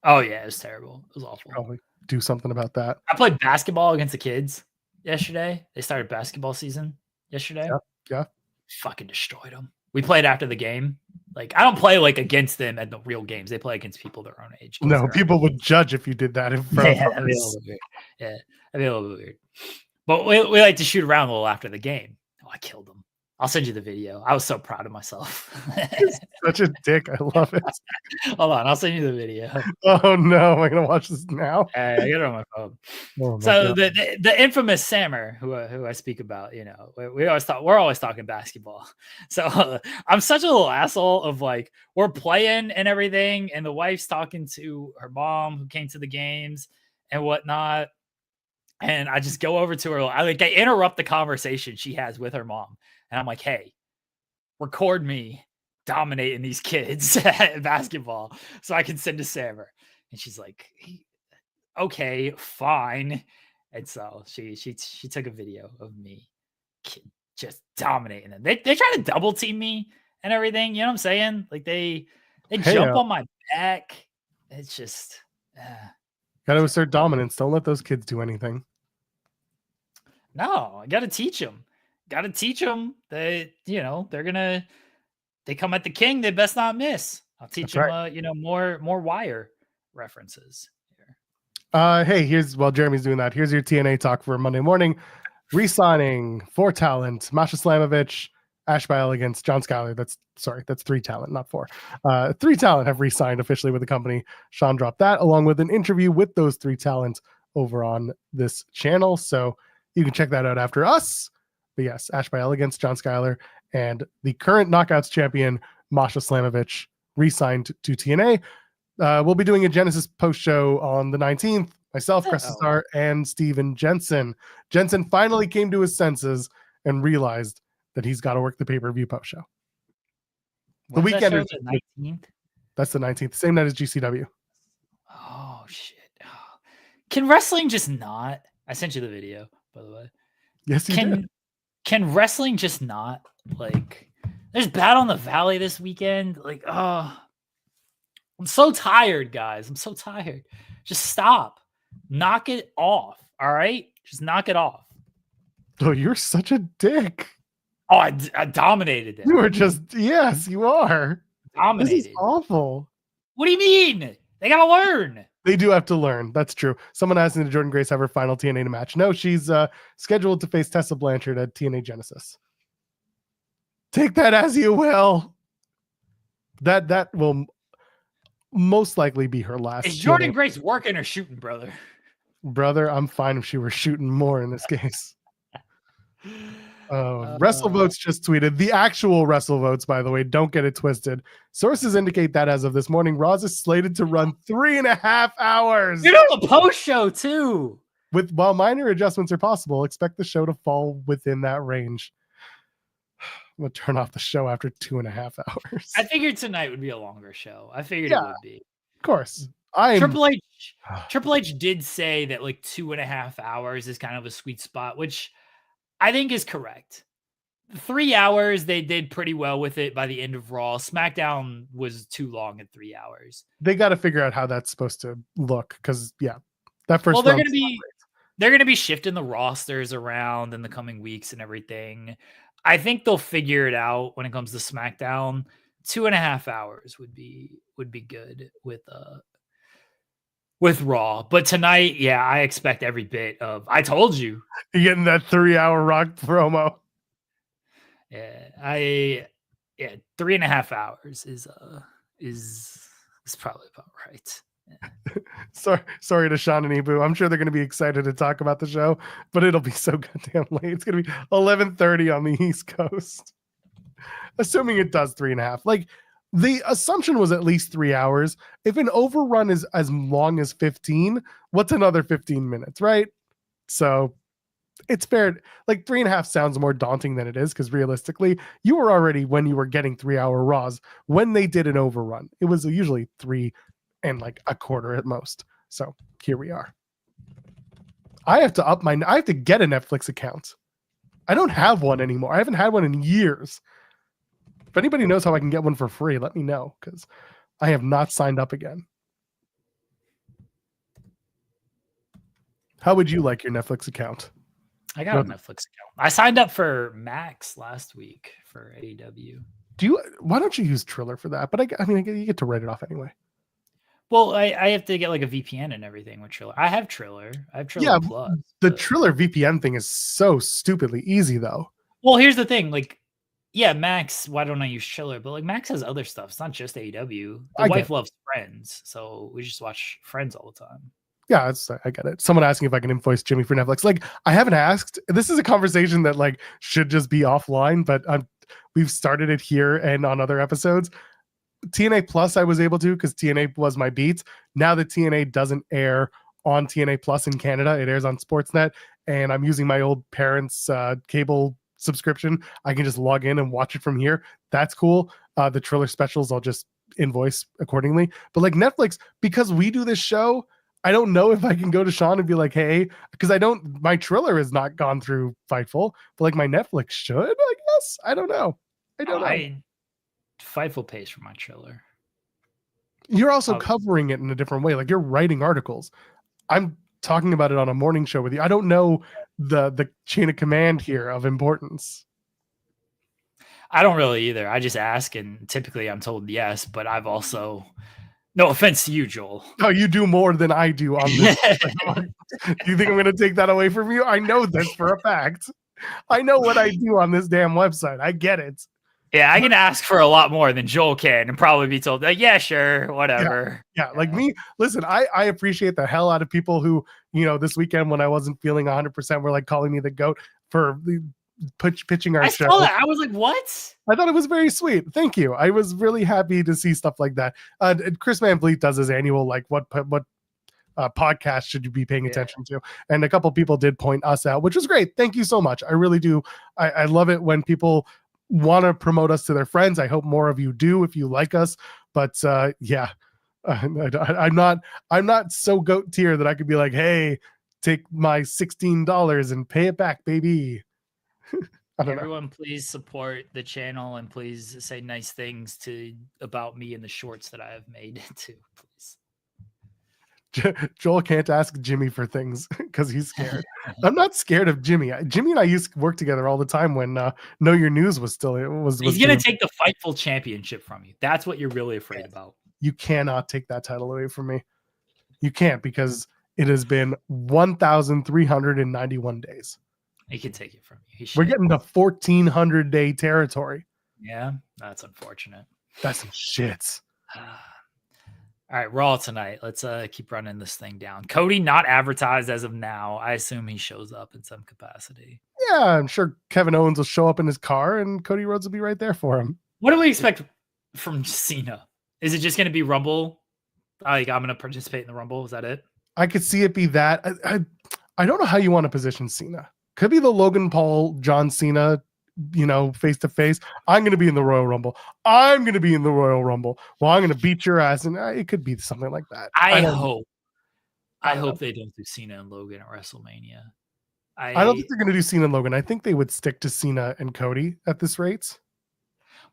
Oh yeah, it was terrible. It was awful. Probably do something about that. I played basketball against the kids yesterday. They started basketball season yesterday. Yeah. Fucking destroyed them. We played after the game. Like I don't play like against them at the real games. They play against people their own age. No, people would judge if you did that in front of us. Yeah, that'd be a little bit weird. But we like to shoot around a little after the game. Oh, I killed them. I'll send you the video. I was so proud of myself. Such a dick. I love it. Hold on. I'll send you the video. Oh, no. Am I going to watch this now? I got it on my phone. So the infamous Sammer, who I speak about, we're always talking basketball. So I'm such a little asshole of like, we're playing and everything. And the wife's talking to her mom who came to the games and whatnot. And I just go over to her. I interrupt the conversation she has with her mom. And I'm like, hey, record me dominating these kids at basketball so I can send to Sammer. And she's like, okay, fine. And so she took a video of me just dominating them. They try to double team me and everything. You know what I'm saying? Like they jump on my back. It's just gotta assert dominance. Don't let those kids do anything. No, I gotta teach them. Got to teach them that, they come at the king, they best not miss. I'll teach them, more wire references here. Hey, while Jeremy's doing that, here's your TNA talk for Monday morning. Re-signing 4 talent, Masha Slamovich, Ash by Elegance, John Skyler. That's 3 talent, not 4. 3 talent have re-signed officially with the company. Sean dropped that along with an interview with those 3 talent over on this channel. So you can check that out after us. But yes, Ash by Elegance, John Skyler, and the current Knockouts champion, Masha Slamovich, re-signed to TNA. We'll be doing a Genesis post-show on the 19th. Myself, Crescent Star, and Steven Jensen. Jensen finally came to his senses and realized that he's got to work the pay-per-view post-show. The weekend is the 19th? That's the 19th. Same night as GCW. Oh, shit. Can wrestling just not? I sent you the video, by the way. Yes, you did. Can wrestling just not, like, there's Battle in the Valley this weekend. Like, I'm so tired, guys. I'm so tired. Just stop. Knock it off. All right? Just knock it off. Oh, you're such a dick. Oh, I dominated it. You were yes, you are. Dominated. This is awful. What do you mean? They got to learn. They do have to learn. That's true. Someone asking, did Jordan Grace have her final TNA match? No, she's scheduled to face Tessa Blanchard at TNA Genesis. Take that as you will. That will most likely be her last. Is Jordan Grace working or shooting, brother? Brother, I'm fine if she were shooting more in this case. WrestleVotes just tweeted the actual WrestleVotes, by the way. Don't get it twisted. Sources indicate that as of this morning, Raw is slated to run 3.5 hours. You know, a post show too. While minor adjustments are possible, expect the show to fall within that range. I'm gonna turn off the show after 2.5 hours. I figured tonight would be a longer show. I figured it would be. Of course. Triple H did say that like 2.5 hours is kind of a sweet spot, which I think is correct. 3 hours, they did pretty well with it by the end of Raw. SmackDown was too long at 3 hours. They got to figure out how that's supposed to look because, that first. Well, they're going to be shifting the rosters around in the coming weeks and everything. I think they'll figure it out when it comes to SmackDown. 2.5 hours would be good with Raw. But tonight, I expect every bit of. I told you. You're getting that 3-hour Rock promo. Yeah, 3.5 hours is probably about right. Yeah. Sorry to Sean and Ibu. I'm sure they're going to be excited to talk about the show, but it'll be so goddamn late. It's going to be 11:30 on the East Coast. Assuming it does 3.5. Like the assumption was at least 3 hours. If an overrun is as long as 15, what's another 15 minutes, right? So it's fair. Like 3.5 sounds more daunting than it is because realistically, you were already when you were getting 3-hour Raws when they did an overrun. It was usually 3 and like a quarter at most. So here we are. I have to get a Netflix account. I don't have one anymore. I haven't had one in years. If anybody knows how I can get one for free, let me know because I have not signed up again. How would you like your Netflix account? I got a Netflix account. I signed up for Max last week for AEW. Why don't you use Triller for that? But I mean, you get to write it off anyway. Well, I have to get like a VPN and everything with Triller. I have Triller. I have Triller Plus. The Triller VPN thing is so stupidly easy, though. Well, here's the thing. Like, Max, why don't I use Triller? But like Max has other stuff. It's not just AEW. The wife loves Friends, so we just watch Friends all the time. Yeah, I get it. Someone asking if I can invoice Jimmy for Netflix. Like, I haven't asked. This is a conversation that like should just be offline, but we've started it here and on other episodes. TNA Plus I was able to because TNA was my beat. Now that TNA doesn't air on TNA Plus in Canada, it airs on Sportsnet, and I'm using my old parents' cable subscription. I can just log in and watch it from here. That's cool. The Triller specials I'll just invoice accordingly. But like Netflix, because we do this show, I don't know if I can go to Sean and be like, hey, because my Triller has not gone through Fightful, but like my Netflix should, I guess. I don't know. Fightful pays for my Triller. You're also covering it in a different way. Like you're writing articles. I'm talking about it on a morning show with you. I don't know the chain of command here of importance. I don't really either. I just ask, and typically I'm told yes, but I've also, no offense to you, Joel. No, you do more than I do on this. Do you think I'm going to take that away from you? I know this for a fact. I know what I do on this damn website. I get it. Yeah, I can ask for a lot more than Joel can and probably be told, yeah, sure, whatever. Yeah, like me. Listen, I appreciate the hell out of people who, this weekend when I wasn't feeling 100% were like calling me the GOAT for pitching our show. I saw that. I was like, what? I thought it was very sweet. Thank you. I was really happy to see stuff like that. Chris Van Vliet does his annual, like, what podcast should you be paying attention to? And a couple people did point us out, which was great. Thank you so much. I really do. I love it when people want to promote us to their friends. I hope more of you do if you like us. But I'm not so GOAT tier that I could be like, hey, take my $16 and pay it back, baby. Everyone, please support the channel and please say nice things about me in the shorts that I have made too, please. Joel can't ask Jimmy for things because he's scared. I'm not scared of Jimmy. Jimmy and I used to work together all the time when Know Your News was still. He's going to take the Fightful championship from you. That's what you're really afraid about. You cannot take that title away from me. You can't because it has been 1,391 days. He can take it from you. We're getting to 1,400 day territory. Yeah, that's unfortunate. That's some shit. All right, Raw tonight. Let's keep running this thing down. Cody not advertised as of now. I assume he shows up in some capacity. Yeah, I'm sure Kevin Owens will show up in his car and Cody Rhodes will be right there for him. What do we expect from Cena? Is it just going to be Rumble? Like, I'm going to participate in the Rumble. Is that it? I could see it be that. I don't know how you want to position Cena. Could be the Logan Paul, John Cena, face to face. I'm going to be in the Royal Rumble. I'm going to be in the Royal Rumble. Well, I'm going to beat your ass. And it could be something like that. I hope they don't do Cena and Logan at WrestleMania. I don't think they're going to do Cena and Logan. I think they would stick to Cena and Cody at this rate.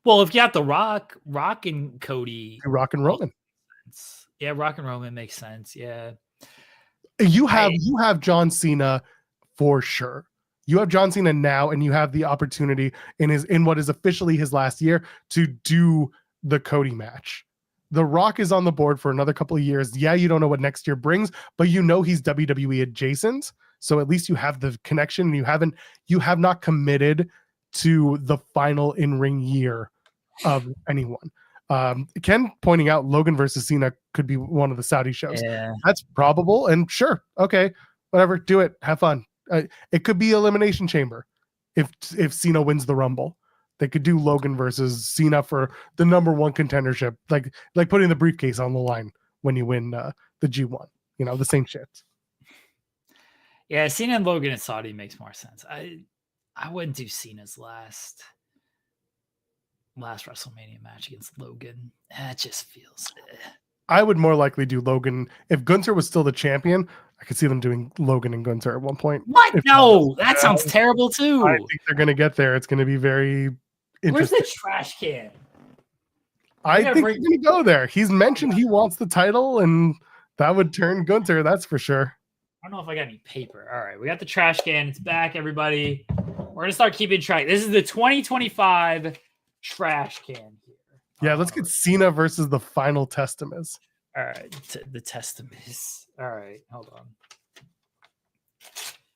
Well, if you got the Rock and Cody. Rock and Roman. Yeah, Rock and Roman makes sense. Yeah. You have John Cena for sure. You have John Cena now, and you have the opportunity in what is officially his last year to do the Cody match. The Rock is on the board for another couple of years. Yeah, you don't know what next year brings, but he's WWE adjacent. So at least you have the connection, and you have not committed to the final in-ring year of anyone. Ken pointing out Logan versus Cena could be one of the Saudi shows. Yeah. That's probable, and sure, okay, whatever, do it, have fun. It could be Elimination Chamber if Cena wins the Rumble. They could do Logan versus Cena for the number one contendership, like putting the briefcase on the line when you win the G1. The same shit. Yeah, Cena and Logan at Saudi makes more sense. I wouldn't do Cena's last WrestleMania match against Logan. That just feels. I would more likely do Logan if Gunther was still the champion. I could see them doing Logan and Gunther at one point. What? No, that sounds terrible too. I think they're going to get there. It's going to be very interesting. Where's the trash can? I think they're going to go there. He's mentioned he wants the title, and that would turn Gunther. That's for sure. I don't know if I got any paper. All right, we got the trash can. It's back, everybody. We're going to start keeping track. This is the 2025 trash can here. Yeah, let's get Cena versus the Final Testament. All right, the Testament. All right, hold on.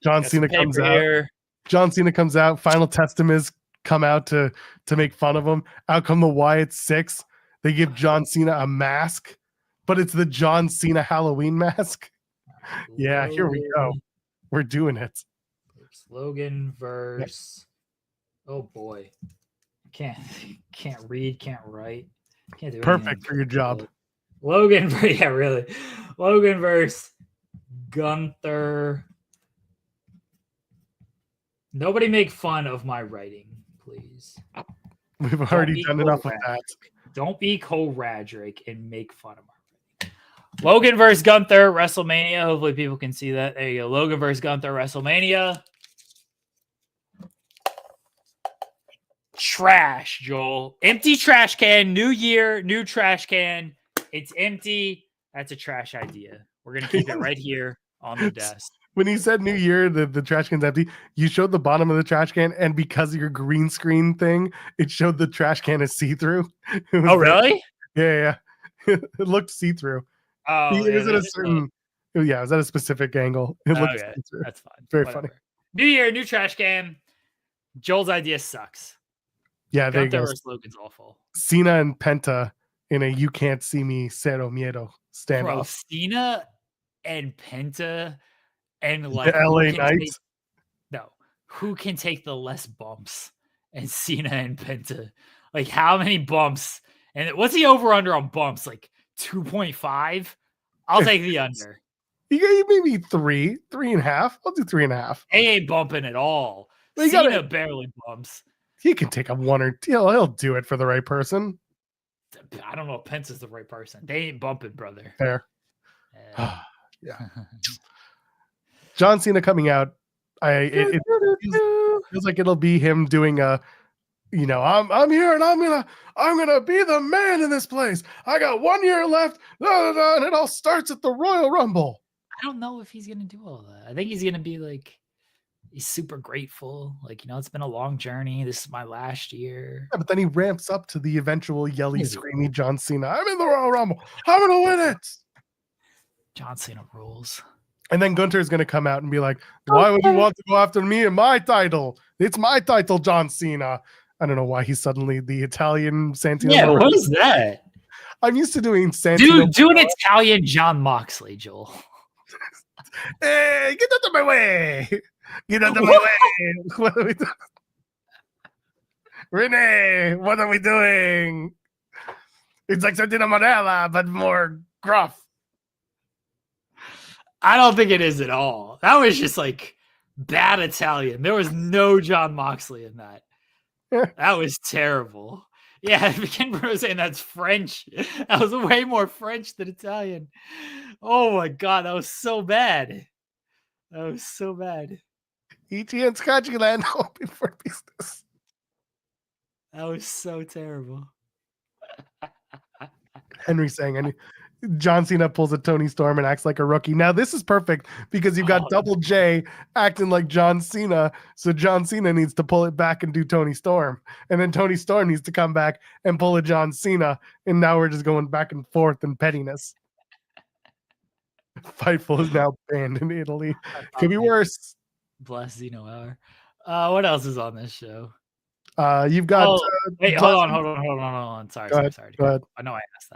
John Cena comes out. John Cena comes out. Final Testament come out to make fun of him. Out come the Wyatt Six. They give John Cena a mask, but it's the John Cena Halloween mask. Yeah, here we go. We're doing it. Logan versus. Oh boy, can't read, can't write, can't do perfect anything. For your job. Logan, yeah, really. Logan versus Gunther. Nobody make fun of my writing, please. We've already done enough of that. Don't be Cole Radrick and make fun of my writing. Logan versus Gunther, WrestleMania. Hopefully people can see that. There you go. Logan versus Gunther, WrestleMania. Trash, Joel. Empty trash can. New year, new trash can. It's empty. That's a trash idea. We're going to keep it right here on the desk. When he said New Year, the trash can's empty, you showed the bottom of the trash can, and because of your green screen thing, it showed the trash can is see-through. Oh, really? Yeah. It looked see-through. Oh, it was at a certain... Yeah, it was at a specific angle. It looked see-through. That's fine. Very funny. New Year, new trash can. Joel's idea sucks. Yeah, there you go. Logan's awful. Cena and Penta in a You Can't See Me Cero Miedo standoff. Bro, Cena and Penta and like the LA Knights. Who can take the less bumps? And Cena and Penta. Like how many bumps? And what's the over under on bumps? Like 2.5? I'll take the under. You maybe 3.5. I'll do 3.5. He ain't bumping at all. Cena barely bumps. He can take a 1 or 2. He'll do it for the right person. I don't know if Pence is the right person. They ain't bumping, brother. Fair. Yeah. John Cena coming out. It feels like it'll be him doing I'm here and I'm gonna be the man in this place. I got 1 year left, and it all starts at the Royal Rumble. I don't know if he's gonna do all that. I think he's gonna be like. He's super grateful. Like, it's been a long journey. This is my last year. Yeah, but then he ramps up to the eventual yelly, screamy John Cena. I'm in the Royal Rumble. I'm going to win it. John Cena rules. And then Gunther's going to come out and be like, why would you want to go after me and my title? It's my title, John Cena. I don't know why he's suddenly the Italian Santino. Yeah, what is that? I'm used to doing Santino. Do an Italian John Moxley, Joel. Hey, get out of my way! Get out of my way! What are we doing? Renee, what are we doing? It's like Santino Marella, but more gruff. I don't think it is at all. That was just like bad Italian. There was no John Moxley in that. That was terrible. Yeah, Ken Bruno saying that's French. That was way more French than Italian. Oh my god, that was so bad. That was so bad. E.T. and Scotchyland hoping for business. That was so terrible. Henry saying, John Cena pulls a Tony Storm and acts like a rookie. Now this is perfect because you've got Double J acting like John Cena. So John Cena needs to pull it back and do Tony Storm. And then Tony Storm needs to come back and pull a John Cena. And now we're just going back and forth in pettiness. Fightful is now banned in Italy. Could be worse. Bless Zeno Hour. What else is on this show? You've got. Wait, hold on. Sorry. Go ahead. I know I asked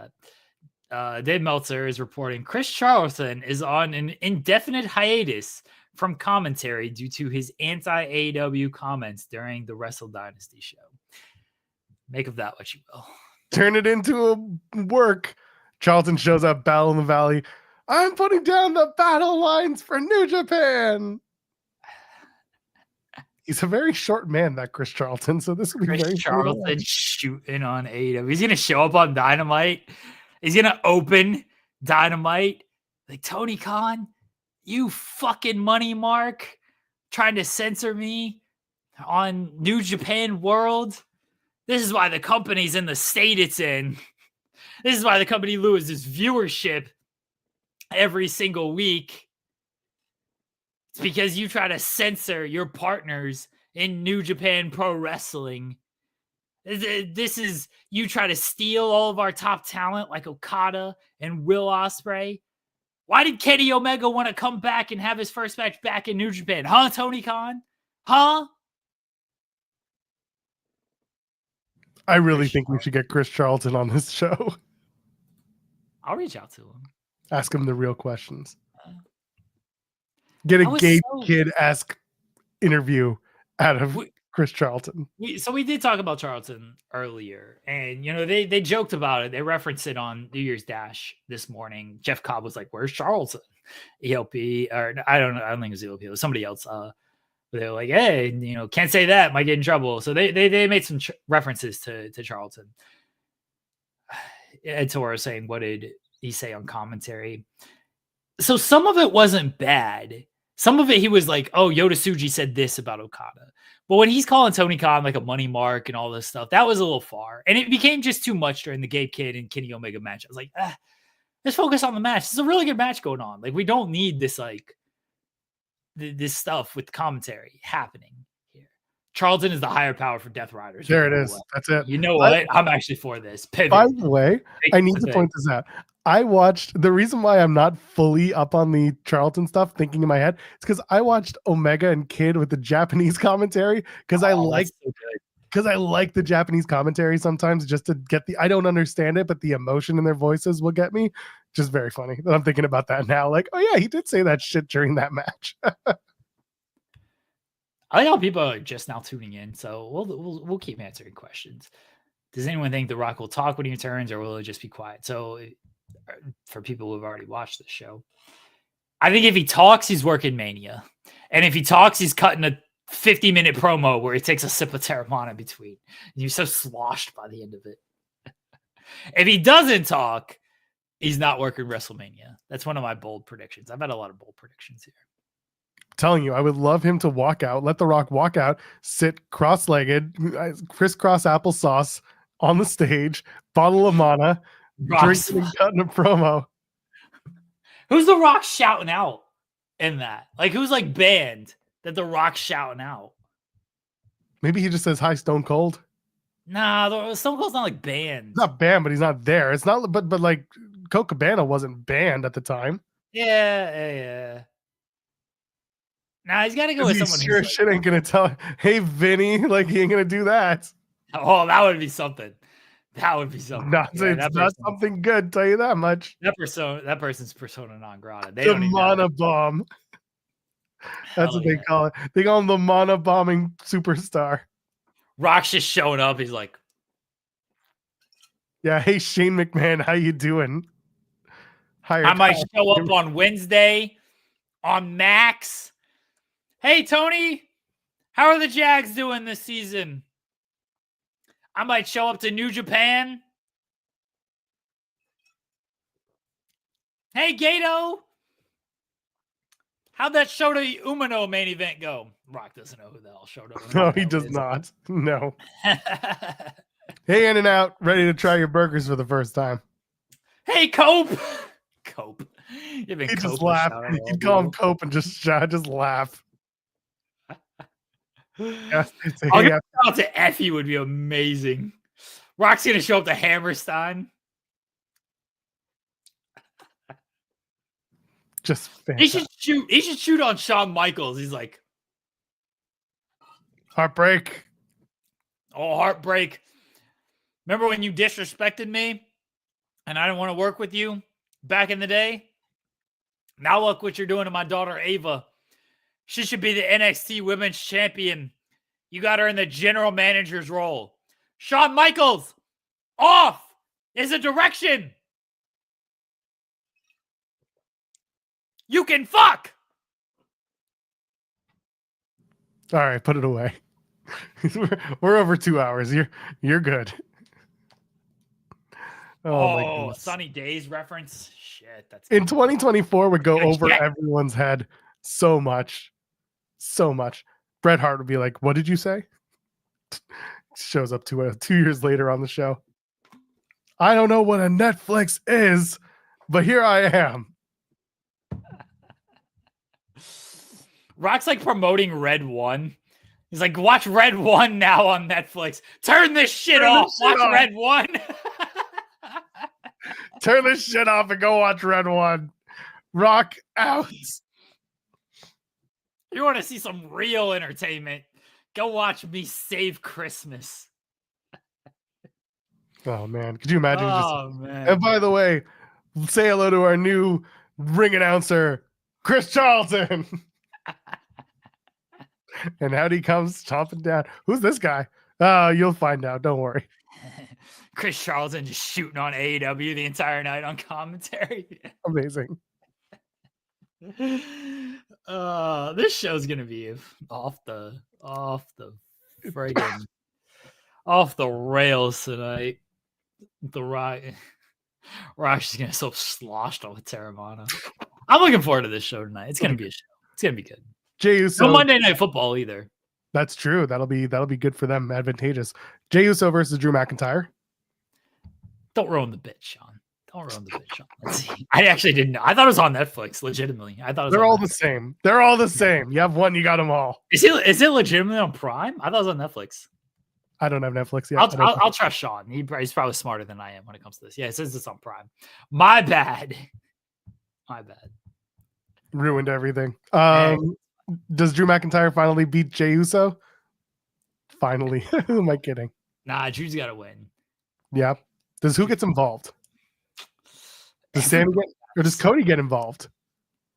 that. Dave Meltzer is reporting Chris Charlton is on an indefinite hiatus from commentary due to his anti-AEW comments during the Wrestle Dynasty show. Make of that what you will. Turn it into a work. Charlton shows up, Battle in the Valley. I'm putting down the battle lines for New Japan. He's a very short man, that Chris Charlton. So this will be Chris very Charlton shooting on AEW. He's gonna show up on Dynamite. He's gonna open Dynamite like Tony Khan. You fucking money mark, trying to censor me on New Japan World. This is why the company's in the state it's in. This is why the company loses viewership every single week. It's because you try to censor your partners in New Japan Pro Wrestling. This is you try to steal all of our top talent like Okada and Will Ospreay. Why did Kenny Omega want to come back and have his first match back in New Japan? Huh, Tony Khan? Huh? I really think we should get Chris Charlton on this show. I'll reach out to him. Ask him the real questions. Get a Gabe Kid-esque interview out of Chris Charlton. So we did talk about Charlton earlier, and they joked about it. They referenced it on New Year's Dash this morning. Jeff Cobb was like, "Where's Charlton?" ELP, or I don't know. I don't think it was ELP. It was somebody else. But they were like, "Hey, can't say that. Might get in trouble." So they made some references to Charlton. Ed Torres saying, "What did he say on commentary?" So some of it wasn't bad. Some of it, he was like, "Oh, Yota Tsuji said this about Okada." But when he's calling Tony Khan like a money mark and all this stuff, that was a little far. And it became just too much during the Gabe Kid and Kenny Omega match. I was like, let's focus on the match. It's a really good match going on. Like, we don't need this, like, this stuff with commentary happening here. Charlton is the higher power for Death Riders. There it is. That's it. You know what? I'm actually for this. Pivot. By the way, I need to point this out. I watched, the reason why I'm not fully up on the Charlton stuff thinking in my head, it's because I watched Omega and Kid with the Japanese commentary because I like the Japanese commentary sometimes just to get I don't understand it, but the emotion in their voices will get me. Just very funny that I'm thinking about that now. Like, oh yeah, he did say that shit during that match. I like how people are just now tuning in, so we'll keep answering questions. Does anyone think The Rock will talk when he returns, or will it just be quiet? So, for people who have already watched the show, I think if he talks, he's working Mania, and if he talks, he's cutting a 50-minute promo where he takes a sip of Terramana between. And you're so sloshed by the end of it. If he doesn't talk, he's not working WrestleMania. That's one of my bold predictions. I've had a lot of bold predictions here. Telling you, I would love him to walk out, let The Rock walk out, sit cross-legged, crisscross applesauce on the stage, bottle of mana, drinking and cutting a promo. Who's The Rock shouting out in that? Like, who's like banned that The Rock shouting out? Maybe he just says, "Hi, Stone Cold." Nah, Stone Cold's not like banned. He's not banned, but he's not there. It's not, but like Colt Cabana wasn't banned at the time. Yeah. Nah, he's got to go with someone. Sure, shit ain't gonna tell. Hey, Vinny, like he ain't gonna do that. Oh, that would be something. That would be something. It's not something good, tell you that much. That person's persona non grata. They the don't even mana bomb. That's what they call it. They call him the mana bombing superstar. Rock's just showing up. He's like, yeah, hey Shane McMahon, how you doing? I might show up on Wednesday on Max. Hey Tony, how are the Jags doing this season? I might show up to New Japan. Hey Gato, how'd that Shota Umino main event go? Rock doesn't know who the hell Shota Umino No, he does not. No. Hey, In and Out, ready to try your burgers for the first time. Hey Cope. Cope. He'd just laugh. You'd call him Cope and just laugh. Yeah, I'll get out to Effie would be amazing. Rock's gonna show up to Hammerstein. Just fantastic. He should shoot on Shawn Michaels. He's like, heartbreak. Oh, heartbreak. Remember when you disrespected me and I didn't want to work with you back in the day? Now look what you're doing to my daughter Ava. She should be the NXT Women's Champion. You got her in the general manager's role. Shawn Michaels, off is a direction. You can fuck. All right, put it away. we're over 2 hours. You're good. Oh, Sunny Days reference. Shit, that's in 2024 would go over everyone's head so much. So much. Bret Hart would be like, what did you say? Shows up 2 years later on the show. I don't know what a Netflix is, but here I am. Rock's like promoting Red One. He's like, watch Red One now on Netflix. Turn this shit off. Watch Red One. Turn this shit off and go watch Red One. Rock out. You want to see some real entertainment? Go watch me save Christmas. Oh man, could you imagine? Man. And by the way, say hello to our new ring announcer, Chris Charlton. And out he comes chomping down. Who's this guy? You'll find out. Don't worry. Chris Charlton just shooting on AEW the entire night on commentary. Amazing. This show's gonna be off the friggin' off the rails tonight. The Rock's gonna so sloshed on with Terramana. I'm looking forward to this show tonight. It's gonna be a show. It's gonna be good. Jey Uso. No Monday Night Football either. That's true. That'll be good for them. Advantageous. Jey Uso versus Drew McIntyre. Don't ruin the bit, Sean. Don't ruin the bit, Sean. Let's see. I actually didn't know. I thought it was on Netflix. Legitimately, I thought it was they're all the same. They're all the same. You have one, you got them all. Is it legitimately on Prime? I thought it was on Netflix. I don't have Netflix yet. I'll trust Sean. He's probably smarter than I am when it comes to this. Yeah, it says it's on Prime. My bad. Ruined everything. Does Drew McIntyre finally beat Jey Uso? Finally. Who am I kidding? Nah, Drew's got to win. Yeah. Who gets involved? Does Sammy get, or does Cody get involved?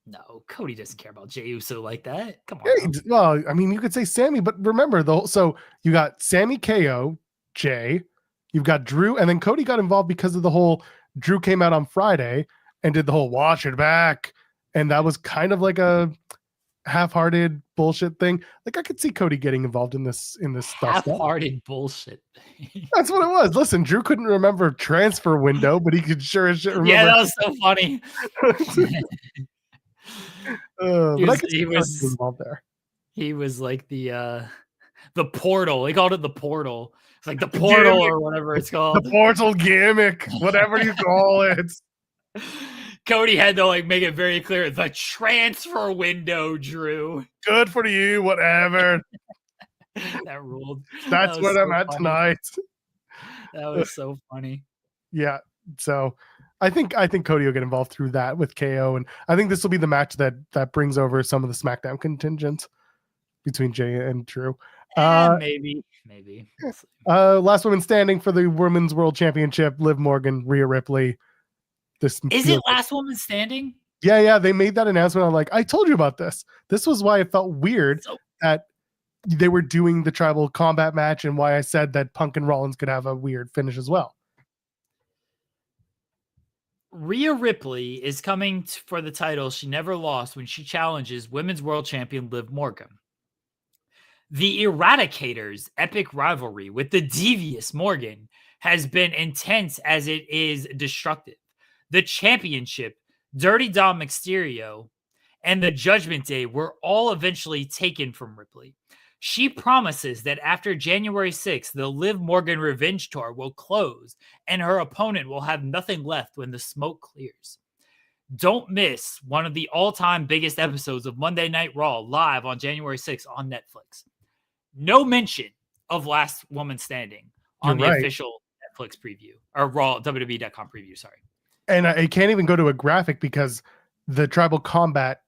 No, Cody doesn't care about Jey Uso like that. Come on. Yeah, well, I mean, you could say Sammy, but remember so you got Sammy, KO, Jay, you've got Drew, and then Cody got involved because of the whole Drew came out on Friday and did the whole watch it back, and that was kind of like a half-hearted bullshit thing. Like I could see Cody getting involved in this stuff. Half-hearted bullshit thing. That's what it was. Listen, Drew couldn't remember transfer window, but he could sure as shit remember. Yeah, that was so funny. He was involved there. He was like the portal. He called it the portal. It's like the portal or whatever it's called. The portal gimmick, whatever you call it. Cody had to like make it very clear the transfer window, Drew. Good for you, whatever. That ruled. That's what I'm at tonight. That was so funny. Yeah. So I think Cody will get involved through that with KO, and I think this will be the match that brings over some of the SmackDown contingent between Jey and Drew. Maybe. We'll see. Last woman standing for the Women's World Championship: Liv Morgan, Rhea Ripley. Is it last woman standing? Yeah. They made that announcement. I'm like, I told you about this. This was why it felt weird that they were doing the tribal combat match, and why I said that Punk and Rollins could have a weird finish as well. Rhea Ripley is coming for the title she never lost when she challenges Women's World Champion Liv Morgan. The Eradicators' epic rivalry with the devious Morgan has been intense as it is destructive. The championship, Dirty Dom Mysterio, and the Judgment Day were all eventually taken from Ripley. She promises that after January 6th, the Liv Morgan Revenge Tour will close and her opponent will have nothing left when the smoke clears. Don't miss one of the all-time biggest episodes of Monday Night Raw live on January 6th on Netflix. No mention of Last Woman Standing on the official Netflix preview, or Raw WWE.com preview, sorry. And I can't even go to a graphic because the tribal combat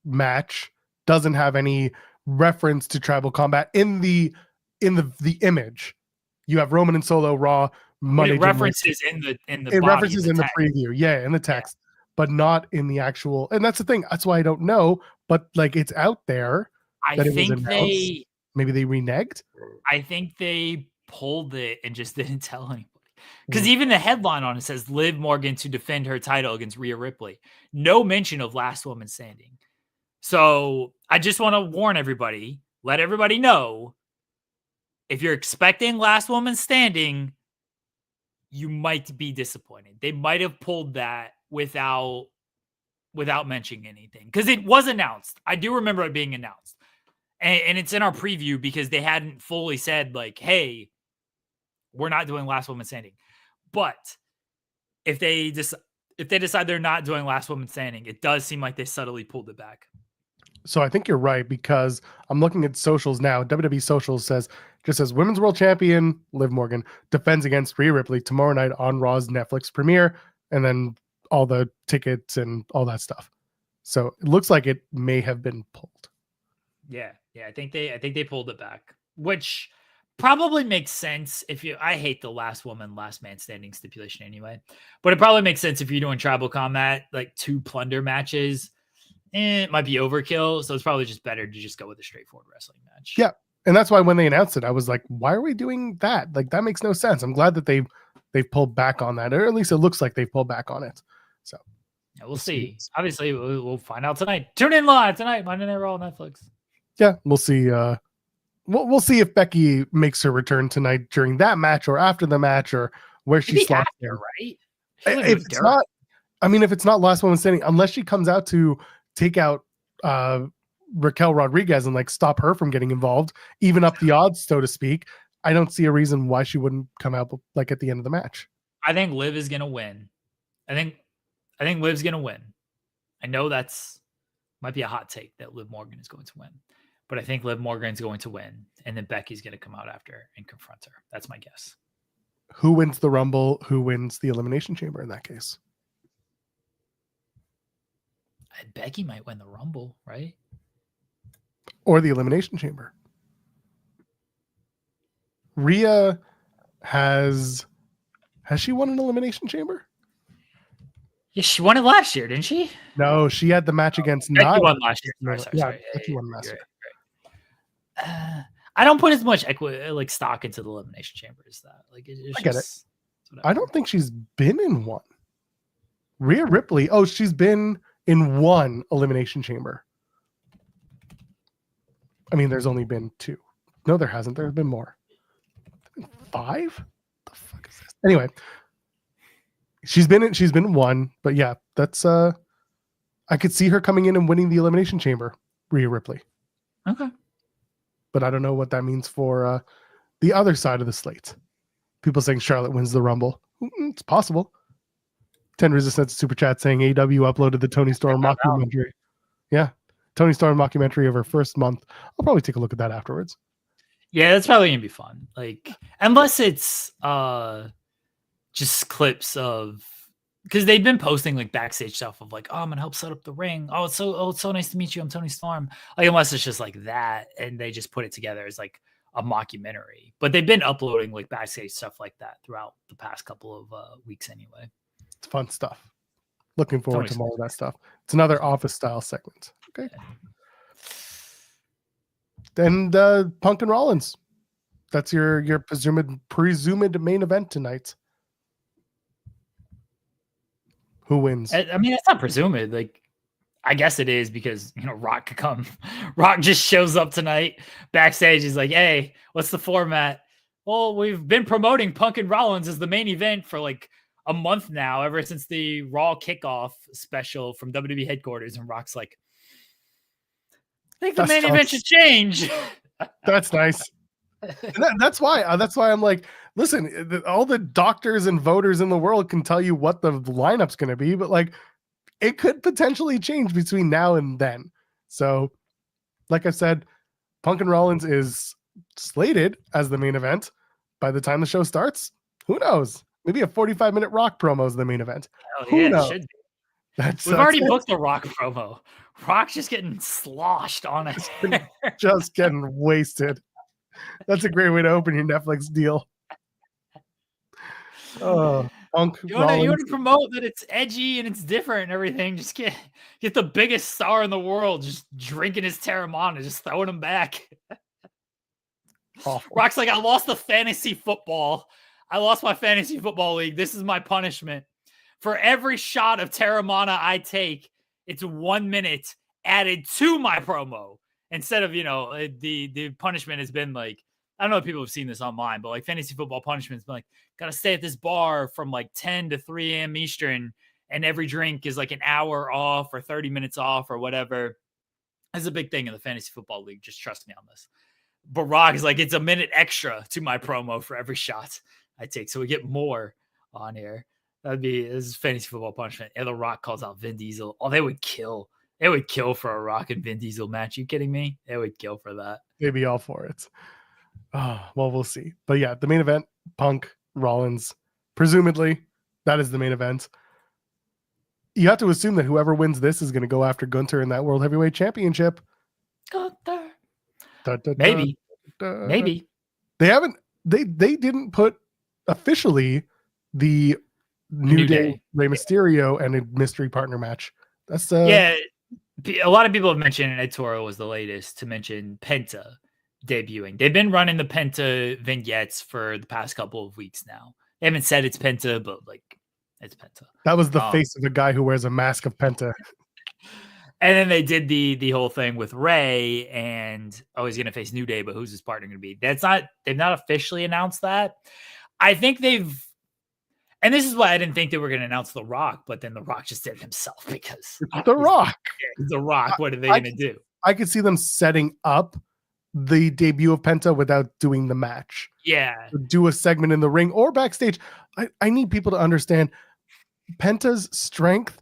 match doesn't have any reference to tribal combat in the image. You have Roman and Solo Raw Monday. It references in the it references in the preview, in the text, but not in the actual. And that's the thing. That's why I don't know. But like, it's out there. I think maybe they reneged. I think they pulled it and just didn't tell anybody. Because even the headline on it says Liv Morgan to defend her title against Rhea Ripley. No mention of Last Woman Standing. So I just want to warn everybody, let everybody know, if you're expecting Last Woman Standing, you might be disappointed. They might have pulled that without mentioning anything. Because it was announced. I do remember it being announced. And it's in our preview because they hadn't fully said, like, hey, we're not doing Last Woman Standing. But if they decide they're not doing Last Woman Standing, it does seem like they subtly pulled it back. So I think you're right, because I'm looking at socials now. WWE socials says Women's World Champion Liv Morgan defends against Rhea Ripley tomorrow night on Raw's Netflix premiere, and then all the tickets and all that stuff. So it looks like it may have been pulled. Yeah. I think they pulled it back, which probably makes sense I hate the last man standing stipulation anyway, but it probably makes sense if you're doing tribal combat, like 2 plunder matches. It might be overkill, so it's probably just better to just go with a straightforward wrestling match. Yeah, and that's why when they announced it, I was like, "Why are we doing that? Like, that makes no sense." I'm glad that they've pulled back on that, or at least it looks like they've pulled back on it. So, yeah, we'll see. Obviously, we'll find out tonight. Tune in live tonight, Monday Night Raw on Netflix. Yeah, we'll see. We'll see if Becky makes her return tonight during that match, or after the match, or where she slots there. Right? If it's not, if it's not Last Woman Standing, unless she comes out to take out Raquel Rodriguez and like stop her from getting involved, even up the odds, so to speak, I don't see a reason why she wouldn't come out like at the end of the match. I think Liv is gonna win. I think Liv's gonna win. I know might be a hot take that Liv Morgan is going to win, but I think Liv Morgan's going to win, and then Becky's gonna come out after and confront her. That's my guess. Who wins the Rumble? Who wins the Elimination Chamber in that case? Becky might win the Rumble, right? Or the Elimination Chamber. Rhea has she won an Elimination Chamber? Yeah, she won it last year, didn't she? No, she had the match against Becky won last year. Sorry. Becky won last year. I don't put as much stock into the Elimination Chamber as that. Like, I get it. I don't think she's been in one. Rhea Ripley. Oh, she's been in one Elimination Chamber. I mean, there's only been 2. No, there hasn't. There's been more. 5? The fuck is this? Anyway, she's been in one, but yeah, that's I could see her coming in and winning the Elimination Chamber, Rhea Ripley. Okay. But I don't know what that means for the other side of the slate. People saying Charlotte wins the Rumble. It's possible. 10 Resistance Super Chat saying AEW uploaded the Tony Storm mockumentary. Yeah. Tony Storm mockumentary of her first month. I'll probably take a look at that afterwards. Yeah, that's probably gonna be fun. Like, unless it's just clips of, because they've been posting like backstage stuff of like, oh, I'm gonna help set up the ring. Oh, it's so nice to meet you. I'm Tony Storm. Like, unless it's just like that and they just put it together as like a mockumentary. But they've been uploading like backstage stuff like that throughout the past couple of weeks anyway. It's fun stuff. Looking forward to more of that stuff. It's another office style segment. Okay. Then Punk and Rollins. That's your presumed main event tonight. Who wins? I mean, it's not presumed. Like, I guess it is because, you know, Rock could come. Rock just shows up tonight backstage. He's like, hey, what's the format? Well, we've been promoting Punk and Rollins as the main event for like a month now, ever since the Raw kickoff special from WWE headquarters. And Rock's like, I think the main event should change. That's nice. That's why I'm like, listen, all the doctors and voters in the world can tell you what the lineup's going to be, but like, it could potentially change between now and then. So, like I said, Punk and Rollins is slated as the main event. By the time the show starts, who knows? Maybe a 45-minute Rock promo is the main event. Who knows? Should be. We've already booked the Rock promo. Rock's just getting sloshed on it. Just getting wasted. That's a great way to open your Netflix deal. Oh, Punk. You want to promote that it's edgy and it's different and everything. Just get the biggest star in the world just drinking his Terramana, just throwing him back. Awful. Rock's like, I lost the fantasy football. I lost my fantasy football league. This is my punishment. For every shot of Terramana I take, it's 1 minute added to my promo. Instead of, you know, the punishment has been like, I don't know if people have seen this online, but like fantasy football punishment's been like, got to stay at this bar from like 10 to 3 a.m. Eastern, and every drink is like an hour off or 30 minutes off or whatever. That's a big thing in the fantasy football league. Just trust me on this. But Rock is like, it's a minute extra to my promo for every shot I take. So we get more on here. This is fantasy football punishment. And the Rock calls out Vin Diesel. Oh, they would kill. It would kill for a Rock and Vin Diesel match. You kidding me? It would kill for that. They'd be all for it. Oh, well, we'll see. But yeah, the main event, Punk, Rollins, presumably that is the main event. You have to assume that whoever wins this is going to go after Gunther in that World Heavyweight Championship. Gunther. Maybe. They didn't put officially the New Day Rey Mysterio and a mystery partner match. That's yeah. A lot of people have mentioned, and Ed Toro was the latest to mention Penta debuting. They've been running the Penta vignettes for the past couple of weeks now. They haven't said it's Penta, but like, it's Penta. That was the face of a guy who wears a mask of Penta. And then they did the whole thing with Ray, and he's going to face New Day, but who's his partner going to be? They've not officially announced that. I think and this is why I didn't think they were going to announce The Rock, but then The Rock just did it himself because The Rock. The Rock. What are they going to do? I could see them setting up the debut of Penta without doing the match. Yeah. Do a segment in the ring or backstage. I need people to understand Penta's strength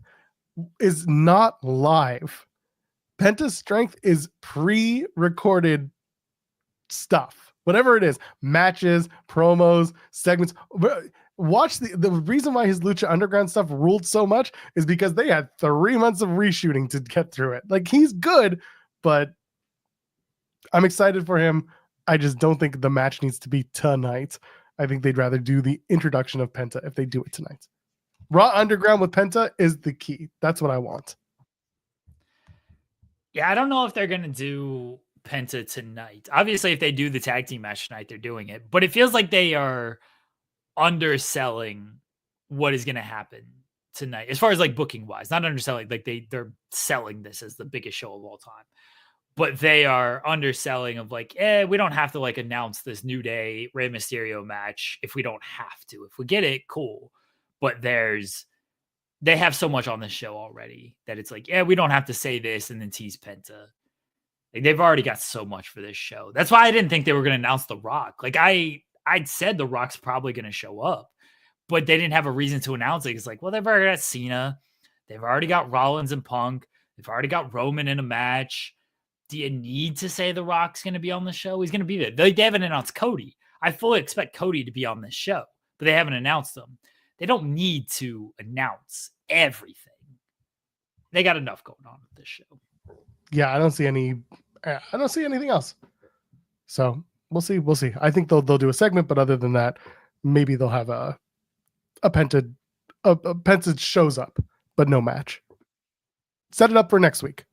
is not live. Penta's strength is pre-recorded stuff. Whatever it is, matches, promos, segments. Watch the reason why his Lucha Underground stuff ruled so much is because they had 3 months of reshooting to get through it. Like, he's good, but I'm excited for him. I just don't think the match needs to be tonight. I think they'd rather do the introduction of Penta if they do it tonight. Raw Underground with Penta is the key. That's what I want. Yeah, I don't know if they're going to do Penta tonight. Obviously, if they do the tag team match tonight, they're doing it. But it feels like they are underselling what is going to happen tonight. As far as like booking wise, not underselling, like they're selling this as the biggest show of all time. But they are underselling of like, we don't have to like announce this New Day Rey Mysterio match if we don't have to. If we get it, cool. But they have so much on this show already that it's like, we don't have to say this and then tease Penta. Like, they've already got so much for this show. That's why I didn't think they were going to announce The Rock. Like, I'd said The Rock's probably going to show up, but they didn't have a reason to announce it. It's like, well, they've already got Cena. They've already got Rollins and Punk. They've already got Roman in a match. Do you need to say The Rock's going to be on the show? He's going to be there. They haven't announced Cody. I fully expect Cody to be on this show, but they haven't announced him. They don't need to announce everything. They got enough going on with this show. Yeah, I don't see anything else. So We'll see. We'll see. I think they'll do a segment, but other than that, maybe they'll have a Penta shows up, but no match. Set it up for next week.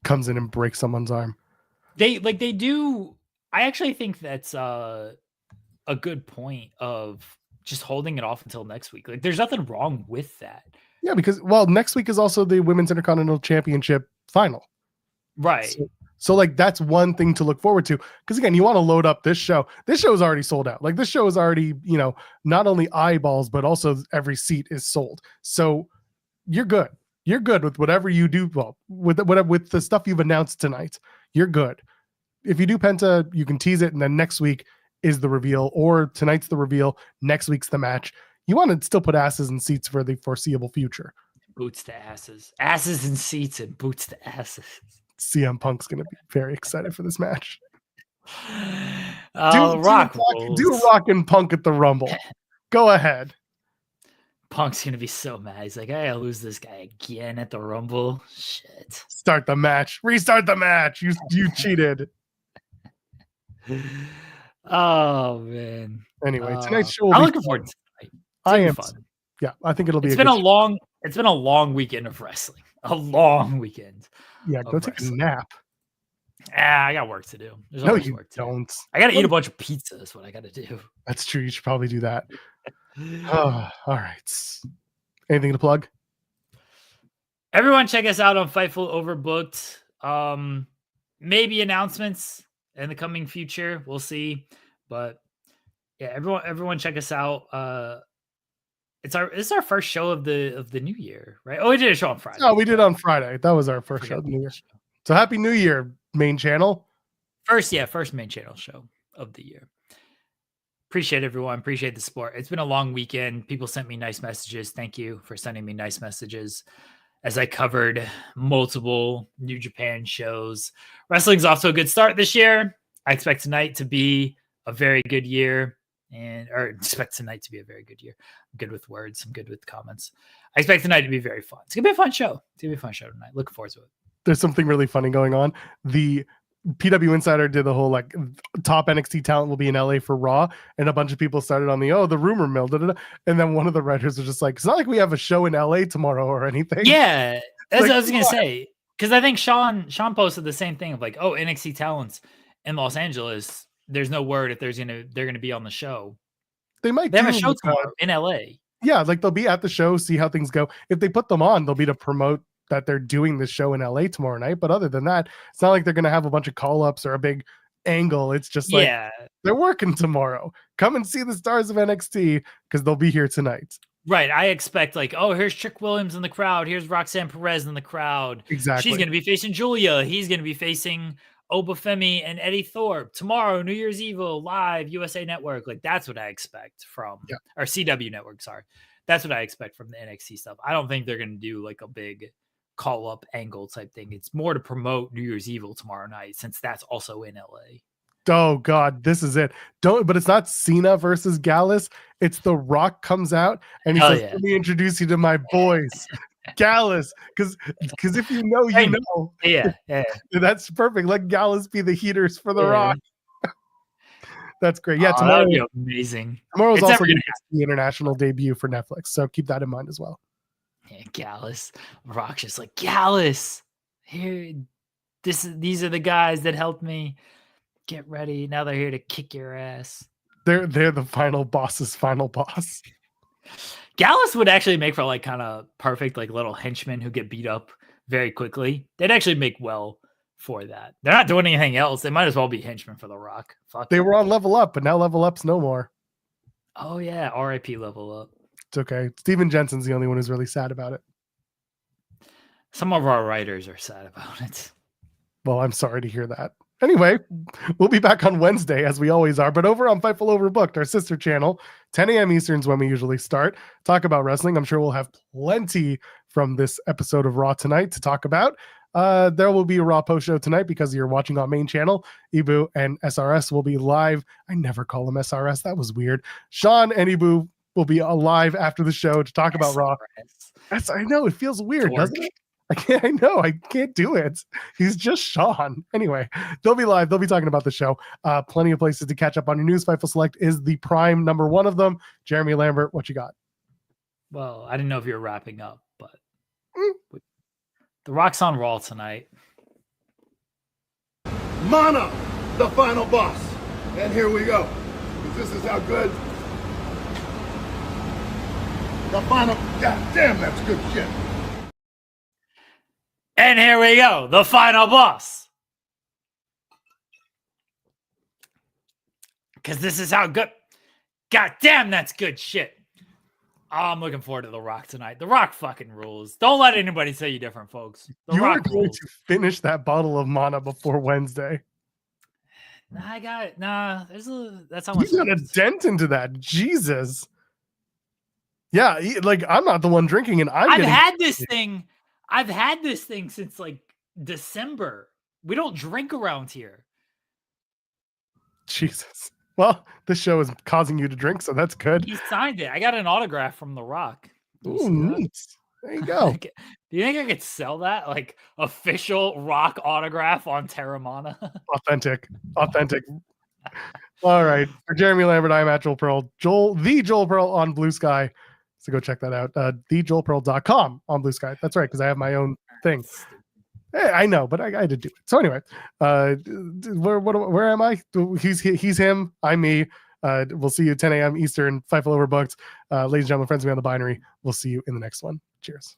Comes in and breaks someone's arm. They do. I actually think that's a good point of just holding it off until next week. Like, there's nothing wrong with that. Yeah, because next week is also the Women's Intercontinental Championship final. Right. So like that's one thing to look forward to. Because again, you want to load up this show. This show is already sold out. Like this show is already, not only eyeballs, but also every seat is sold. So you're good. You're good with whatever you do. Well, with the stuff you've announced tonight, you're good. If you do Penta, you can tease it, and then next week is the reveal, or tonight's the reveal, next week's the match. You want to still put asses in seats for the foreseeable future. Boots to asses. Asses in seats and boots to asses. CM Punk's going to be very excited for this match. Do Rock and Punk at the Rumble. Go ahead. Punk's going to be so mad. He's like, I gotta lose this guy again at the Rumble. Shit. Start the match. Restart the match. You cheated. Oh, man. Anyway, tonight's show will I'm be looking forward to tonight. I am fun. Yeah, I think it'll be It's been a long weekend of wrestling. A long weekend. Yeah, go take a nap. I got work to do. There's no, always you work to don't. Do. I got to eat a bunch of pizza. Is what I got to do. That's true. You should probably do that. All right. Anything to plug? Everyone, check us out on Fightful Overbooked. Maybe announcements in the coming future. We'll see. But yeah, everyone, check us out. It's our first show of the new year, right? Oh, we did a show on Friday. No, we did on Friday. That was our first show of the new year. So happy New Year, main channel. First main channel show of the year. Appreciate everyone. Appreciate the support. It's been a long weekend. People sent me nice messages. Thank you for sending me nice messages as I covered multiple New Japan shows. Wrestling's off to a good start this year. I expect tonight to be a very good year. I'm good with words. I'm good with comments. I expect tonight to be very fun. It's going to be a fun show. It's going to be a fun show tonight. Looking forward to it. There's something really funny going on. The PW Insider did the whole like top NXT talent will be in LA for Raw, and a bunch of people started on the rumor mill, and then one of the writers was just like, it's not like we have a show in LA tomorrow or anything. Yeah, that's what I was gonna say, because I think Sean posted the same thing of like, NXT talents in Los Angeles. There's no word if they're gonna be on the show. They have a show tomorrow in LA. Yeah, like they'll be at the show, see how things go. If they put them on, they'll be to promote that they're doing this show in LA tomorrow night. But other than that, it's not like they're going to have a bunch of call-ups or a big angle. It's just like, they're working tomorrow. Come and see the stars of NXT because they'll be here tonight. Right. I expect like, here's Trick Williams in the crowd. Here's Roxanne Perez in the crowd. Exactly. She's going to be facing Julia. He's going to be facing Obafemi and Eddie Thorpe tomorrow. New Year's Evil live USA Network. Like that's what I expect from or CW Network. Sorry. That's what I expect from the NXT stuff. I don't think they're going to do like a big call up angle type thing. It's more to promote New Year's Evil tomorrow night since that's also in LA. Oh God, this is it. But it's not Cena versus Gallus. It's The Rock comes out and he says, let me introduce you to my boys. Gallus, because if you know, you know. Yeah. That's perfect. Let Gallus be the heaters for The Rock. That's great. Yeah, tomorrow that'd be amazing. Tomorrow's also the international debut for Netflix, so keep that in mind as well. Yeah, Gallus. Rock's just like, Gallus, here, these are the guys that helped me get ready. Now they're here to kick your ass. They're the final boss's final boss. Gallus would actually make for like kind of perfect like little henchmen who get beat up very quickly. They'd actually make well for that. They're not doing anything else. They might as well be henchmen for The Rock. Fuck. They were on Level Up, but now Level Up's no more. Oh yeah, RIP Level Up. It's okay. Steven Jensen's the only one who's really sad about it. Some of our writers are sad about it. Well, I'm sorry to hear that. Anyway, we'll be back on Wednesday as we always are, but over on Fightful Overbooked, our sister channel, 10 a.m. Eastern is when we usually start. Talk about wrestling. I'm sure we'll have plenty from this episode of Raw tonight to talk about. There will be a Raw post show tonight because you're watching on main channel. Ibu and SRS will be live. I never call them SRS. That was weird. Sean and Ibu will be alive after the show to talk about Raw. I know it feels weird, doesn't it? I know. I can't do it. He's just Sean. Anyway, they'll be live. They'll be talking about the show. Plenty of places to catch up on your news. Fightful Select is the prime number one of them. Jeremy Lambert, what you got? Well, I didn't know if you were wrapping up, but The Rock's on Raw tonight. Mana, the final boss. And here we go. This is how good. The final. God damn, that's good shit. And here we go. The final boss. Because this is how good. God damn, that's good shit. Oh, I'm looking forward to The Rock tonight. The Rock fucking rules. Don't let anybody say you different, folks. You are going to finish that bottle of Mana before Wednesday. Nah, I got it. Nah, that's how much. You got a dent into that. Jesus. Yeah, like I'm not the one drinking, and I've had this thing. I've had this thing since like December. We don't drink around here. Jesus. Well, this show is causing you to drink, so that's good. He signed it. I got an autograph from The Rock. Ooh, neat. There you go. Do you think I could sell that? Like official Rock autograph on Terramana? Authentic. All right. For Jeremy Lambert, I'm at Joel Pearl. The Joel Pearl on Blue Sky. So go check that out. TheJoelPearl.com on Blue Sky. That's right, because I have my own thing. Hey, I know, but I had to do it. So anyway, where am I? He's him. I'm me. We'll see you 10 a.m. Eastern. Fightful Overbooked. Ladies and gentlemen, friends of me on the binary. We'll see you in the next one. Cheers.